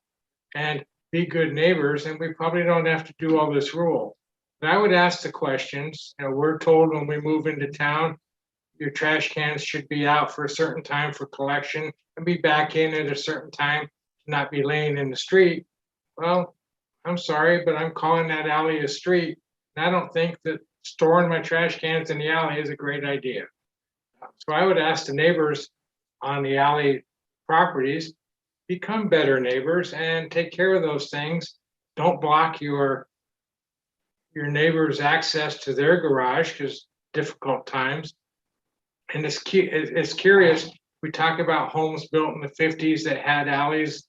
and be good neighbors. And we probably don't have to do all this rule. But I would ask the questions. You know, we're told when we move into town, your trash cans should be out for a certain time for collection and be back in at a certain time, not be laying in the street. Well, I'm sorry, but I'm calling that alley a street. And I don't think that storing my trash cans in the alley is a great idea. So I would ask the neighbors on the alley properties, become better neighbors and take care of those things. Don't block your neighbor's access to their garage, because difficult times. And it's curious, we talk about homes built in the 50s that had alleys.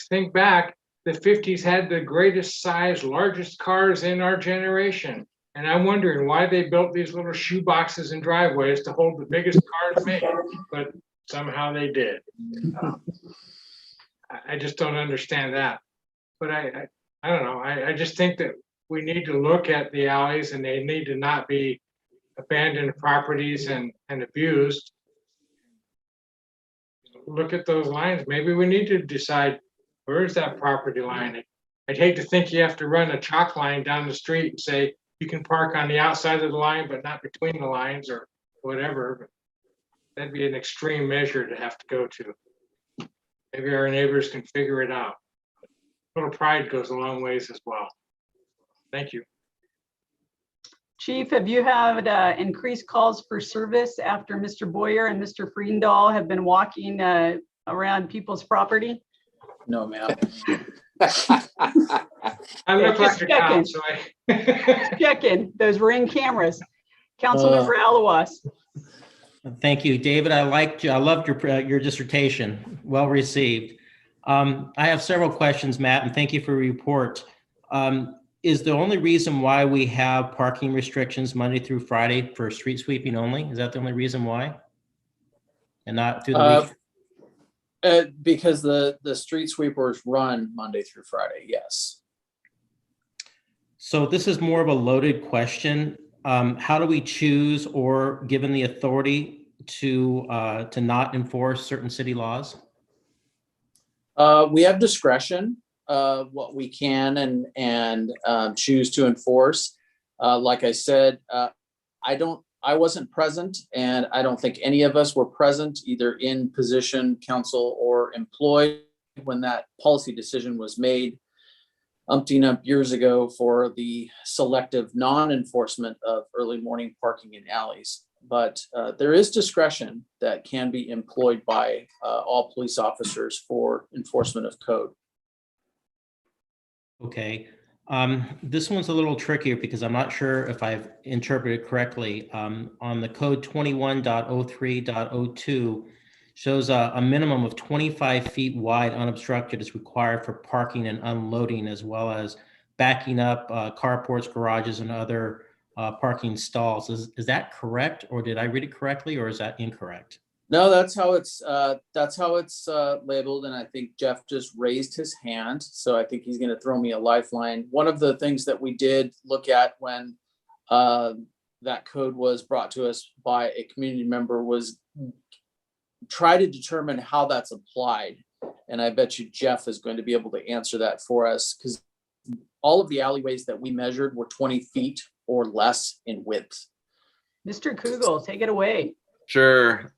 Think back, the 50s had the greatest size, largest cars in our generation. And I'm wondering why they built these little shoe boxes and driveways to hold the biggest cars made, but somehow they did. I just don't understand that. But I don't know, I just think that we need to look at the alleys, and they need to not be abandoned properties and abused. Look at those lines. Maybe we need to decide, where is that property line? I'd hate to think you have to run a chalk line down the street and say you can park on the outside of the line, but not between the lines or whatever. But that'd be an extreme measure to have to go to. Maybe our neighbors can figure it out. A little pride goes a long ways as well. Thank you. Chief, have you had increased calls for service after Mr. Boyer and Mr. Friedendahl have been walking around people's property? No, ma'am. I look like a cop, so checking those Ring cameras. Councilmember Alawas. Thank you, David. I loved your dissertation. Well received. I have several questions, Matt, and thank you for your report. Is the only reason why we have parking restrictions Monday through Friday for street sweeping only? Is that the only reason why? And not through the week? Because the street sweepers run Monday through Friday, yes. So this is more of a loaded question. How do we choose, or given the authority to not enforce certain city laws? We have discretion what we can and choose to enforce. Like I said, I wasn't present, and I don't think any of us were present, either in position, council, or employed, when that policy decision was made. umpteen years ago for the selective non-enforcement of early morning parking in alleys. But there is discretion that can be employed by all police officers for enforcement of code. Okay. This one's a little trickier because I'm not sure if I've interpreted correctly. On the code 21.03.02 shows a minimum of 25 feet wide unobstructed is required for parking and unloading, as well as backing up carports, garages, and other parking stalls. Is that correct, or did I read it correctly, or is that incorrect? No, that's how it's labeled, and I think Jeff just raised his hand, so I think he's going to throw me a lifeline. One of the things that we did look at when that code was brought to us by a community member was try to determine how that's applied, and I bet you Jeff is going to be able to answer that for us, because all of the alleyways that we measured were 20 feet or less in width. Mr. Kugel, take it away. Sure.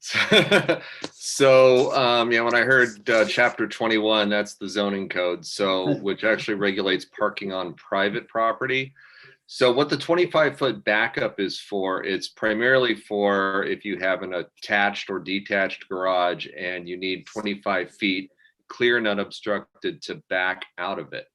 So, yeah, when I heard chapter 21, that's the zoning code. So, which actually regulates parking on private property. So what the 25-foot backup is for, it's primarily for if you have an attached or detached garage and you need 25 feet clear and unobstructed to back out of it.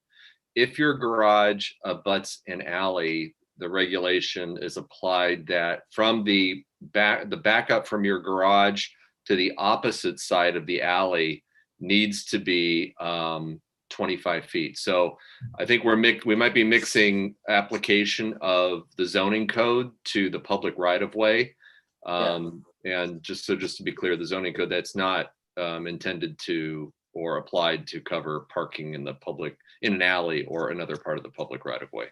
If your garage abuts an alley, the regulation is applied that from the backup from your garage to the opposite side of the alley needs to be 25 feet. So I think we might be mixing application of the zoning code to the public right of way. And just to be clear, the zoning code, that's not intended to or applied to cover parking in the public, in an alley or another part of the public right of way.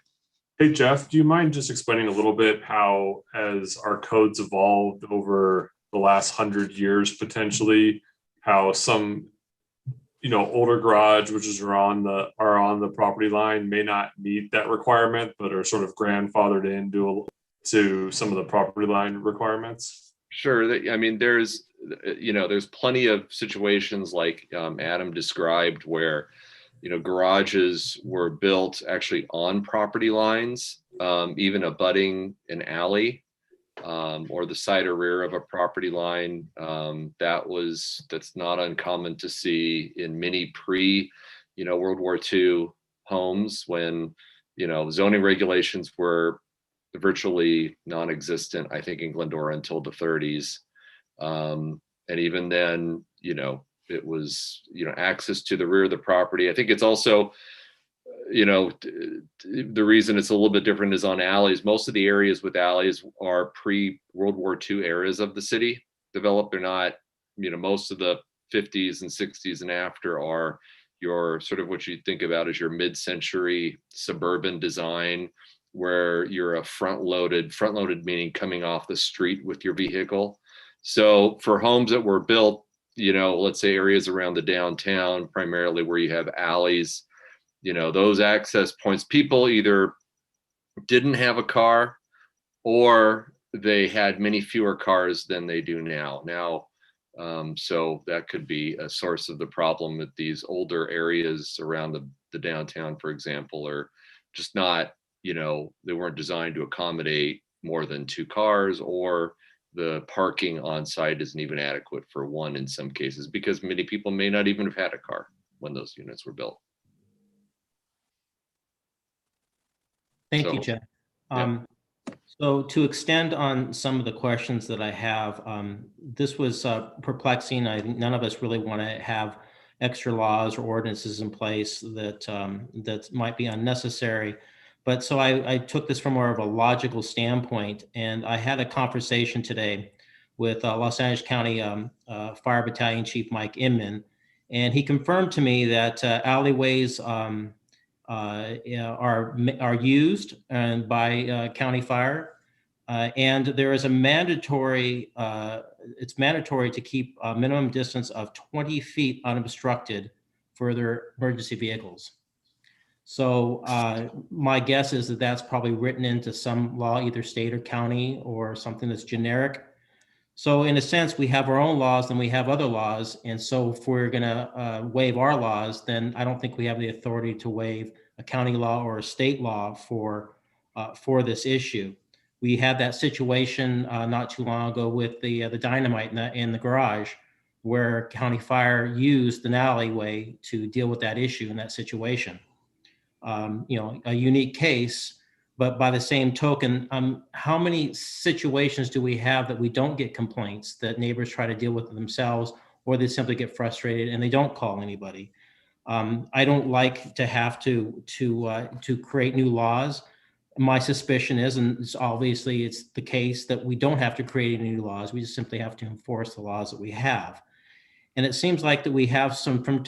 Hey, Jeff, do you mind just explaining a little bit how, as our codes evolved over the last 100 years, potentially, how some, older garage, which are on the property line, may not meet that requirement, but are sort of grandfathered into some of the property line requirements? Sure. I mean, there's plenty of situations like Adam described where garages were built actually on property lines, even abutting an alley or the side or rear of a property line. That's not uncommon to see in many World War II homes when, zoning regulations were virtually non-existent, I think, in Glendora until the 30s. And even then, it was, access to the rear of the property. I think it's also, the reason it's a little bit different is on alleys. Most of the areas with alleys are pre-World War II areas of the city developed. They're not, most of the 50s and 60s and after are your sort of what you think about as your mid-century suburban design, where you're a front-loaded meaning coming off the street with your vehicle. So for homes that were built, let's say areas around the downtown, primarily where you have alleys, those access points, people either didn't have a car or they had many fewer cars than they do now. So that could be a source of the problem that these older areas around the downtown, for example, are just not, they weren't designed to accommodate more than 2 cars, or the parking on site isn't even adequate for 1 in some cases, because many people may not even have had a car when those units were built. Thank you, Jeff. So to extend on some of the questions that I have, this was perplexing. I think none of us really want to have extra laws or ordinances in place that might be unnecessary. But so I took this from more of a logical standpoint, and I had a conversation today with Los Angeles County Fire Battalion Chief Mike Inman, and he confirmed to me that alleyways are used by county fire, and there is a mandatory. It's mandatory to keep a minimum distance of 20 feet unobstructed for their emergency vehicles. So my guess is that that's probably written into some law, either state or county, or something that's generic. So in a sense, we have our own laws and we have other laws. And so if we're gonna waive our laws, then I don't think we have the authority to waive a county law or a state law for this issue. We had that situation not too long ago with the dynamite in the garage, where county fire used an alleyway to deal with that issue in that situation. A unique case, but by the same token, how many situations do we have that we don't get complaints, that neighbors try to deal with it themselves, or they simply get frustrated and they don't call anybody? I don't like to have to create new laws. My suspicion is, and it's the case, that we don't have to create any new laws. We just simply have to enforce the laws that we have. And it seems like that we have some from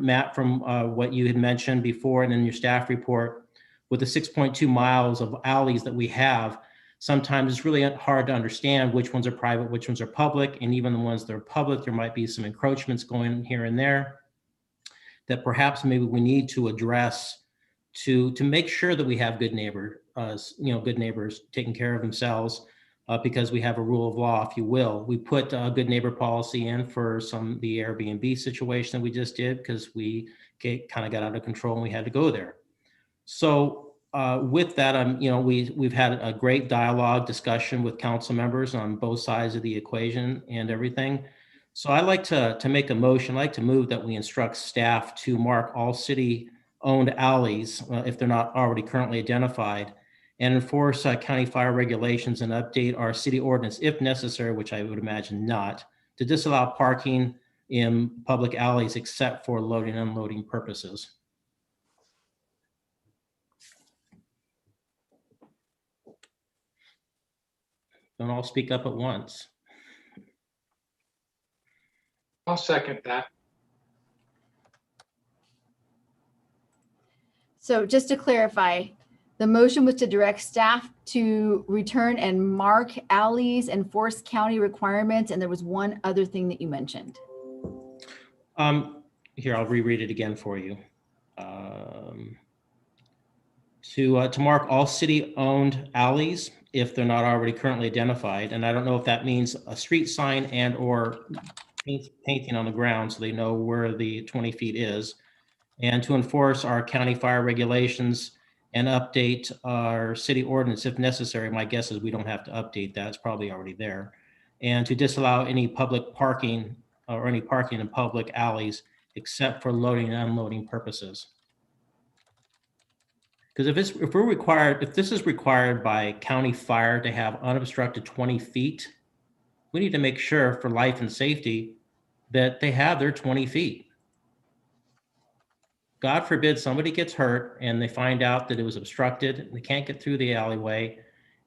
Matt, from what you had mentioned before and in your staff report, with the 6.2 miles of alleys that we have. Sometimes it's really hard to understand which ones are private, which ones are public, and even the ones that are public, there might be some encroachments going here and there that perhaps maybe we need to address to make sure that we have good neighbors taking care of themselves, because we have a rule of law, if you will. We put a good neighbor policy in for the Airbnb situation that we just did, because we kind of got out of control and we had to go there. So with that, we've had a great dialogue discussion with council members on both sides of the equation and everything. So I'd like to make a motion. I'd like to move that we instruct staff to mark all city-owned alleys, if they're not already currently identified, and enforce county fire regulations and update our city ordinance if necessary, which I would imagine not, to disallow parking in public alleys except for loading and unloading purposes. Don't all speak up at once. I'll second that. So just to clarify, the motion was to direct staff to return and mark alleys, enforce county requirements, and there was one other thing that you mentioned. Here, I'll reread it again for you. To mark all city-owned alleys if they're not already currently identified, and I don't know if that means a street sign and or painting on the ground so they know where the 20 feet is, and to enforce our county fire regulations and update our city ordinance if necessary. My guess is we don't have to update that, it's probably already there. And to disallow any public parking or any parking in public alleys except for loading and unloading purposes. Because if this is required by county fire to have unobstructed 20 feet, we need to make sure for life and safety that they have their 20 feet. God forbid somebody gets hurt and they find out that it was obstructed, and they can't get through the alleyway,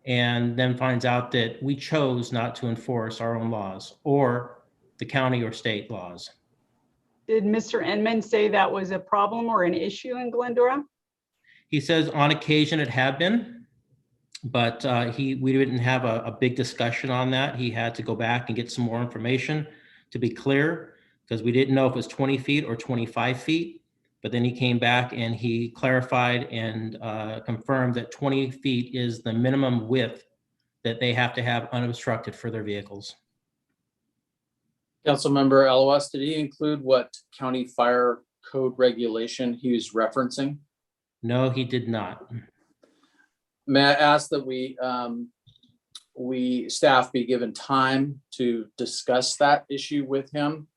and then finds out that we chose not to enforce our own laws or the county or state laws. Did Mr. Enman say that was a problem or an issue in Glendora? He says on occasion it had been, but we didn't have a big discussion on that. He had to go back and get some more information to be clear, because we didn't know if it was 20 feet or 25 feet. But then he came back and he clarified and confirmed that 20 feet is the minimum width that they have to have unobstructed for their vehicles. Councilmember Eloise, did he include what county fire code regulation he was referencing? No, he did not. May I ask that we staff be given time to discuss that issue with him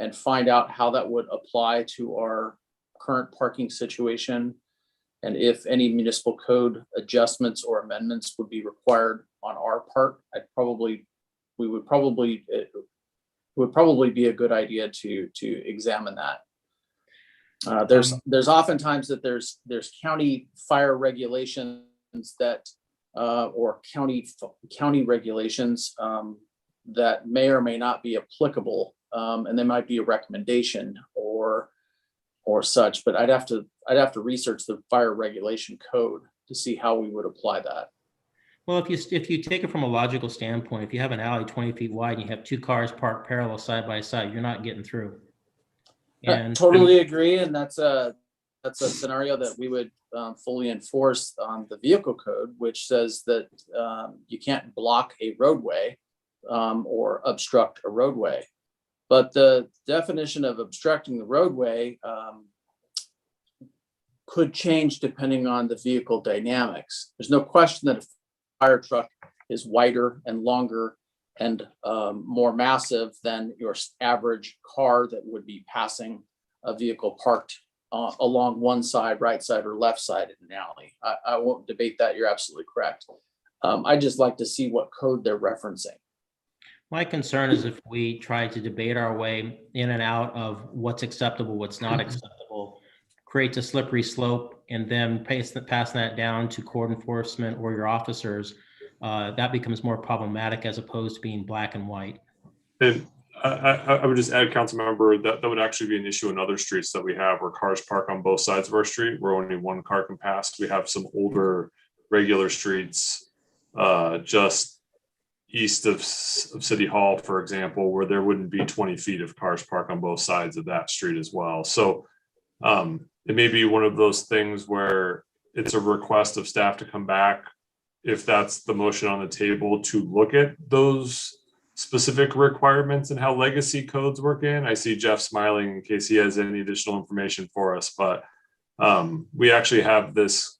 and find out how that would apply to our current parking situation, and if any municipal code adjustments or amendments would be required on our part. It would probably be a good idea to examine that. There's oftentimes that there's county fire regulations that or county regulations that may or may not be applicable, and they might be a recommendation or such. But I'd have to research the fire regulation code to see how we would apply that. Well, if you take it from a logical standpoint, if you have an alley 20 feet wide and you have two cars parked parallel side by side, you're not getting through. And totally agree, and that's a scenario that we would fully enforce on the vehicle code, which says that you can't block a roadway or obstruct a roadway. But the definition of obstructing the roadway could change depending on the vehicle dynamics. There's no question that a fire truck is wider and longer and more massive than your average car that would be passing a vehicle parked along one side, right side, or left side in an alley. I won't debate that. You're absolutely correct. I'd just like to see what code they're referencing. My concern is if we try to debate our way in and out of what's acceptable, what's not acceptable, creates a slippery slope, and then pass that down to court enforcement or your officers, that becomes more problematic as opposed to being black and white. And I would just add, council member, that would actually be an issue in other streets that we have where cars park on both sides of our street where only one car can pass. We have some older regular streets just east of City Hall, for example, where there wouldn't be 20 feet of cars parked on both sides of that street as well. So it may be one of those things where it's a request of staff to come back, if that's the motion on the table, to look at those specific requirements and how legacy codes work in. I see Jeff smiling in case he has any additional information for us, but we actually have this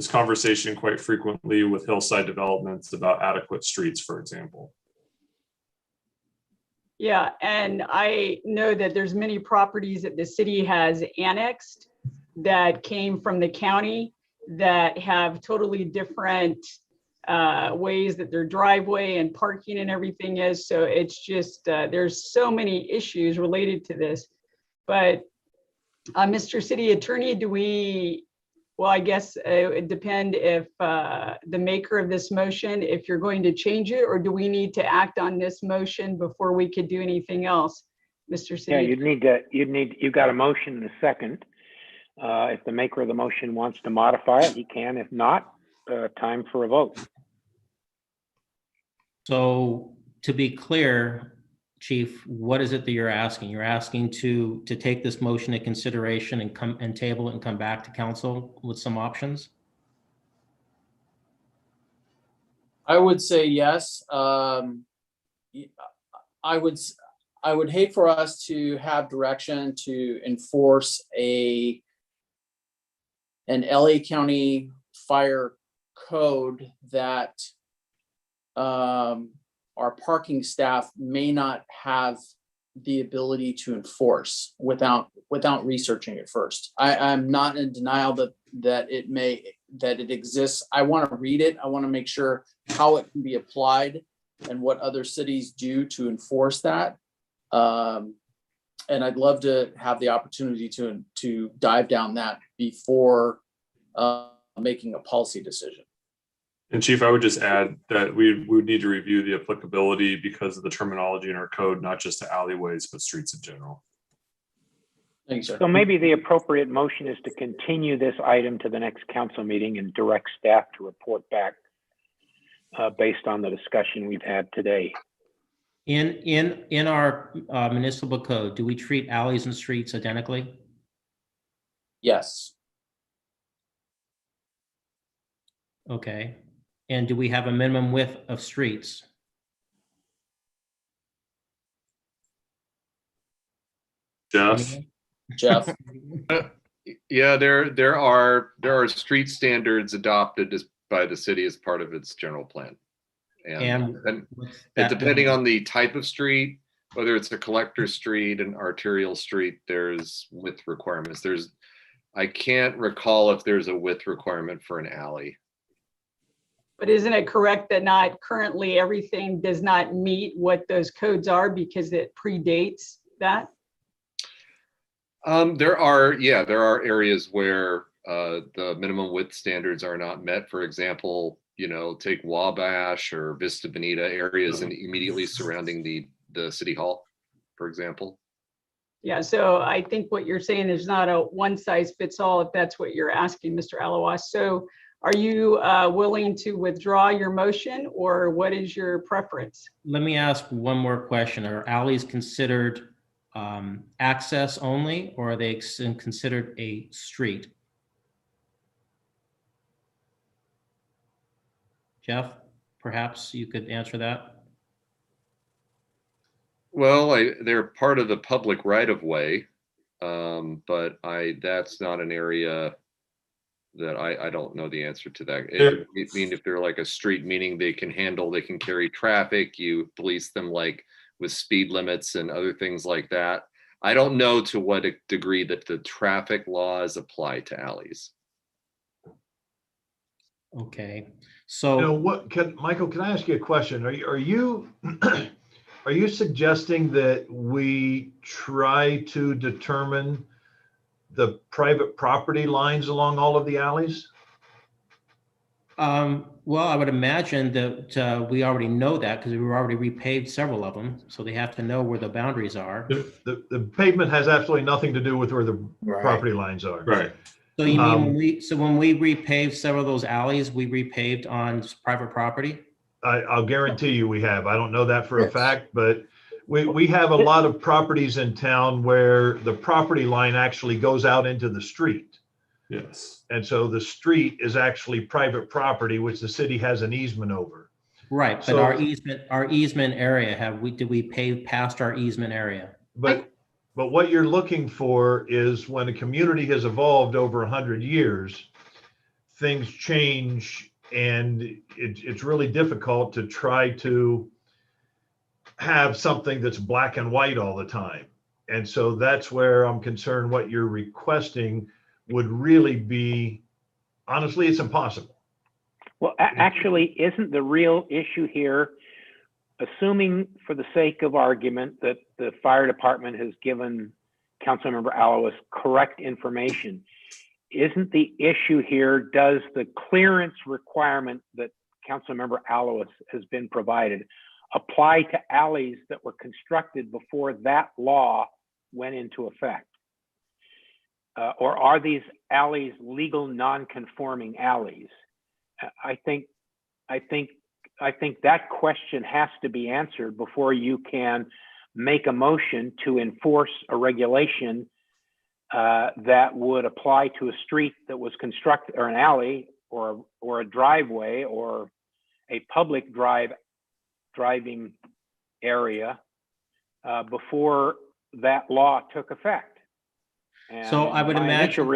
conversation quite frequently with hillside developments about adequate streets, for example. Yeah, and I know that there's many properties that the city has annexed that came from the county that have totally different ways that their driveway and parking and everything is. So it's just, there's so many issues related to this. But Mr. City Attorney, well, I guess it would depend if the maker of this motion, if you're going to change it, or do we need to act on this motion before we could do anything else, Mr. City? Yeah, you've got a motion and a second. If the maker of the motion wants to modify it, he can. If not, time for a vote. So to be clear, Chief, what is it that you're asking? You're asking to take this motion into consideration and come and table it and come back to council with some options? I would say yes. I would hate for us to have direction to enforce an LA County fire code that our parking staff may not have the ability to enforce without researching it first. I'm not in denial that it exists. I want to read it. I want to make sure how it can be applied and what other cities do to enforce that. And I'd love to have the opportunity to dive down that before making a policy decision. And Chief, I would just add that we would need to review the applicability because of the terminology in our code, not just to alleyways, but streets in general. Thanks, sir. So maybe the appropriate motion is to continue this item to the next council meeting and direct staff to report back based on the discussion we've had today. In our municipal code, do we treat alleys and streets identically? Yes. Okay. And do we have a minimum width of streets? Jeff. Yeah, there are street standards adopted by the city as part of its general plan. And depending on the type of street, whether it's a collector street, an arterial street, there's width requirements. I can't recall if there's a width requirement for an alley. But isn't it correct that not currently everything does not meet what those codes are because it predates that? There are areas where the minimum width standards are not met. For example, take Wabash or Vista Bonita areas and immediately surrounding the city hall, for example. Yeah, so I think what you're saying is not a one size fits all, if that's what you're asking, Mr. Alawas. So are you willing to withdraw your motion, or what is your preference? Let me ask one more question. Are alleys considered access only, or are they considered a street? Jeff, perhaps you could answer that. Well, they're part of the public right of way, but that's not an area that I don't know the answer to that. It mean if they're like a street, meaning they can carry traffic, you police them like with speed limits and other things like that. I don't know to what degree that the traffic laws apply to alleys. Okay, You know so what, Michael, can I ask you a question? Are you are you suggesting that we try to determine the private property lines along all of the alleys? well, I would imagine that we already know that because we already repaved several of them, so they have to know where the boundaries are. The pavement has absolutely nothing to do with where the Right. property lines are. Right. So you mean when we repaved several of those alleys, we repaved on private property? I'll guarantee you we have. I don't know that for a Yes. fact, but we have a lot of properties in town where the property line actually goes out into the street. Yes. And so the street is actually private property, which the city has an easement over. Right, but So- our easement area, did we pave past our easement area? But what you're looking for is when a community has evolved over 100 years, things change, and it's really difficult to try to have something that's black and white all the time. And so that's where I'm concerned what you're requesting would really be, honestly, it's impossible. Well, actually, isn't the real issue here, assuming for the sake of argument that the fire department has given Councilmember Alowis correct information, isn't the issue here, does the clearance requirement that Councilmember Alowis has been provided apply to alleys that were constructed before that law went into effect? Or are these alleys legal non-conforming alleys? I think that question has to be answered before you can make a motion to enforce a regulation that would apply to a street that was constructed, or an alley, or a driveway, or a public driving area before that law took effect. And So I would imagine.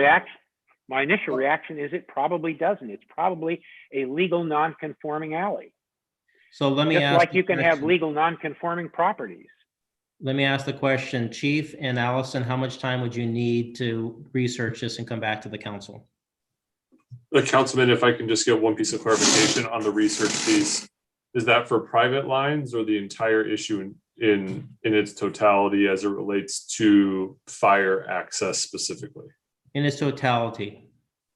My initial reaction is it probably doesn't. It's probably a legal non-conforming alley. So let me Just ask. like you the can have question. legal non-conforming properties. Let me ask the question, Chief and Allison, how much time would you need to research this and come back to the council? Councilman, if I can just get one piece of clarification on the research piece, is that for private lines or the entire issue in its totality as it relates to fire access specifically? In its totality.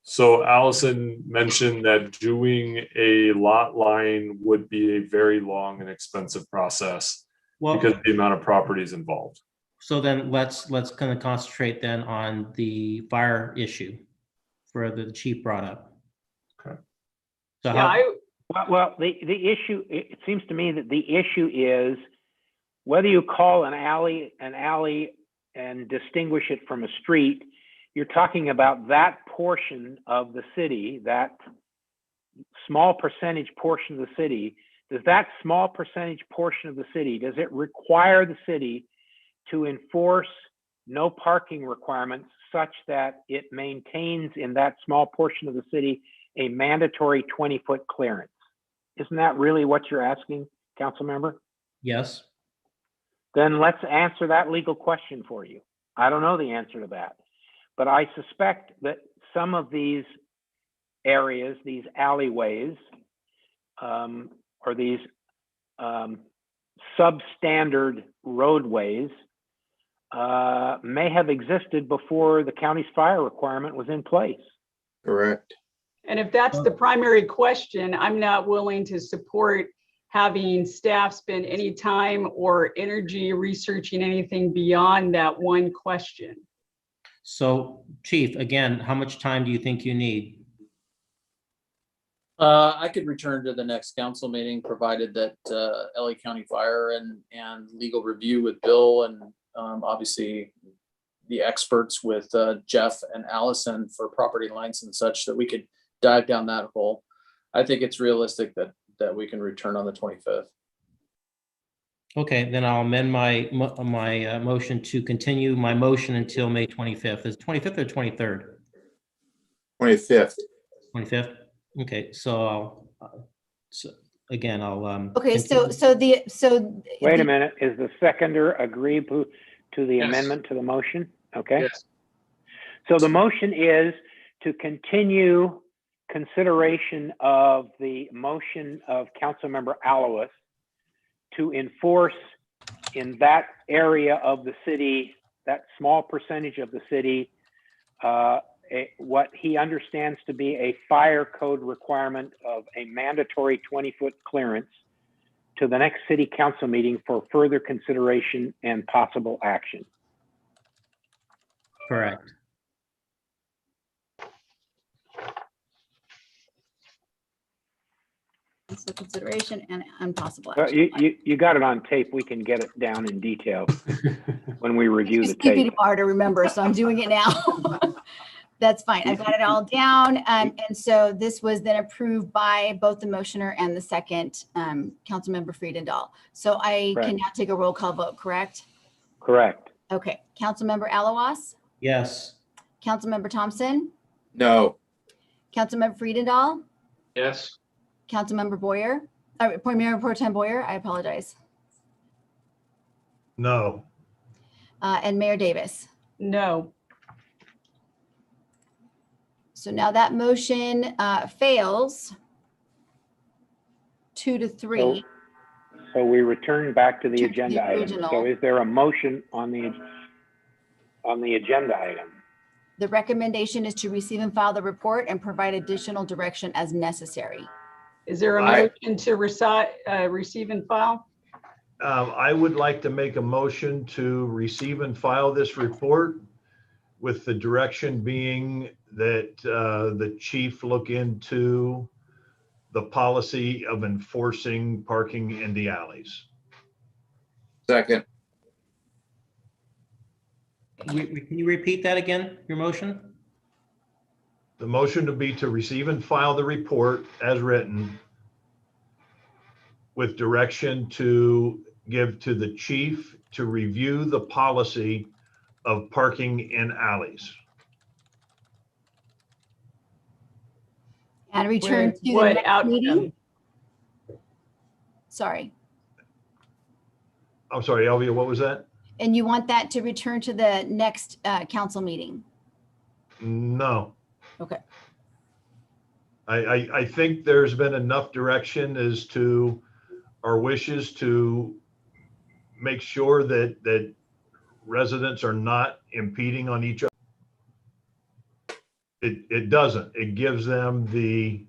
So Allison mentioned that doing a lot line would be a very long and expensive process because of the amount of properties involved. So then let's kind of concentrate then on the fire issue for the chief brought up. Okay. So Yeah, Well, the issue, it seems to me that the issue is whether you call an alley and distinguish it from a street, you're talking about that portion of the city, that small percentage portion of the city. Does that small percentage portion of the city, does it require the city to enforce no parking requirements such that it maintains in that small portion of the city a mandatory 20-foot clearance? Isn't that really what you're asking, council member? Yes. Then let's answer that legal question for you. I don't know the answer to that, but I suspect that some of these areas, these alleyways, or these substandard roadways may have existed before the county's fire requirement was in place. Correct. And if that's the primary question, I'm not willing to support having staff spend any time or energy researching anything beyond that one question. So Chief, again, how much time do you think you need? I could return to the next council meeting, provided that LA County Fire and legal review with Bill and obviously the experts with Jeff and Allison for property lines and such, that we could dive down that hole. I think it's realistic that we can return on the 25th. Okay, then I'll amend my motion to continue my motion until May 25th. Is it 25th or 23rd? 25th. 25th? Okay, so I'll Okay, continue. Wait a minute, is the seconder agree to the Yes. amendment to the motion? Okay. Yes. So the motion is to continue consideration of the motion of Councilmember Alowis to enforce in that area of the city, that small percentage of the city, what he understands to be a fire code requirement of a mandatory 20-foot clearance to the next city council meeting for further consideration and possible action. Correct. So consideration and possible action. You got it on tape. We can get it down in detail when we review the Just keep tape. it tomorrow to remember, so I'm doing it now. That's fine. I've got it all down. And so this was then approved by both the motioner and the second, Councilmember Friedendahl. So I Correct. can now take a roll call vote, correct? Correct. Okay. Councilmember Alawas, Yes. Councilmember Thompson, No. Councilmember Friedendahl, Yes. Councilmember Boyer, Mayor Pro Tem Boyer, I apologize. No. And Mayor Davis. No. So now that motion fails 2-3. So we return back to the Return to the agenda item. original. So is there a motion on the agenda item? The recommendation is to receive and file the report and provide additional direction as necessary. Is there a motion to receive and file? I would like to make a motion to receive and file this report with the direction being that the chief look into the policy of enforcing parking in the alleys. Second. Can you repeat that again, your motion? The motion to be to receive and file the report as written with direction to give to the chief to review the policy of parking in alleys. And return With to the what next outcome? meeting. Sorry. I'm sorry, Elvia, what was that? And you want that to return to the next council meeting? No. Okay. I think there's been enough direction as to our wishes to make sure that residents are not impeding on each other. It doesn't. It gives them the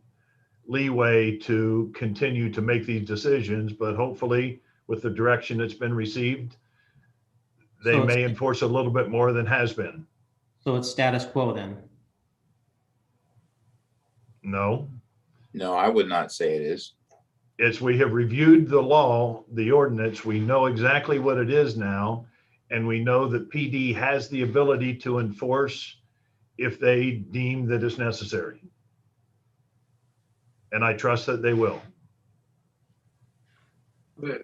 leeway to continue to make these decisions, but hopefully with the direction that's been received, they may enforce a little bit more than has been. So it's status quo then? No. No, I would not say it is. It's we have reviewed the law, the ordinance. We know exactly what it is now. And we know that PD has the ability to enforce if they deem that it's necessary. And I trust that they will.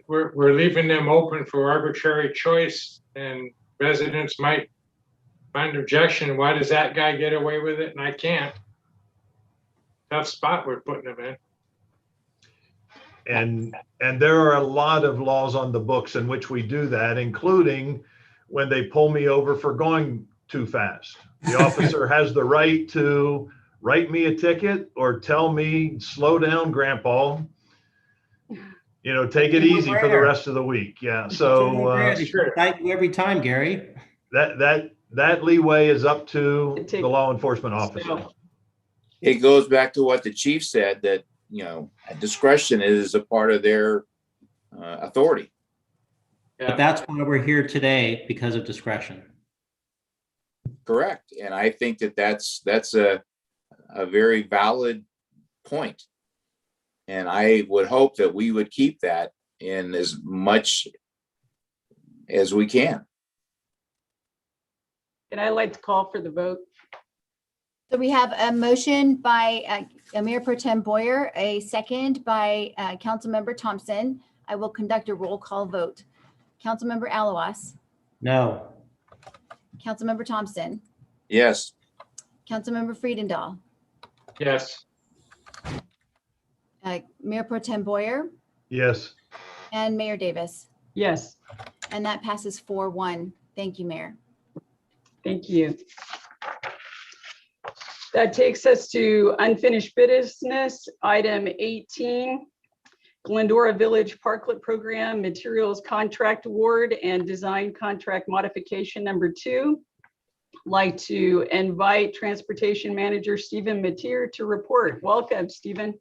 We're leaving them open for arbitrary choice, and residents might find objection. Why does that guy get away with it and I can't? Tough spot we're putting them in. And there are a lot of laws on the books in which we do that, including when they pull me over for going too fast. The officer has the right to write me a ticket or tell me, slow down, grandpa. You know, take it easy for the rest of the week. Yeah. So every time, Gary. That leeway is up to the law enforcement officer. It goes back to what the chief said, that, you know, discretion is a part of their authority. But that's why we're here today, because of discretion. Correct. And I think that that's a very valid point. And I would hope that we would keep that in as much as we can. And I'd like to call for the vote. So we have a motion by Mayor Pro Tem Boyer, a second by Councilmember Thompson. I will conduct a roll call vote. Councilmember Alawas, No. Councilmember Thompson, Yes. Councilmember Friedendahl, Yes. Mayor Pro Tem Boyer, Yes. and Mayor Davis. Yes, And that passes 4-1. Thank you, Mayor. thank you. That takes us to unfinished business, item 18. Glendora Village Parklet Program Materials Contract Award and Design Contract Modification number 2. Like to invite Transportation Manager Stephen Mateer to report. Welcome, Stephen.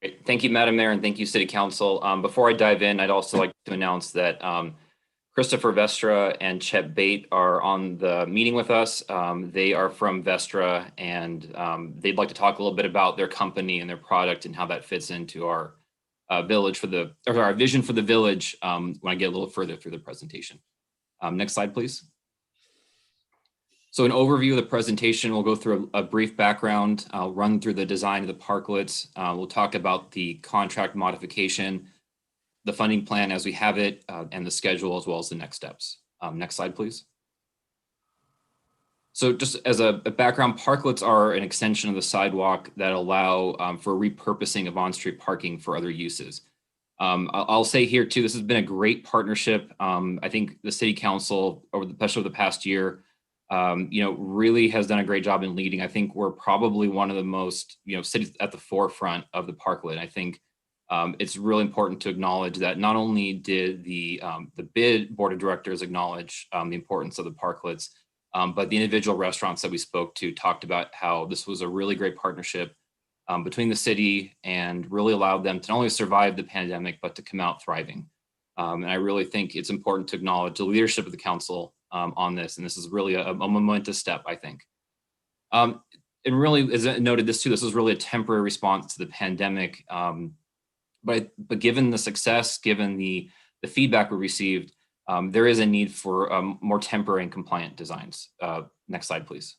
Great. Thank you, Madam Mayor, and thank you, City Council. Before I dive in, I'd also like to announce that Christopher Vestra and Chet Bate are on the meeting with us. They are from Vestra, and they'd like to talk a little bit about their company and their product and how that fits into our village our vision for the village when I get a little further through the presentation. Next slide, please. So an overview of the presentation, we'll go through a brief background. I'll run through the design of the parklets. We'll talk about the contract modification, the funding plan as we have it, and the schedule, as well as the next steps. Next slide, please. So just as a background, parklets are an extension of the sidewalk that allow for repurposing of on-street parking for other uses. I'll say here too, this has been a great partnership. I think the City Council, especially over the past year, really has done a great job in leading. I think we're probably one of the most, cities at the forefront of the parklet. I think it's really important to acknowledge that not only did the bid board of directors acknowledge the importance of the parklets, but the individual restaurants that we spoke to talked about how this was a really great partnership between the city and really allowed them to not only survive the pandemic, but to come out thriving. And I really think it's important to acknowledge the leadership of the council on this. And this is really a momentous step, I think. And really, as I noted this too, this was really a temporary response to the pandemic. But given the success, given the feedback we received, there is a need for more temporary and compliant designs. Next slide, please.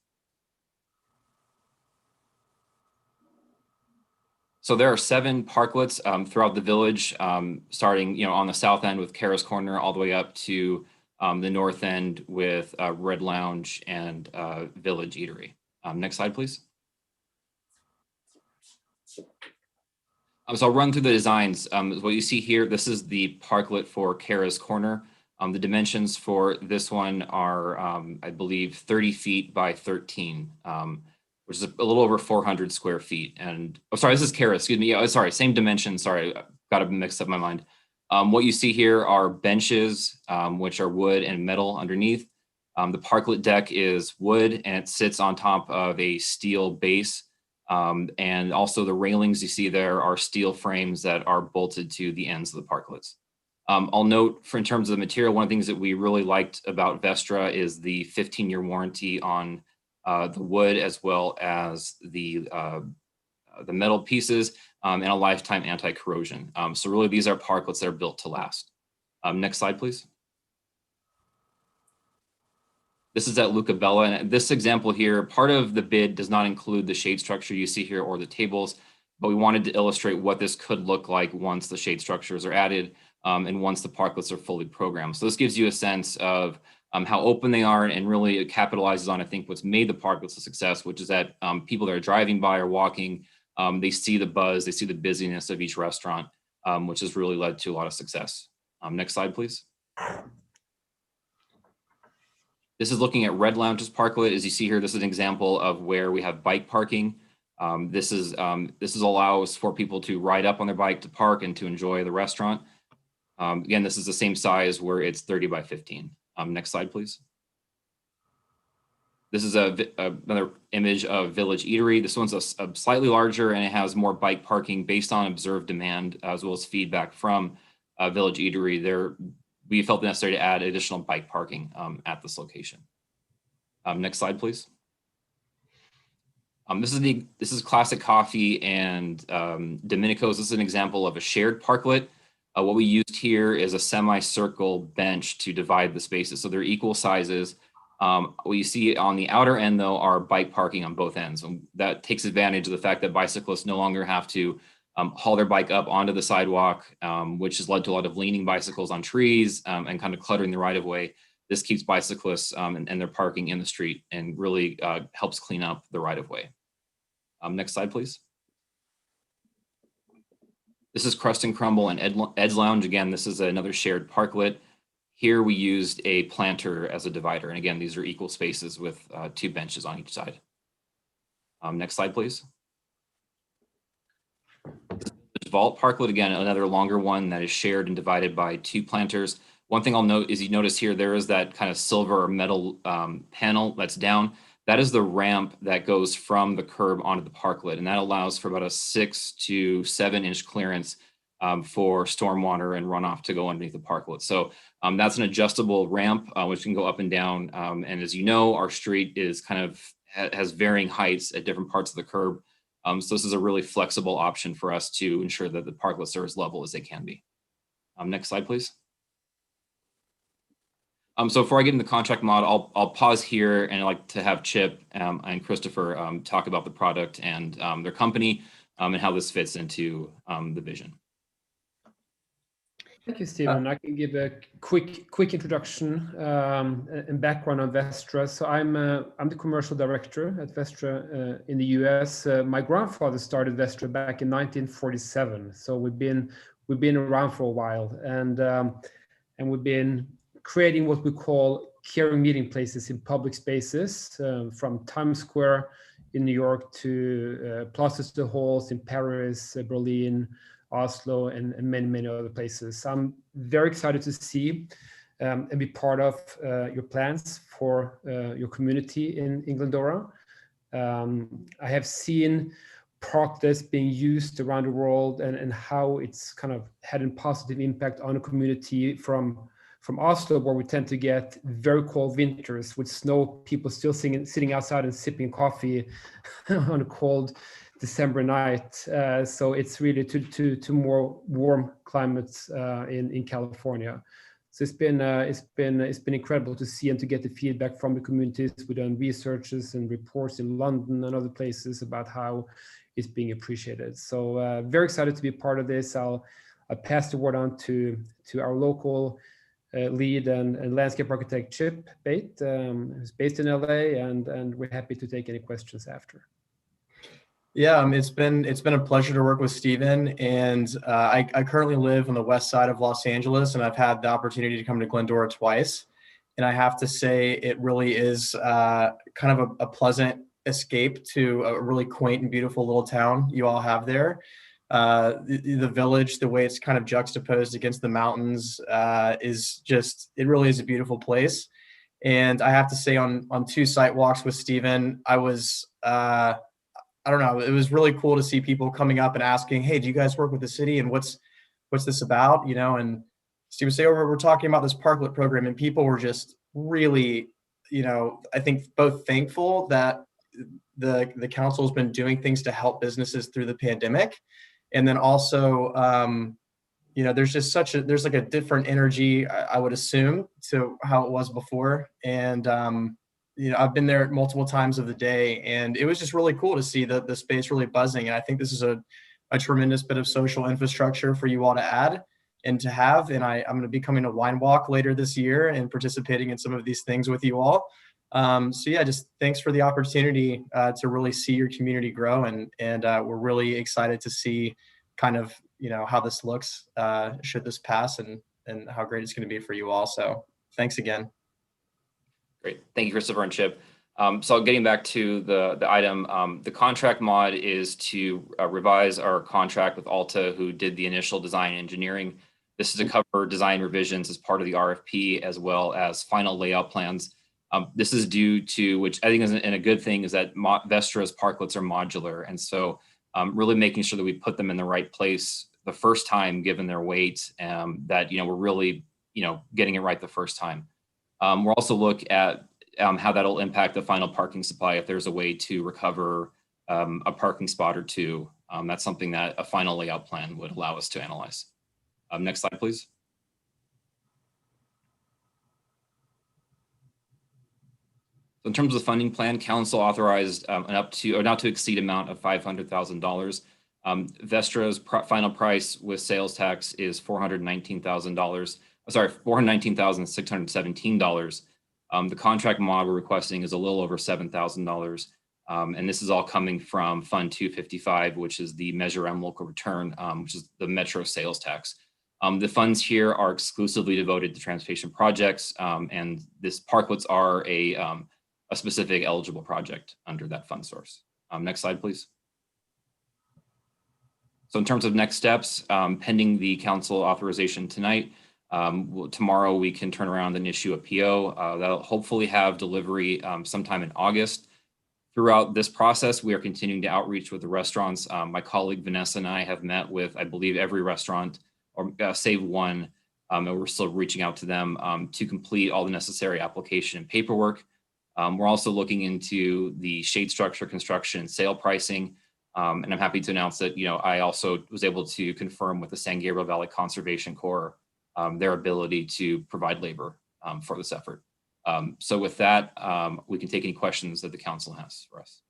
So there are 7 parklets throughout the village, starting on the south end with Kara's Corner, all the way up to the north end with Red Lounge and Village Eatery. Next slide, please. So I'll run through the designs. What you see here, this is the parklet for Kara's Corner. The dimensions for this one are, I believe, 30 feet by 13, which is a little over 400 square feet. And, oh, sorry, this is Kara, excuse me. Yeah, sorry, same dimension. Sorry, got to mix up my mind. What you see here are benches, which are wood and metal underneath. The parklet deck is wood and it sits on top of a steel base. And also the railings you see there are steel frames that are bolted to the ends of the parklets. I'll note in terms of the material, one of the things that we really liked about Vestra is the 15-year warranty on the wood as well as the metal pieces and a lifetime anti-corrosion. So really these are parklets that are built to last. Next slide, please. This is at Luca Bella, and this example here, part of the bid does not include the shade structure you see here or the tables, but we wanted to illustrate what this could look like once the shade structures are added and once the parklets are fully programmed. So this gives you a sense of how open they are and really it capitalizes on, I think, what's made the parklets a success, which is that people that are driving by or walking, they see the buzz, they see the busyness of each restaurant, which has really led to a lot of success. Next slide, please. This is looking at Red Lounge's parklet. As you see here, this is an example of where we have bike parking. This allows for people to ride up on their bike to park and to enjoy the restaurant. Again, this is the same size where it's 30 by 15. Next slide, please. This is another image of Village Eatery. This one's a slightly larger and it has more bike parking based on observed demand as well as feedback from Village Eatery. We felt necessary to add additional bike parking at this location. Next slide, please. This is Classic Coffee and Domenico's. This is an example of a shared parklet. What we used here is a semicircle bench to divide the spaces. So they're equal sizes. What you see on the outer end, though, are bike parking on both ends. And that takes advantage of the fact that bicyclists no longer have to haul their bike up onto the sidewalk, which has led to a lot of leaning bicycles on trees and kind of cluttering the right of way. This keeps bicyclists and their parking in the street and really helps clean up the right of way. Next slide, please. This is Crust and Crumble and Ed's Lounge. Again, this is another shared parklet. Here we used a planter as a divider. And again, these are equal spaces with 2 benches on each side. Next slide, please. Vault Parklet, again, another longer one that is shared and divided by 2 planters. One thing I'll note is you notice here, there is that kind of silver or metal panel that's down. That is the ramp that goes from the curb onto the parklet. And that allows for about a 6 to 7 inch clearance for stormwater and runoff to go underneath the parklet. So that's an adjustable ramp, which can go up and down. And as you know, our street is kind of has varying heights at different parts of the curb. So this is a really flexible option for us to ensure that the parklets are as level as they can be. Next slide, please. So before I get into the contract mod, I'll pause here and I'd like to have Chip and Christopher talk about the product and their company and how this fits into the vision. Thank you, Stephen. I can give a quick introduction and background on Vestra. So I'm the commercial director at Vestra in the US. My grandfather started Vestra back in 1947. So we've been around for a while, and we've been creating what we call caring meeting places in public spaces, from Times Square in New York to Plaza de Halls in Paris, Berlin, Oslo, and many other places. I'm very excited to see and be part of your plans for your community in Glendora. I have seen Parklets being used around the world and how it's kind of had a positive impact on the community from Oslo, where we tend to get very cold winters with snow, people still sitting outside and sipping coffee on a cold December night. So it's really to more warm climates in California. So it's been incredible to see and to get the feedback from the communities. We've done researches and reports in London and other places about how it's being appreciated. So very excited to be part of this. I'll pass the word on to our local lead and landscape architect Chip Bate, who's based in LA, and we're happy to take any questions after. Yeah, it's been a pleasure to work with Stephen, and I currently live on the west side of Los Angeles, and I've had the opportunity to come to Glendora twice, and I have to say it really is kind of a pleasant escape to a really quaint and beautiful little town you all have there. The village, the way it's kind of juxtaposed against the mountains, is just, it really is a beautiful place. And I have to say, on 2 site walks with Stephen, I was I don't know, it was really cool to see people coming up and asking, hey, do you guys work with the city, and what's this about, you know? And Steve would say, oh, we're talking about this parklet program, and people were just really, you know, I think both thankful that the council has been doing things to help businesses through the pandemic, and then also, you know, there's like a different energy, I would assume, to how it was before. And you know, I've been there multiple times of the day, and it was just really cool to see the space really buzzing. And I think this is a tremendous bit of social infrastructure for you all to add and to have. And I'm going to be coming to Wine Walk later this year and participating in some of these things with you all. So yeah, just thanks for the opportunity to really see your community grow. And we're really excited to see kind of, you know, how this looks should this pass, and how great it's going to be for you all. So thanks again. Great. Thank you, Christopher and Chip. So getting back to the item, the contract mod is to revise our contract with Alta, who did the initial design engineering. This is to cover design revisions as part of the RFP, as well as final layout plans. This is due to, which I think is a good thing, is that Vestra's parklets are modular. And so really making sure that we put them in the right place the first time, given their weight, that, you know, we're really, you know, getting it right the first time. We'll also look at how that'll impact the final parking supply if there's a way to recover a parking spot or 2. That's something that a final layout plan would allow us to analyze. Next slide, please. So in terms of the funding plan, council authorized an up to or not to exceed amount of $500,000. Vestra's final price with sales tax is $419,000. Sorry, $419,617. The contract mod we're requesting is a little over $7,000. And this is all coming from Fund 255, which is the Measure M local return, which is the Metro sales tax. The funds here are exclusively devoted to transportation projects, and this parklets are a specific eligible project under that fund source. Next slide, please. So in terms of next steps, pending the council authorization tonight, tomorrow we can turn around and issue a PO that'll hopefully have delivery sometime in August. Throughout this process, we are continuing to outreach with the restaurants. My colleague Vanessa and I have met with, I believe, every restaurant, or save one, and we're still reaching out to them to complete all the necessary application and paperwork. We're also looking into the shade structure, construction, and sale pricing. And I'm happy to announce that, I also was able to confirm with the San Gabriel Valley Conservation Corps their ability to provide labor for this effort. So with that, we can take any questions that the council has for us.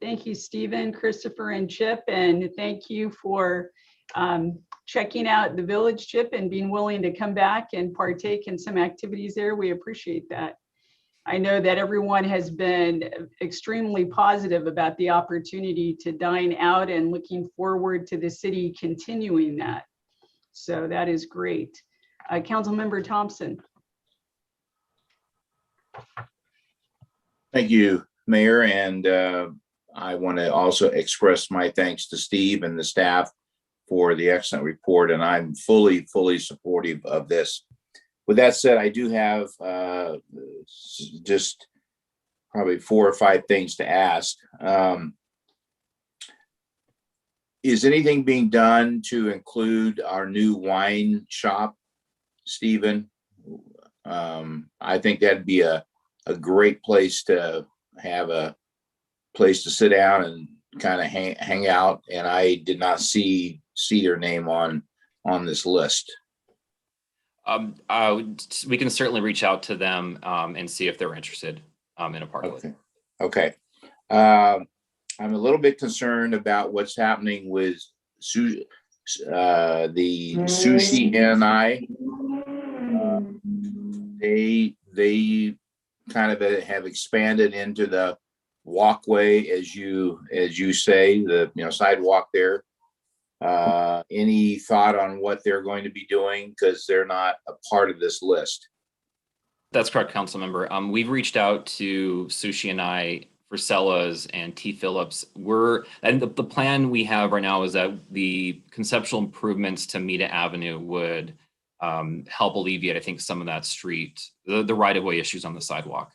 Thank you, Stephen, Christopher, and Chip, and thank you for checking out the village, Chip, and being willing to come back and partake in some activities there. We appreciate that. I know that everyone has been extremely positive about the opportunity to dine out and looking forward to the city continuing that. So that is great. Councilmember Thompson. Thank you, Mayor. And I want to also express my thanks to Steve and the staff for the excellent report. And I'm fully supportive of this. With that said, I do have just probably 4 or 5 things to ask. Is anything being done to include our new wine shop, Stephen? I think that'd be a great place to have a place to sit down and kind of hang out. And I did not see their name on this list. We can certainly reach out to them and see if they're interested in a parklet. Okay. I'm a little bit concerned about what's happening with the Sushi and they kind of have expanded into the walkway, as you say, the sidewalk there. Any thought on what they're going to be doing, because they're not a part of this list? That's correct, council member. We've reached out to Sushi and Frisella's and T. Phillips. The plan we have right now is that the conceptual improvements to Mita Avenue would help alleviate, I think, some of that the right-of-way issues on the sidewalk.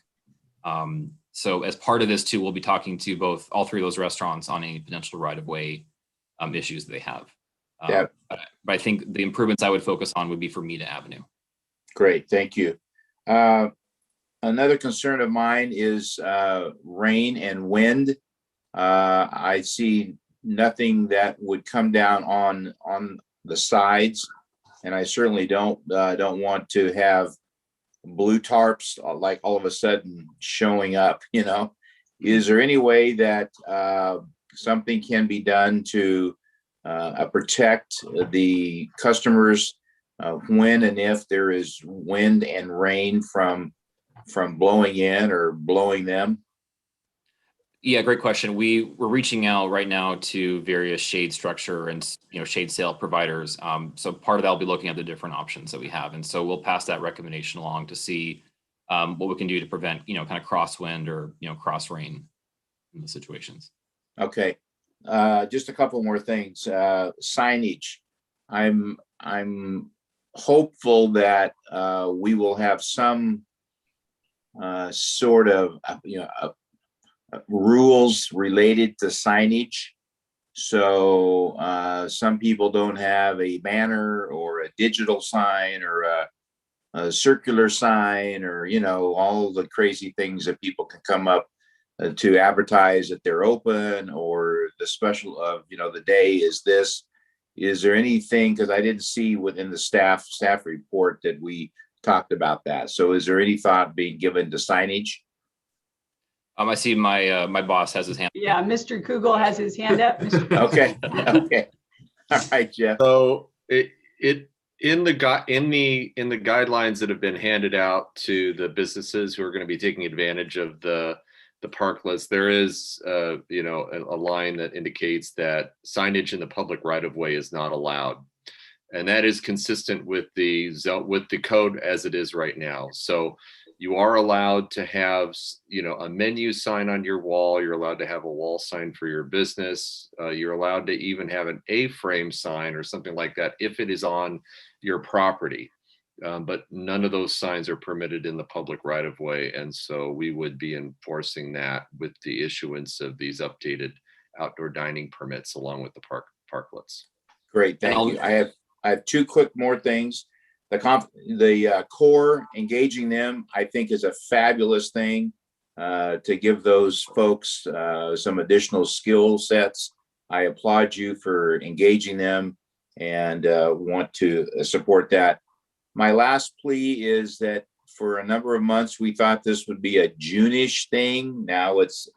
So as part of this too, we'll be talking to all 3 of those restaurants on any potential right-of-way issues they have. But I think the improvements I would focus on would be for Mita Avenue. Great, thank you. Another concern of mine is rain and wind. I see nothing that would come down on the sides, and I certainly don't want to have blue tarps like all of a sudden showing up. Is there any way that something can be done to protect the customers when and if there is wind and rain from blowing in or blowing them? Yeah, great question. We're reaching out right now to various shade structure and shade sale providers. So part of that will be looking at the different options that we have, and so we'll pass that recommendation along to see what we can do to prevent kind of crosswind or cross rain in the situations. Okay, just a couple more things. Signage. I'm hopeful that we will have some sort of rules related to signage. So some people don't have a banner or a digital sign or a circular sign or all the crazy things that people can come up to advertise that they're open, or the special of the day is this. Is there anything, because I didn't see within the staff report that we talked about that. So is there any thought being given to signage? I see my boss has his hand. Yeah, Mr. Kugel has his hand up. Okay, okay. All right, Jeff. So in the guidelines that have been handed out to the businesses who are going to be taking advantage of the parklets, there is a line that indicates that signage in the public right of way is not allowed, and that is consistent with the code as it is right now. So you are allowed to have a menu sign on your wall. You're allowed to have a wall sign for your business. You're allowed to even have an A-frame sign or something like that if it is on your property. But none of those signs are permitted in the public right of way. And so we would be enforcing that with the issuance of these updated outdoor dining permits along with the parklets. Great, thank you. I have two quick more things. The core, engaging them, I think is a fabulous thing to give those folks some additional skill sets. I applaud you for engaging them and want to support that. My last plea is that for a number of months, we thought this would be a June-ish thing. Now it's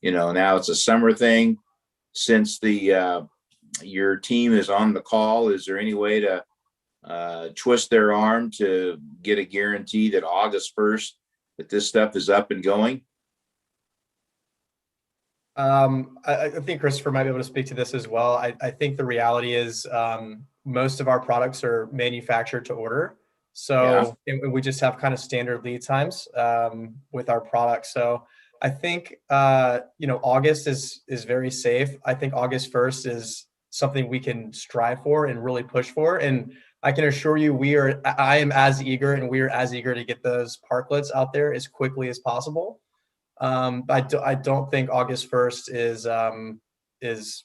now it's a summer thing. Since your team is on the call, is there any way to twist their arm to get a guarantee that August 1st, that this stuff is up and going? I think Christopher might be able to speak to this as well. I think the reality is most of our products are manufactured to order. So we just have kind of standard lead times with our products. So I think, August is very safe. I think August 1st is something we can strive for and really push for. And I can assure you, I am as eager, and we are as eager to get those parklets out there as quickly as possible. I don't think August 1st is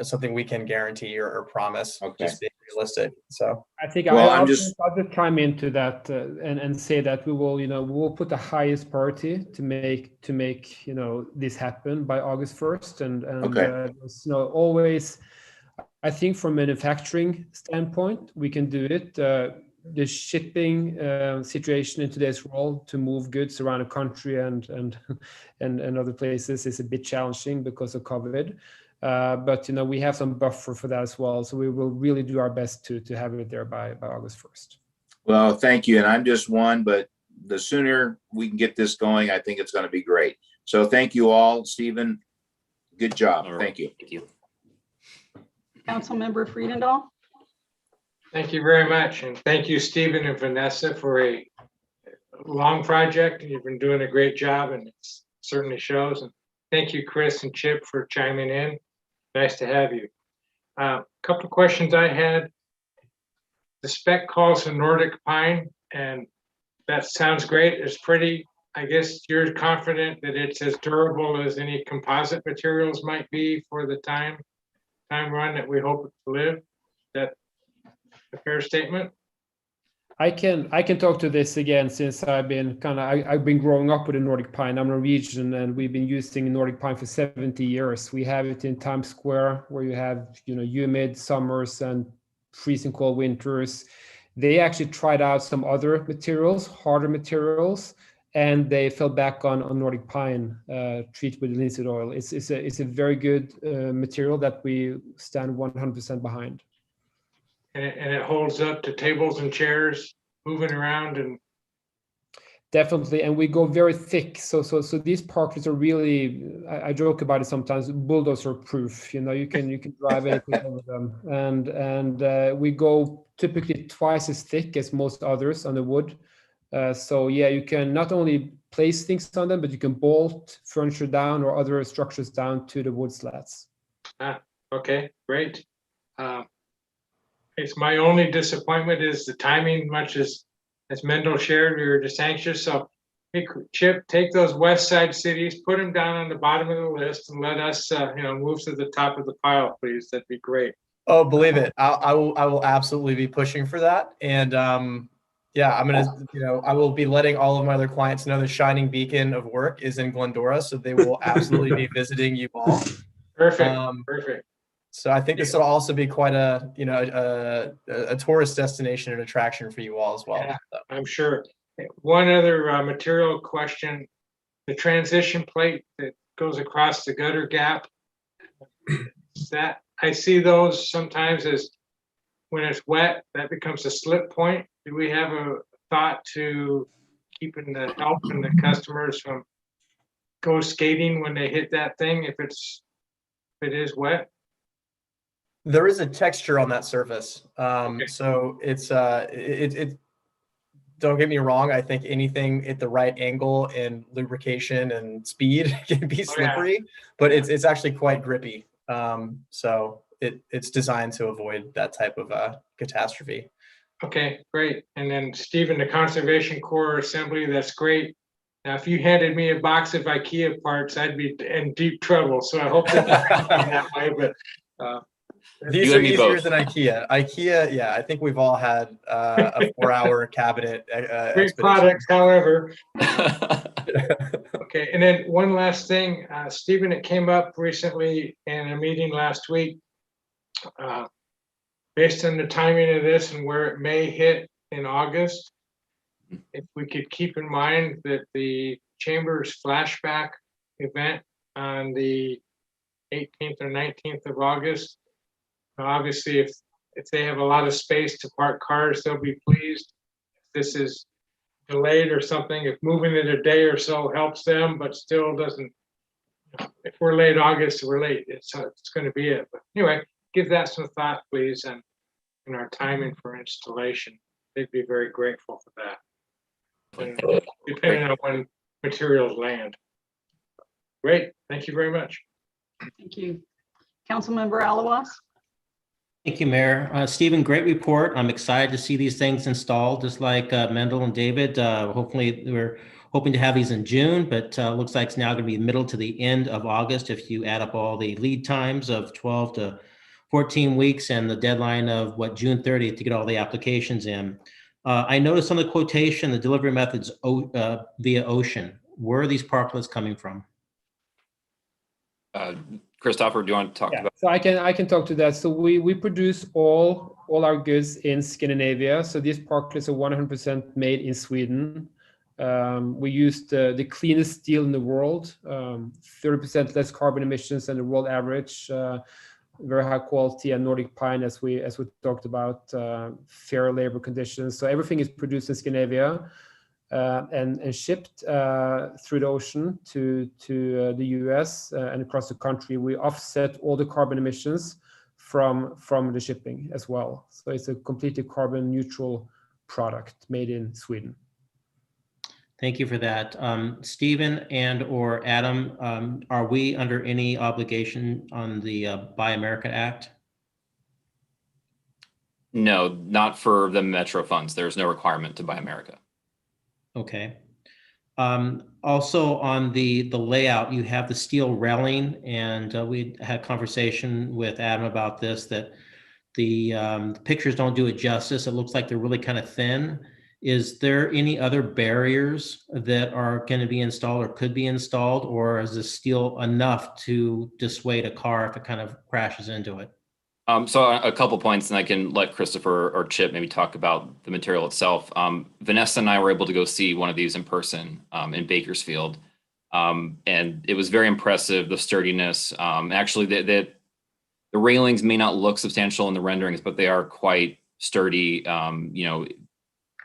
something we can guarantee or promise. Okay. Just being realistic. So I think Well, I'll just chime into that and say that we will put the highest priority to make this happen by August 1st. And always, I think from a manufacturing standpoint, we can do it. The shipping situation in today's world to move goods around the country and other places is a bit challenging because of COVID. But we have some buffer for that as well. So we will really do our best to have it there by August 1st. Well, thank you. And I'm just one, but the sooner we can get this going, I think it's going to be great. So thank you all. Stephen, good job. Thank you. Thank you. Councilmember Friedendahl. Thank you very much. And thank you, Stephen and Vanessa, for a long project. You've been doing a great job, and it certainly shows. And thank you, Chris and Chip, for chiming in. Nice to have you. A couple of questions I had. The spec calls for Nordic pine, and that sounds great. It's pretty. I guess you're confident that it's as durable as any composite materials might be for the time run that we hope it to live. Is that a fair statement? I can talk to this again, since I've been growing up with the Nordic pine. I'm Norwegian, and we've been using Nordic pine for 70 years. We have it in Times Square, where you have humid summers and freezing cold winters. They actually tried out some other materials, harder materials, and they fell back on Nordic pine treated with linseed oil. It's a very good material that we stand 100% behind. And it holds up to tables and chairs moving around, and definitely. And we go very thick. So these parklets are really, I joke about it sometimes, bulldozer proof. You can drive anything over them. And we go typically twice as thick as most others on the wood. So yeah, you can not only place things on them, but you can bolt furniture down or other structures down to the wood slats. Okay, great. It's my only disappointment is the timing, much as Mendel shared, we were just anxious. So hey, Chip, take those West Side cities, put them down on the bottom of the list, and let us move to the top of the pile, please. That'd be great. Oh, believe it. I will absolutely be pushing for that. And yeah, I'm going to, I will be letting all of my other clients know the shining beacon of work is in Glendora. So they will absolutely be visiting you all. Perfect. Perfect. So I think this will also be quite a tourist destination and attraction for you all as well. Yeah, I'm sure. One other material question, the transition plate that goes across the gutter gap. That I see those sometimes as when it's wet, that becomes a slip point. Do we have a thought to keeping the helping the customers from go skating when they hit that thing if it is wet? There is a texture on that surface. So it's don't get me wrong. I think anything at the right angle and lubrication and speed can be slippery, but it's actually quite grippy. So it's designed to avoid that type of catastrophe. Okay, great. And then Stephen, the Conservation Corps assembly, that's great. Now, if you handed me a box of IKEA parts, I'd be in deep trouble. So I hope that that way. But these are easier than IKEA. IKEA, yeah, I think we've all had a 4-hour cabinet. Great products, however. Okay, and then one last thing, Stephen, it came up recently in a meeting last week. Based on the timing of this and where it may hit in August, if we could keep in mind that the Chamber's flashback event on the 18th or 19th of August, obviously if they have a lot of space to park cars, they'll be pleased. If this is delayed or something, if moving it a day or so helps them, but still doesn't, if we're late August, we're late. It's going to be it. But anyway, give that some thought, please, and in our timing for installation, they'd be very grateful for that. And depending on when materials land. Great, thank you very much. Thank you. Councilmember Alawas. Thank you, Mayor. Stephen, great report. I'm excited to see these things installed, just like Mendel and David. Hopefully, we're hoping to have these in June, but looks like it's now going to be middle to the end of August if you add up all the lead times of 12 to 14 weeks and the deadline of June 30th to get all the applications in. I noticed on the quotation, the delivery methods via ocean. Where are these parklets coming from? Christopher, do you want to talk about? So I can talk to that. So we produce all our goods in Scandinavia. So these parklets are 100% made in Sweden. We used the cleanest steel in the world, 30% less carbon emissions than the world average. Very high quality and Nordic pine, as we talked about, fair labor conditions. So everything is produced in Scandinavia and shipped through the ocean to the US and across the country. We offset all the carbon emissions from the shipping as well. So it's a completely carbon neutral product made in Sweden. Thank you for that. Stephen and or Adam, are we under any obligation on the Buy America Act? No, not for the Metro funds. There's no requirement to Buy America. Okay. Also on the layout, you have the steel railing, and we had a conversation with Adam about this, that the pictures don't do it justice. It looks like they're really kind of thin. Is there any other barriers that are going to be installed or could be installed, or is this steel enough to dissuade a car if it kind of crashes into it? So a couple points, and I can let Christopher or Chip maybe talk about the material itself. Vanessa and I were able to go see one of these in person in Bakersfield, and it was very impressive, the sturdiness. Actually, the railings may not look substantial in the renderings, but they are quite sturdy. You know,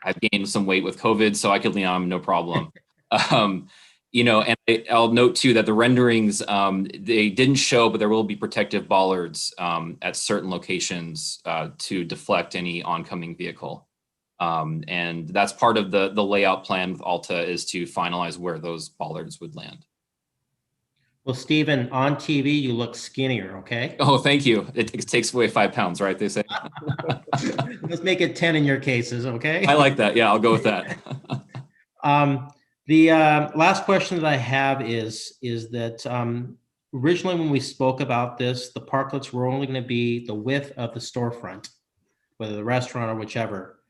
I've gained some weight with COVID, so I could lean on them, no problem. You know, and I'll note too that the renderings, they didn't show, but there will be protective bollards at certain locations to deflect any oncoming vehicle. And that's part of the layout plan with Alta, is to finalize where those bollards would land. Well, Stephen, on TV, you look skinnier, okay? Oh, thank you. It takes away 5 pounds, right? They say. Let's make it 10 in your cases, okay? I like that. Yeah, I'll go with that. The last question that I have is that originally when we spoke about this, the parklets were only going to be the width of the storefront, whether the restaurant or whichever.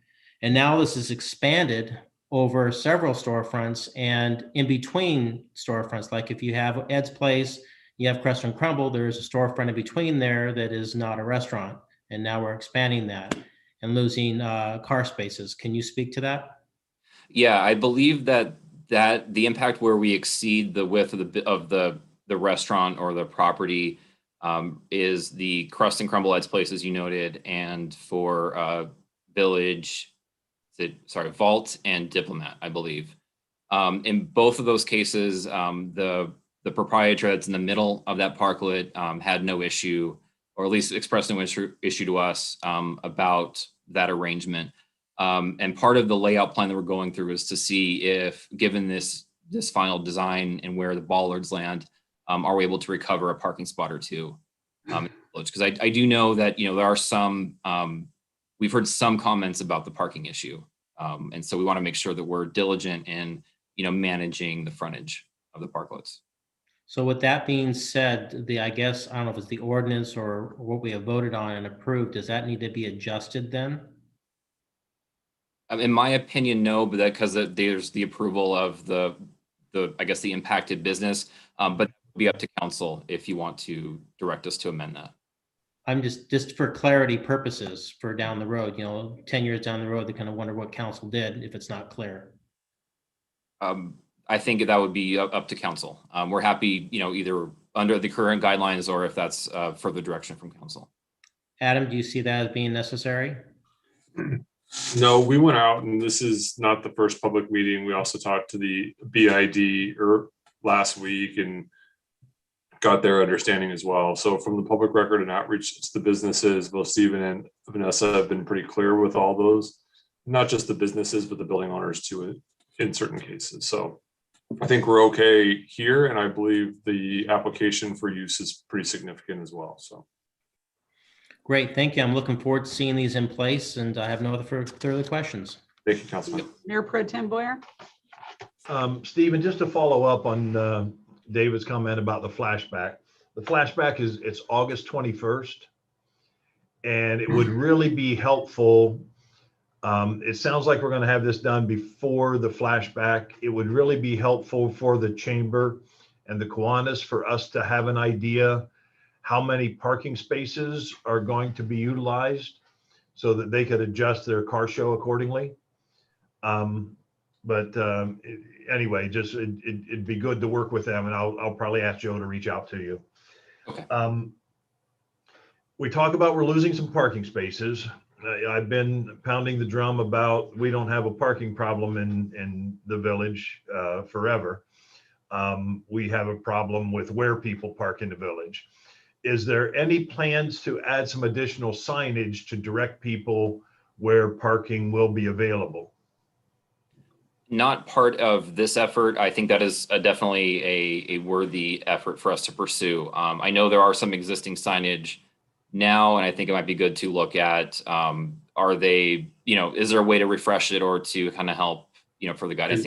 And now this is expanded over several storefronts and in between storefronts. Like if you have Ed's Place, you have Crest and Crumble, there's a storefront in between there that is not a restaurant. And now we're expanding that and losing car spaces. Can you speak to that? Yeah, I believe that the impact where we exceed the width of the restaurant or the property is the crust and crumble heads place, as you noted, and for Village, Vault and Diplomat, I believe. In both of those cases, the proprietor that's in the middle of that parklet had no issue, or at least expressed no issue to us about that arrangement. And part of the layout plan that we're going through is to see if, given this final design and where the bollards land, are we able to recover a parking spot or two? Because I do know that, there are some, we've heard some comments about the parking issue. And so we want to make sure that we're diligent in, managing the frontage of the parklets. So with that being said, I guess, I don't know if it's the ordinance or what we have voted on and approved, does that need to be adjusted then? In my opinion, no, but because there's the approval of the I guess the impacted business, but it would be up to council if you want to direct us to amend that. I'm just for clarity purposes for down the road, 10 years down the road, they kind of wonder what council did if it's not clear. I think that would be up to council. We're happy, either under the current guidelines or if that's further direction from council. Adam, do you see that as being necessary? No, we went out, and this is not the first public meeting. We also talked to the BID last week and got their understanding as well. So from the public record and outreach to the businesses, both Stephen and Vanessa have been pretty clear with all those, not just the businesses, but the building owners too in certain cases. So I think we're okay here, and I believe the application for use is pretty significant as well. So. Great, thank you. I'm looking forward to seeing these in place, and I have no other further questions. Thank you, Councilman. Mayor Pro Tem Boyer. Stephen, just to follow up on David's comment about the flashback. The flashback it's August 21st, and it would really be helpful. It sounds like we're going to have this done before the flashback. It would really be helpful for the chamber and the Kiwanis for us to have an idea how many parking spaces are going to be utilized so that they could adjust their car show accordingly. Anyway, just it'd be good to work with them, and I'll probably ask Joe to reach out to you. Okay. We talk about we're losing some parking spaces. I've been pounding the drum about we don't have a parking problem in the village forever. We have a problem with where people park in the village. Is there any plans to add some additional signage to direct people where parking will be available? Not part of this effort. I think that is definitely a worthy effort for us to pursue. I know there are some existing signage now, and I think it might be good to look at, are they, is there a way to refresh it or to kind of help, for the guidance?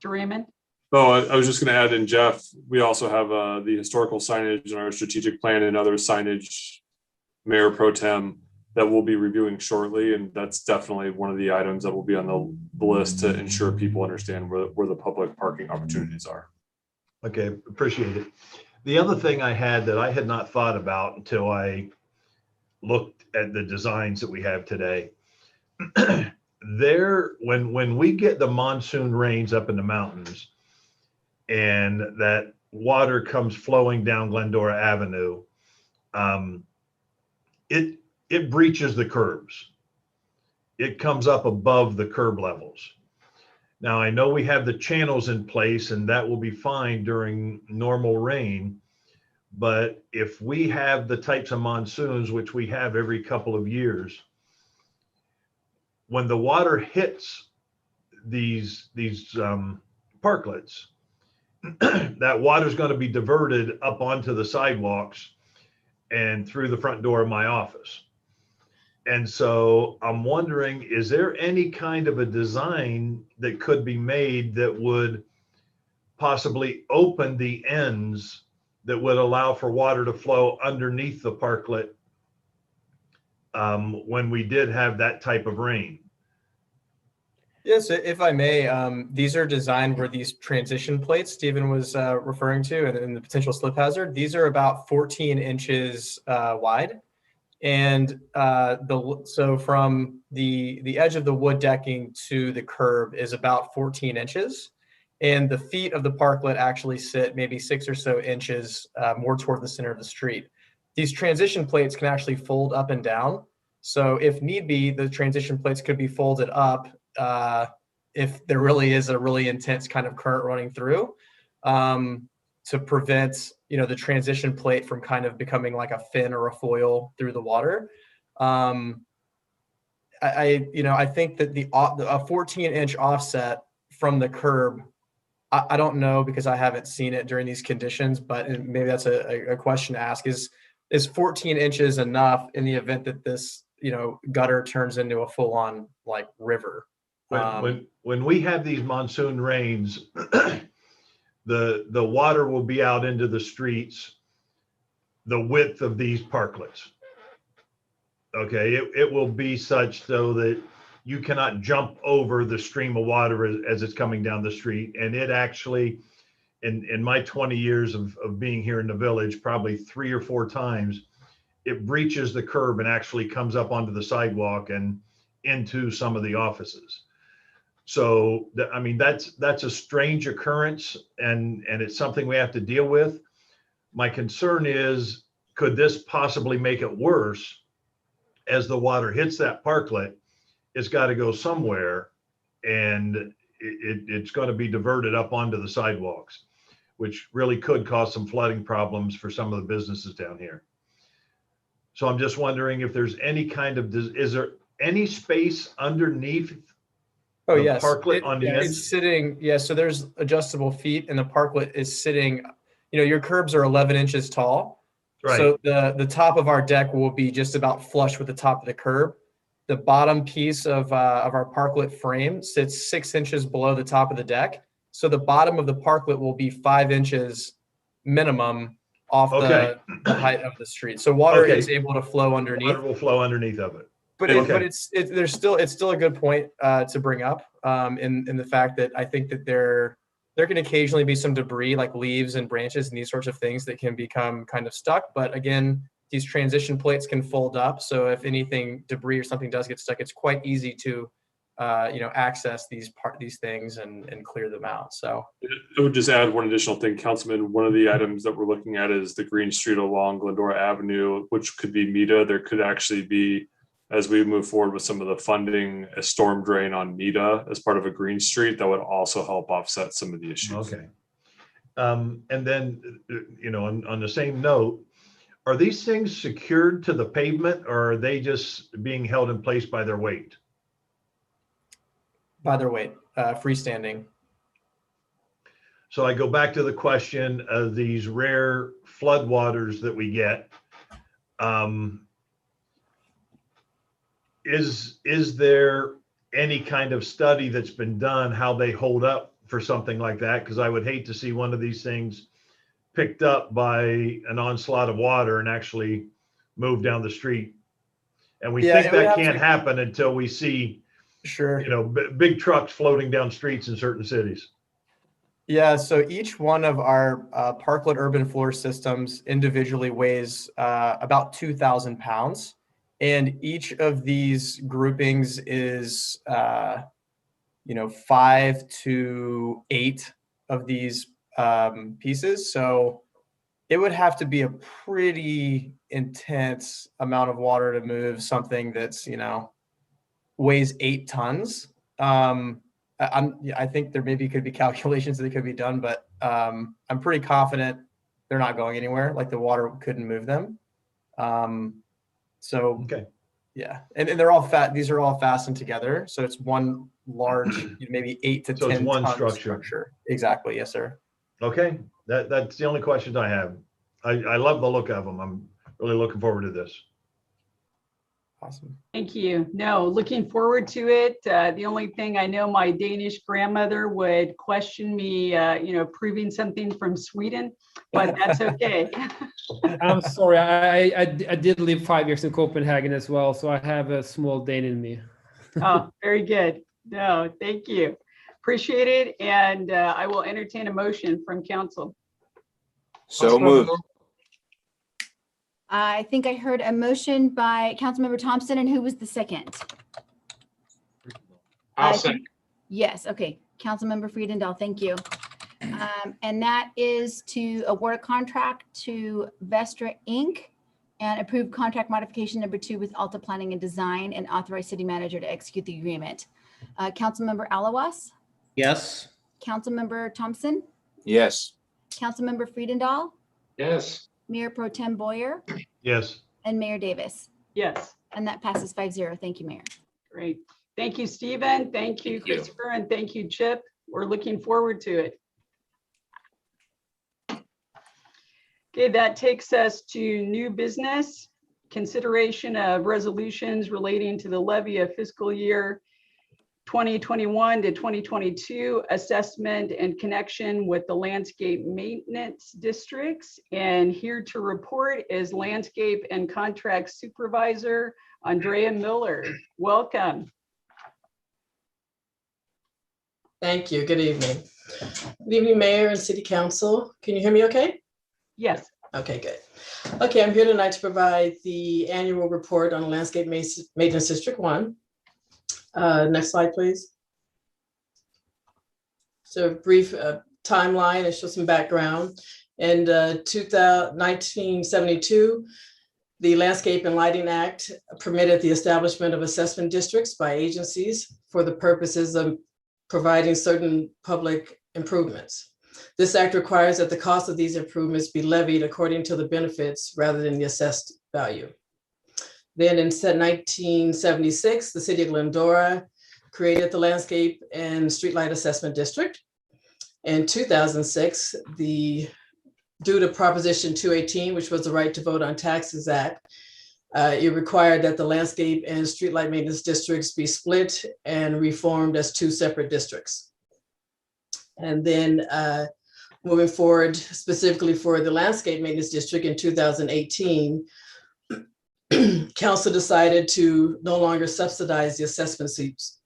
Raymond? Oh, I was just going to add in, Jeff, we also have the historical signage in our strategic plan and other signage, Mayor Pro Tem, that we'll be reviewing shortly. And that's definitely one of the items that will be on the list to ensure people understand where the public parking opportunities are. Okay, appreciate it. The other thing I had that I had not thought about until I looked at the designs that we have today, when we get the monsoon rains up in the mountains, and that water comes flowing down Glendora Avenue, it breaches the curbs. It comes up above the curb levels. Now, I know we have the channels in place, and that will be fine during normal rain. But if we have the types of monsoons, which we have every couple of years, when the water hits these parklets, that water is going to be diverted up onto the sidewalks and through the front door of my office. And so I'm wondering, is there any kind of a design that could be made that would possibly open the ends that would allow for water to flow underneath the parklet when we did have that type of rain? Yes, if I may, these are designed where these transition plates Stephen was referring to and the potential slip hazard, these are about 14 inches wide. And so from the edge of the wood decking to the curb is about 14 inches. And the feet of the parklet actually sit maybe 6 or so inches more toward the center of the street. These transition plates can actually fold up and down. So if need be, the transition plates could be folded up if there really is a really intense kind of current running through, to prevent, the transition plate from kind of becoming like a fin or a foil through the water. I think that a 14-inch offset from the curb, I don't know because I haven't seen it during these conditions, but maybe that's a question to ask, is 14 inches enough in the event that this, gutter turns into a full-on like river? When we have these monsoon rains, the water will be out into the streets the width of these parklets. Okay, it will be such so that you cannot jump over the stream of water as it's coming down the street. And it actually, in my 20 years of being here in the village, probably 3 or 4 times, it breaches the curb and actually comes up onto the sidewalk and into some of the offices. So, that's a strange occurrence, and it's something we have to deal with. My concern is, could this possibly make it worse as the water hits that parklet? It's got to go somewhere, and it's going to be diverted up onto the sidewalks, which really could cause some flooding problems for some of the businesses down here. So I'm just wondering if there's any kind of, is there any space underneath? Oh, the yes. Parklet on the edge? It's sitting, so there's adjustable feet, and the parklet is sitting, your curbs are 11 inches tall. Right. So the top of our deck will be just about flush with the top of the curb. The bottom piece of our parklet frame sits 6 inches below the top of the deck. So the bottom of the parklet will be 5 inches minimum off the height of the street. So water is able to flow underneath. Water will flow underneath of it. But it's still a good point to bring up in the fact that I think that there can occasionally be some debris like leaves and branches and these sorts of things that can become kind of stuck. But again, these transition plates can fold up. So if anything, debris or something does get stuck, it's quite easy to access these things and clear them out. So I would just add one additional thing, Councilman. One of the items that we're looking at is the green street along Glendora Avenue, which could be Mita. There could actually be, as we move forward with some of the funding, a storm drain on Mita as part of a green street that would also help offset some of the issues. Okay. And then, on the same note, are these things secured to the pavement, or are they just being held in place by their weight? By their weight, freestanding. So I go back to the question of these rare floodwaters that we get. Is there any kind of study that's been done how they hold up for something like that? Because I would hate to see one of these things picked up by an onslaught of water and actually move down the street. And we think that can't happen until we see, big trucks floating down streets in certain cities. Yeah, so each one of our parklet urban floor systems individually weighs about 2,000 pounds. And each of these groupings is, 5 to 8 of these pieces. So it would have to be a pretty intense amount of water to move something that's, weighs 8 tons. I think there maybe could be calculations that could be done, but I'm pretty confident they're not going anywhere. Like the water couldn't move them. Yeah, and they're all these are all fastened together, so it's one large, maybe 8 to 10 it's one ton structure. Exactly, yes, sir. Okay, that's the only questions I have. I love the look of them. I'm really looking forward to this. Awesome. Thank you. No, looking forward to it. The only thing I know, my Danish grandmother would question me, proving something from Sweden, but that's okay. I'm sorry. I did live 5 years in Copenhagen as well, so I have a small Dane in me. Oh, very good. No, thank you. Appreciate it. And I will entertain a motion from council. So moved. I think I heard a motion by Councilmember Thompson, and who was the second? I'll I say, think- Yes, okay. Councilmember Friedendahl, thank you. And that is to award a contract to Vestra Inc. and approve contract modification number 2 with Alta Planning and Design and authorize city manager to execute the agreement. Councilmember Alawas, Yes. Councilmember Thompson, Yes. Councilmember Friedendahl, yes. Mayor Pro Tem Boyer, Yes. and Mayor Davis. Yes, And that passes 5-0. Thank you, Mayor. great. Thank you, Stephen. Thank you, Thank you. Christopher, and thank you, Chip. We're looking forward to it. Okay, that takes us to new business. Consideration of resolutions relating to the levy of fiscal year 2021 to 2022 assessment and connection with the landscape maintenance districts. And here to report is landscape and contract supervisor Andrea Miller. Welcome. Thank you. Good evening. Good evening, Mayor and City Council. Can you hear me okay? Yes. Okay, good. Okay, I'm here tonight to provide the annual report on Landscape Maintenance District 1. Next slide, please. So a brief timeline and show some background. In 1972, the Landscape and Lighting Act permitted the establishment of assessment districts by agencies for the purposes of providing certain public improvements. This act requires that the cost of these improvements be levied according to the benefits rather than the assessed value. Then in 1976, the city of Glendora created the Landscape and Streetlight Assessment District. In 2006, due to Proposition 218, which was the Right to Vote on Taxes Act, it required that the Landscape and Streetlight Maintenance Districts be split and reformed as 2 separate districts. And then moving forward, specifically for the Landscape Maintenance District in 2018, Council decided to no longer subsidize the assessment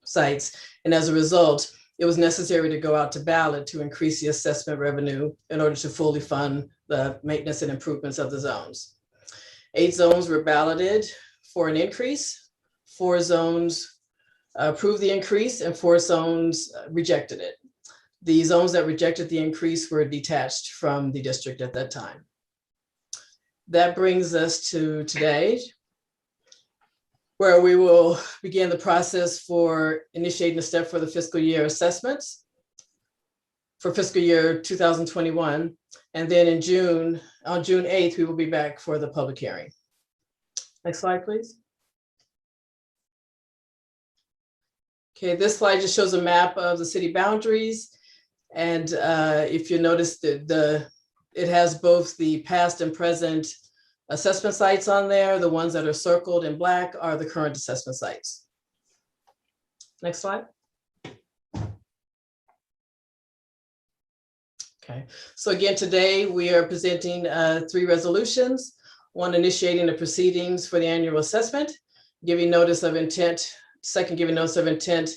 sites. And as a result, it was necessary to go out to ballot to increase the assessment revenue in order to fully fund the maintenance and improvements of the zones. 8 zones were balloted for an increase. 4 zones approved the increase and 4 zones rejected it. The zones that rejected the increase were detached from the district at that time. That brings us to today, where we will begin the process for initiating the step for the fiscal year assessments for fiscal year 2021. And then on June 8th, we will be back for the public hearing. Next slide, please. Okay, this slide just shows a map of the city boundaries. And if you notice that it has both the past and present assessment sites on there. The ones that are circled in black are the current assessment sites. Next slide. Okay, so again, today we are presenting 3 resolutions. 1 initiating the proceedings for the annual assessment, giving notice of intent, 2nd giving notice of intent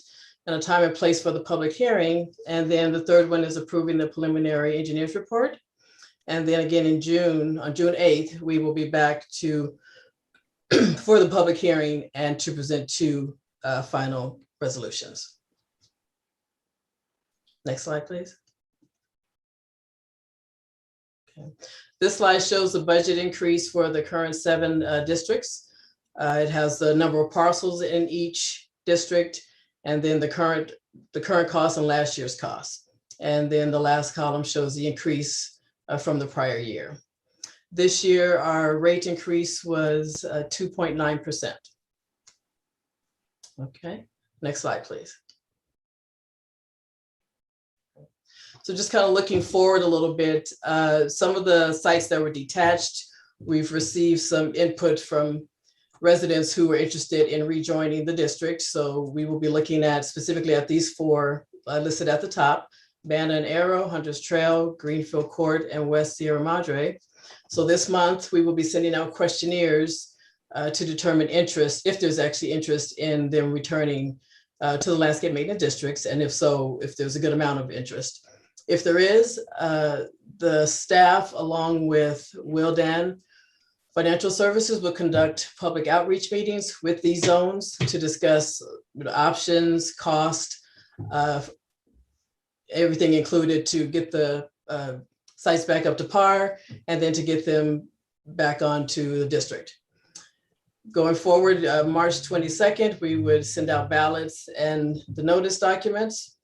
and a time and place for the public hearing. And then the 3rd one is approving the preliminary engineer's report. And then again in June, on June 8th, we will be back to for the public hearing and to present 2 final resolutions. Next slide, please. Okay. This slide shows the budget increase for the current 7 districts. It has the number of parcels in each district, and then the current cost and last year's cost. And then the last column shows the increase from the prior year. This year, our rate increase was 2.9%. Okay, next slide, please. So just kind of looking forward a little bit, some of the sites that were detached, we've received some input from residents who were interested in rejoining the district. So we will be looking at specifically at these 4 listed at the top: Banner and Arrow, Hunter's Trail, Greenfield Court, and West Sierra Madre. So this month we will be sending out questionnaires to determine interest, if there's actually interest in them returning to the landscape maintenance districts, and if so, if there's a good amount of interest. If there is, the staff, along with Wildan Financial Services will conduct public outreach meetings with these zones to discuss options, cost, everything included to get the sites back up to par and then to get them back onto the district. Going forward, March 22nd, we would send out ballots and the notice documents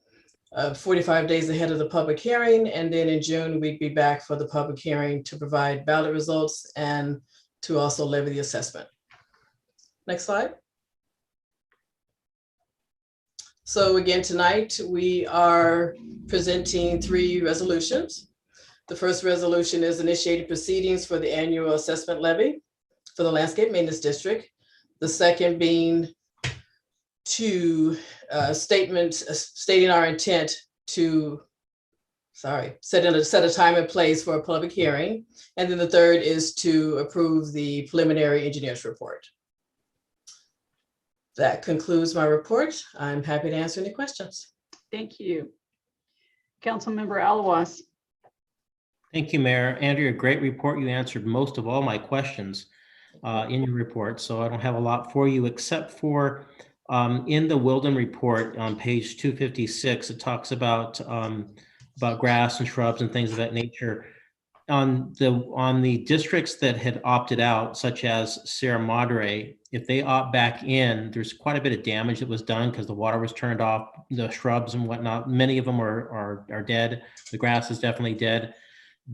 45 days ahead of the public hearing. And then in June, we'd be back for the public hearing to provide ballot results and to also levy the assessment. Next slide. So again, tonight we are presenting 3 resolutions. The first resolution is initiating proceedings for the annual assessment levy for the Landscape Maintenance District. The second being to stating our intent to, set a time and place for a public hearing. And then the third is to approve the preliminary engineer's report. That concludes my report. I'm happy to answer any questions. Thank you. Councilmember Alawas. Thank you, Mayor. Andrea, great report. You answered most of all my questions in your report, so I don't have a lot for you except for in the Wilden report on page 256, it talks about grass and shrubs and things of that nature. On the districts that had opted out, such as Sierra Madre, if they opt back in, there's quite a bit of damage that was done because the water was turned off, the shrubs and whatnot. Many of them are dead. The grass is definitely dead.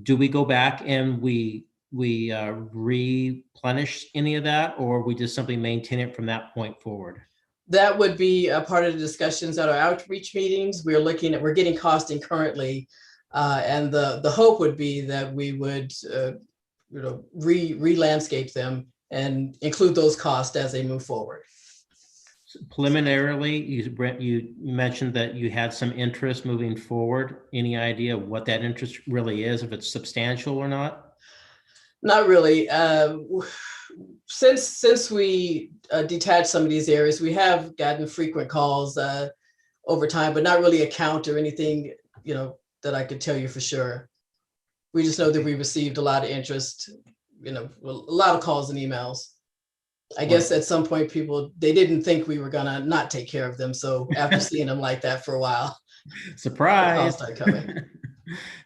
Do we go back and we replenish any of that, or we just simply maintain it from that point forward? That would be a part of the discussions at our outreach meetings. We're getting costing currently. And the hope would be that we would, re-landscape them and include those costs as they move forward. Preliminarily, you mentioned that you had some interest moving forward. Any idea what that interest really is, if it's substantial or not? Not really. Since we detached some of these areas, we have gotten frequent calls over time, but not really a count or anything, that I could tell you for sure. We just know that we received a lot of interest, a lot of calls and emails. I guess at some point they didn't think we were gonna not take care of them. So after seeing them like that for a while, surprise, the calls started coming.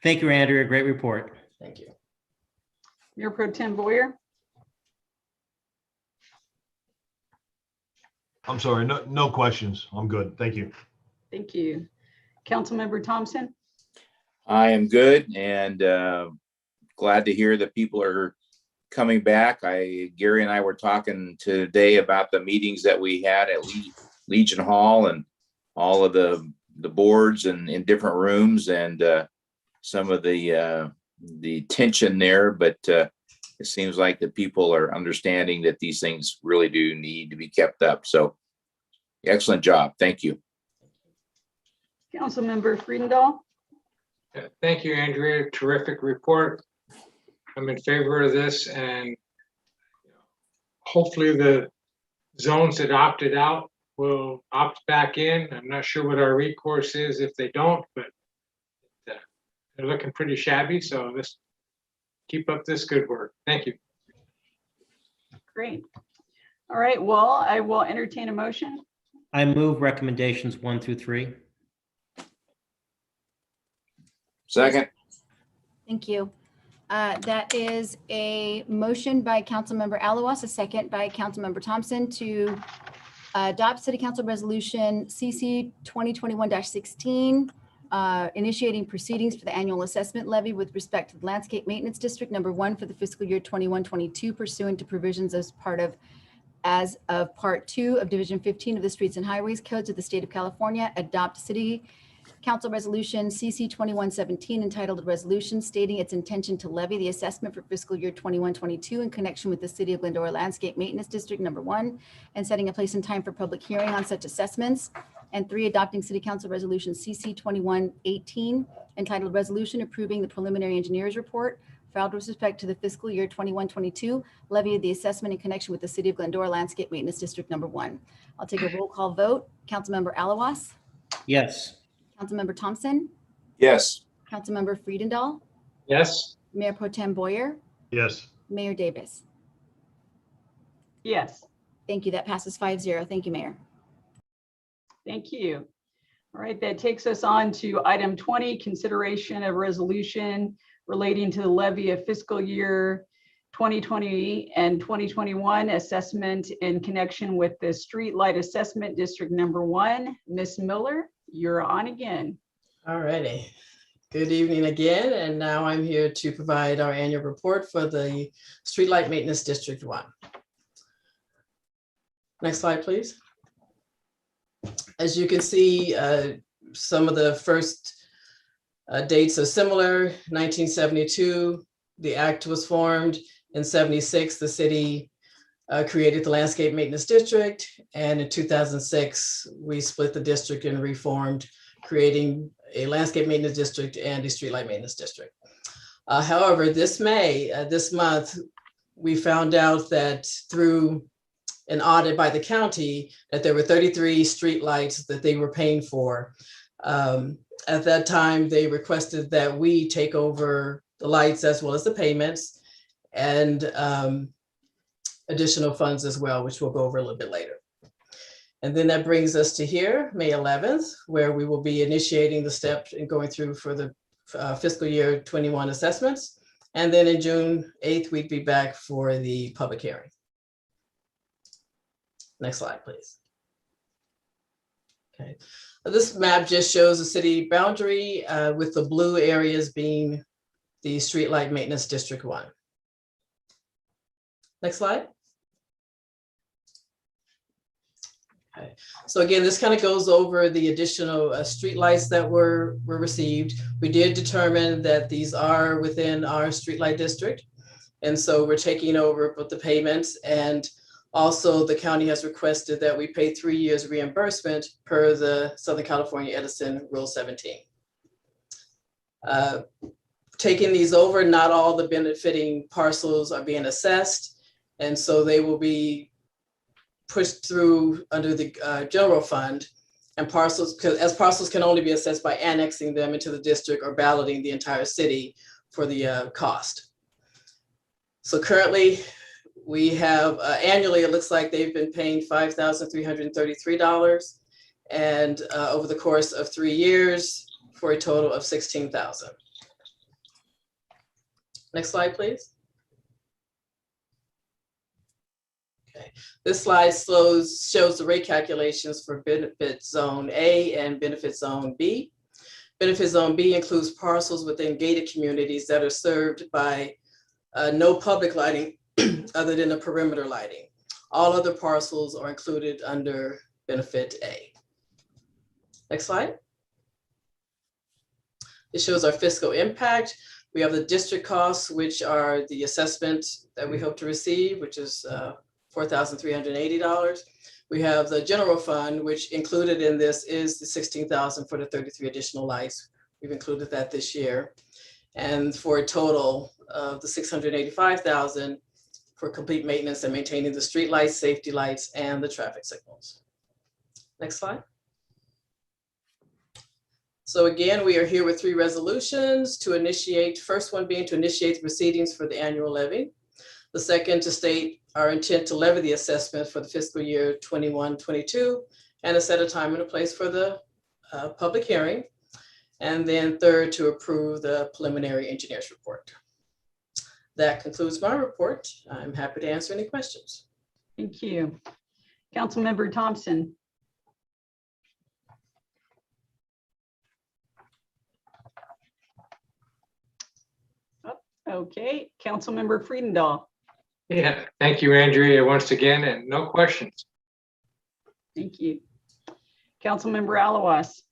Thank you, Andrea. Great report. Thank you. Mayor Pro Tem Boyer. I'm sorry, no questions. I'm good. Thank you. Thank you. Councilmember Thompson. I am good and glad to hear that people are coming back. Gary and I were talking today about the meetings that we had at Legion Hall and all of the boards and in different rooms and some of the tension there, but it seems like the people are understanding that these things really do need to be kept up. So excellent job. Thank you. Councilmember Friedendahl. Thank you, Andrea. Terrific report. I'm in favor of this, and hopefully the zones that opted out will opt back in. I'm not sure what our recourse is if they don't, but they're looking pretty shabby. So let's keep up this good work. Thank you. Great. All right. Well, I will entertain a motion. I move recommendations 1 through 3. Second. Thank you. That is a motion by Councilmember Alawas, a second by Councilmember Thompson to adopt City Council Resolution CC 2021-16, initiating proceedings for the annual assessment levy with respect to the Landscape Maintenance District number 1 for the fiscal year 21-22 pursuant to provisions as of Part 2 of Division 15 of the Streets and Highways Codes of the State of California, adopt City Council Resolution CC 2117 entitled Resolution stating its intention to levy the assessment for fiscal year 21-22 in connection with the City of Glendora Landscape Maintenance District number 1 and setting a place and time for public hearing on such assessments. And 3, adopting City Council Resolution CC 2118 entitled Resolution approving the preliminary engineer's report filed with respect to the fiscal year 21-22 levy of the assessment in connection with the City of Glendora Landscape Maintenance District number 1. I'll take a roll call vote. Councilmember Alawas. Yes. Councilmember Thompson. Yes. Councilmember Friedendahl. Yes. Mayor Pro Tem Boyer. Yes. Mayor Davis. Yes. Thank you. That passes 5-0. Thank you, Mayor. Thank you. All right, that takes us on to item 20, consideration of resolution relating to the levy of fiscal year 2020 and 2021 assessment in connection with the Streetlight Assessment District Number 1. Ms. Miller, you're on again. All righty. Good evening again. And now I'm here to provide our annual report for the Streetlight Maintenance District 1. Next slide, please. As you can see, some of the first dates are similar. 1972, the act was formed. In 76, the city created the Landscape Maintenance District. And in 2006, we split the district and reformed, creating a Landscape Maintenance District and a Streetlight Maintenance District. However, this month, we found out that through an audit by the county that there were 33 streetlights that they were paying for. At that time, they requested that we take over the lights as well as the payments and additional funds as well, which we'll go over a little bit later. And then that brings us to here, May 11th, where we will be initiating the step and going through for the fiscal year 21 assessments. And then in June 8th, we'd be back for the public hearing. Next slide, please. Okay, this map just shows the city boundary with the blue areas being the Streetlight Maintenance District 1. Next slide. Okay, so again, this kind of goes over the additional streetlights that were received. We did determine that these are within our streetlight district. And so we're taking over both the payments, and also the county has requested that we pay 3 years reimbursement per the Southern California Edison Rule 17. Taking these over, not all the benefiting parcels are being assessed. And so they will be pushed through under the general fund, and parcels, as parcels can only be assessed by annexing them into the district or balloting the entire city for the cost. So currently we have annually, it looks like they've been paying $5,333 and over the course of 3 years for a total of $16,000. Next slide, please. Okay. This slide shows the rate calculations for Benefit Zone A and Benefit Zone B. Benefit Zone B includes parcels within gated communities that are served by no public lighting other than the perimeter lighting. All other parcels are included under Benefit A. Next slide. It shows our fiscal impact. We have the district costs, which are the assessment that we hope to receive, which is $4,380. We have the general fund, which included in this is the $16,000 for the 33 additional lights. We've included that this year. And for a total of the $685,000 for complete maintenance and maintaining the street lights, safety lights, and the traffic signals. Next slide. So again, we are here with 3 resolutions to initiate, first one being to initiate the proceedings for the annual levy. The second to state our intent to levy the assessment for the fiscal year 21-22 and to set a time and a place for the public hearing. And then third, to approve the preliminary engineer's report. That concludes my report. I'm happy to answer any questions. Thank you. Councilmember Thompson. Okay, Councilmember Friedendahl. Yeah, thank you, Andrea, once again, and no questions. Thank you. Councilmember Alawas.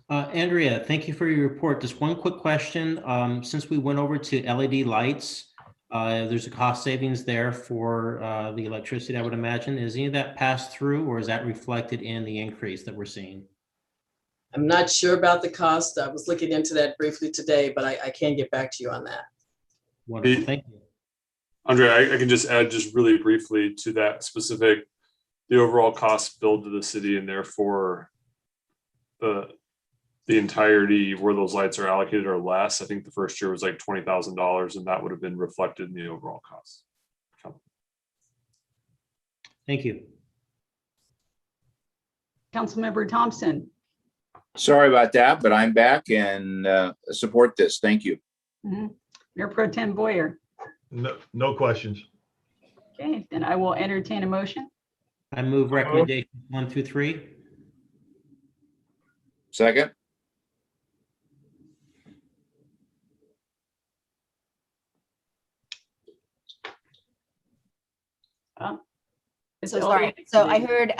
Andrea, thank you for your report. Just one quick question. Since we went over to LED lights, there's a cost savings there for the electricity, I would imagine. Is any of that passed through, or is that reflected in the increase that we're seeing? I'm not sure about the cost. I was looking into that briefly today, but I can get back to you on that. Wonderful. Thank you. Andre, I can just add just really briefly to that specific, the overall cost billed to the city, and therefore the entirety where those lights are allocated are less. I think the first year was like $20,000, and that would have been reflected in the overall cost. Thank you. Councilmember Thompson. Sorry about that, but I'm back and support this. Thank you. Mayor Pro Tem Boyer. No questions. Okay, then I will entertain a motion. I move recommendations 1 through 3. Second. So sorry. So I heard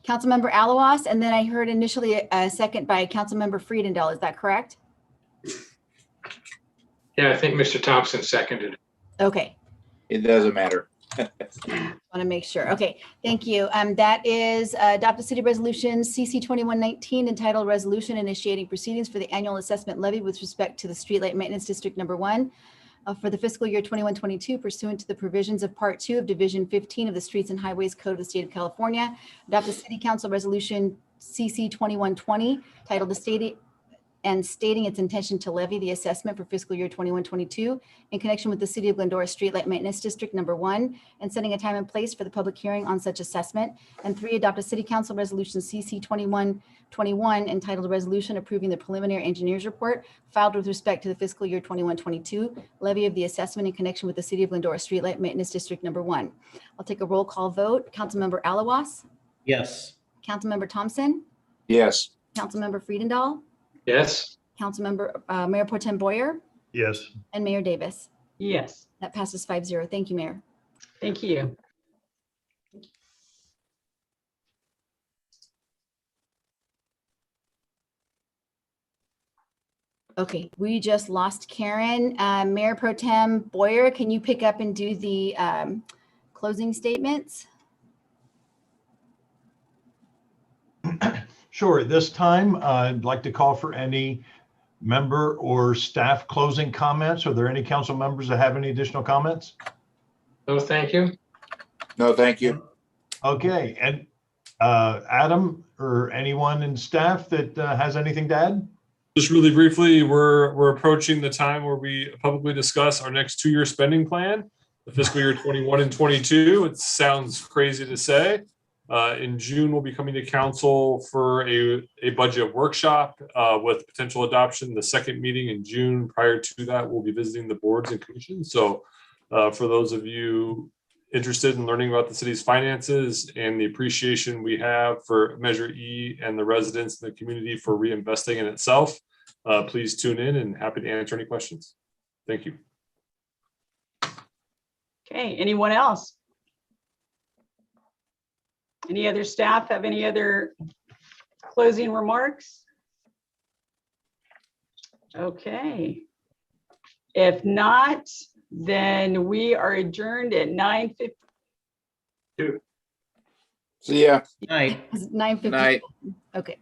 Councilmember Alawas, and then I heard initially a second by Councilmember Friedendahl. Is that correct? Yeah, I think Mr. Thompson seconded. Okay. It doesn't matter. Want to make sure. Okay, thank you. That is adopt a city resolution CC 2119 entitled Resolution Initiating Proceedings for the Annual Assessment Levy with respect to the Streetlight Maintenance District Number 1 for the fiscal year 21-22 pursuant to the provisions of Part 2 of Division 15 of the Streets and Highways Code of the State of California. Adopt a City Council Resolution CC 2120 titled the State and stating its intention to levy the assessment for fiscal year 21-22 in connection with the City of Glendora Streetlight Maintenance District Number 1 and setting a time and place for the public hearing on such assessment. And 3, adopt a City Council Resolution CC 2121 entitled Resolution Approving the Preliminary Engineers Report filed with respect to the fiscal year 21-22 levy of the assessment in connection with the City of Glendora Streetlight Maintenance District Number 1. I'll take a roll call vote. Councilmember Alawas? Yes. Councilmember Thompson? Yes. Councilmember Friedendahl? Yes. Councilmember Mayor Pro Tem Boyer? Yes. And Mayor Davis? Yes. That passes 5-0. Thank you, Mayor. Thank you. Okay, we just lost Karen. Mayor Pro Tem Boyer, can you pick up and do the closing statements? Sure. At this time, I'd like to call for any member or staff closing comments. Are there any council members that have any additional comments? No, thank you. No, thank you. Okay, and Adam or anyone in staff that has anything to add? Just really briefly, we're approaching the time where we publicly discuss our next 2-year spending plan, the fiscal year 21 and 22. It sounds crazy to say. In June, we'll be coming to council for a budget workshop with potential adoption. The second meeting in June. Prior to that, we'll be visiting the boards and commissions. So for those of you interested in learning about the city's finances and the appreciation we have for Measure E and the residents in the community for reinvesting in itself, please tune in and happy to answer any questions. Thank you. Okay, anyone else? Any other staff have any other closing remarks? Okay. If not, then we are adjourned at 9:52. See ya. Night. 9:50. Night. Okay.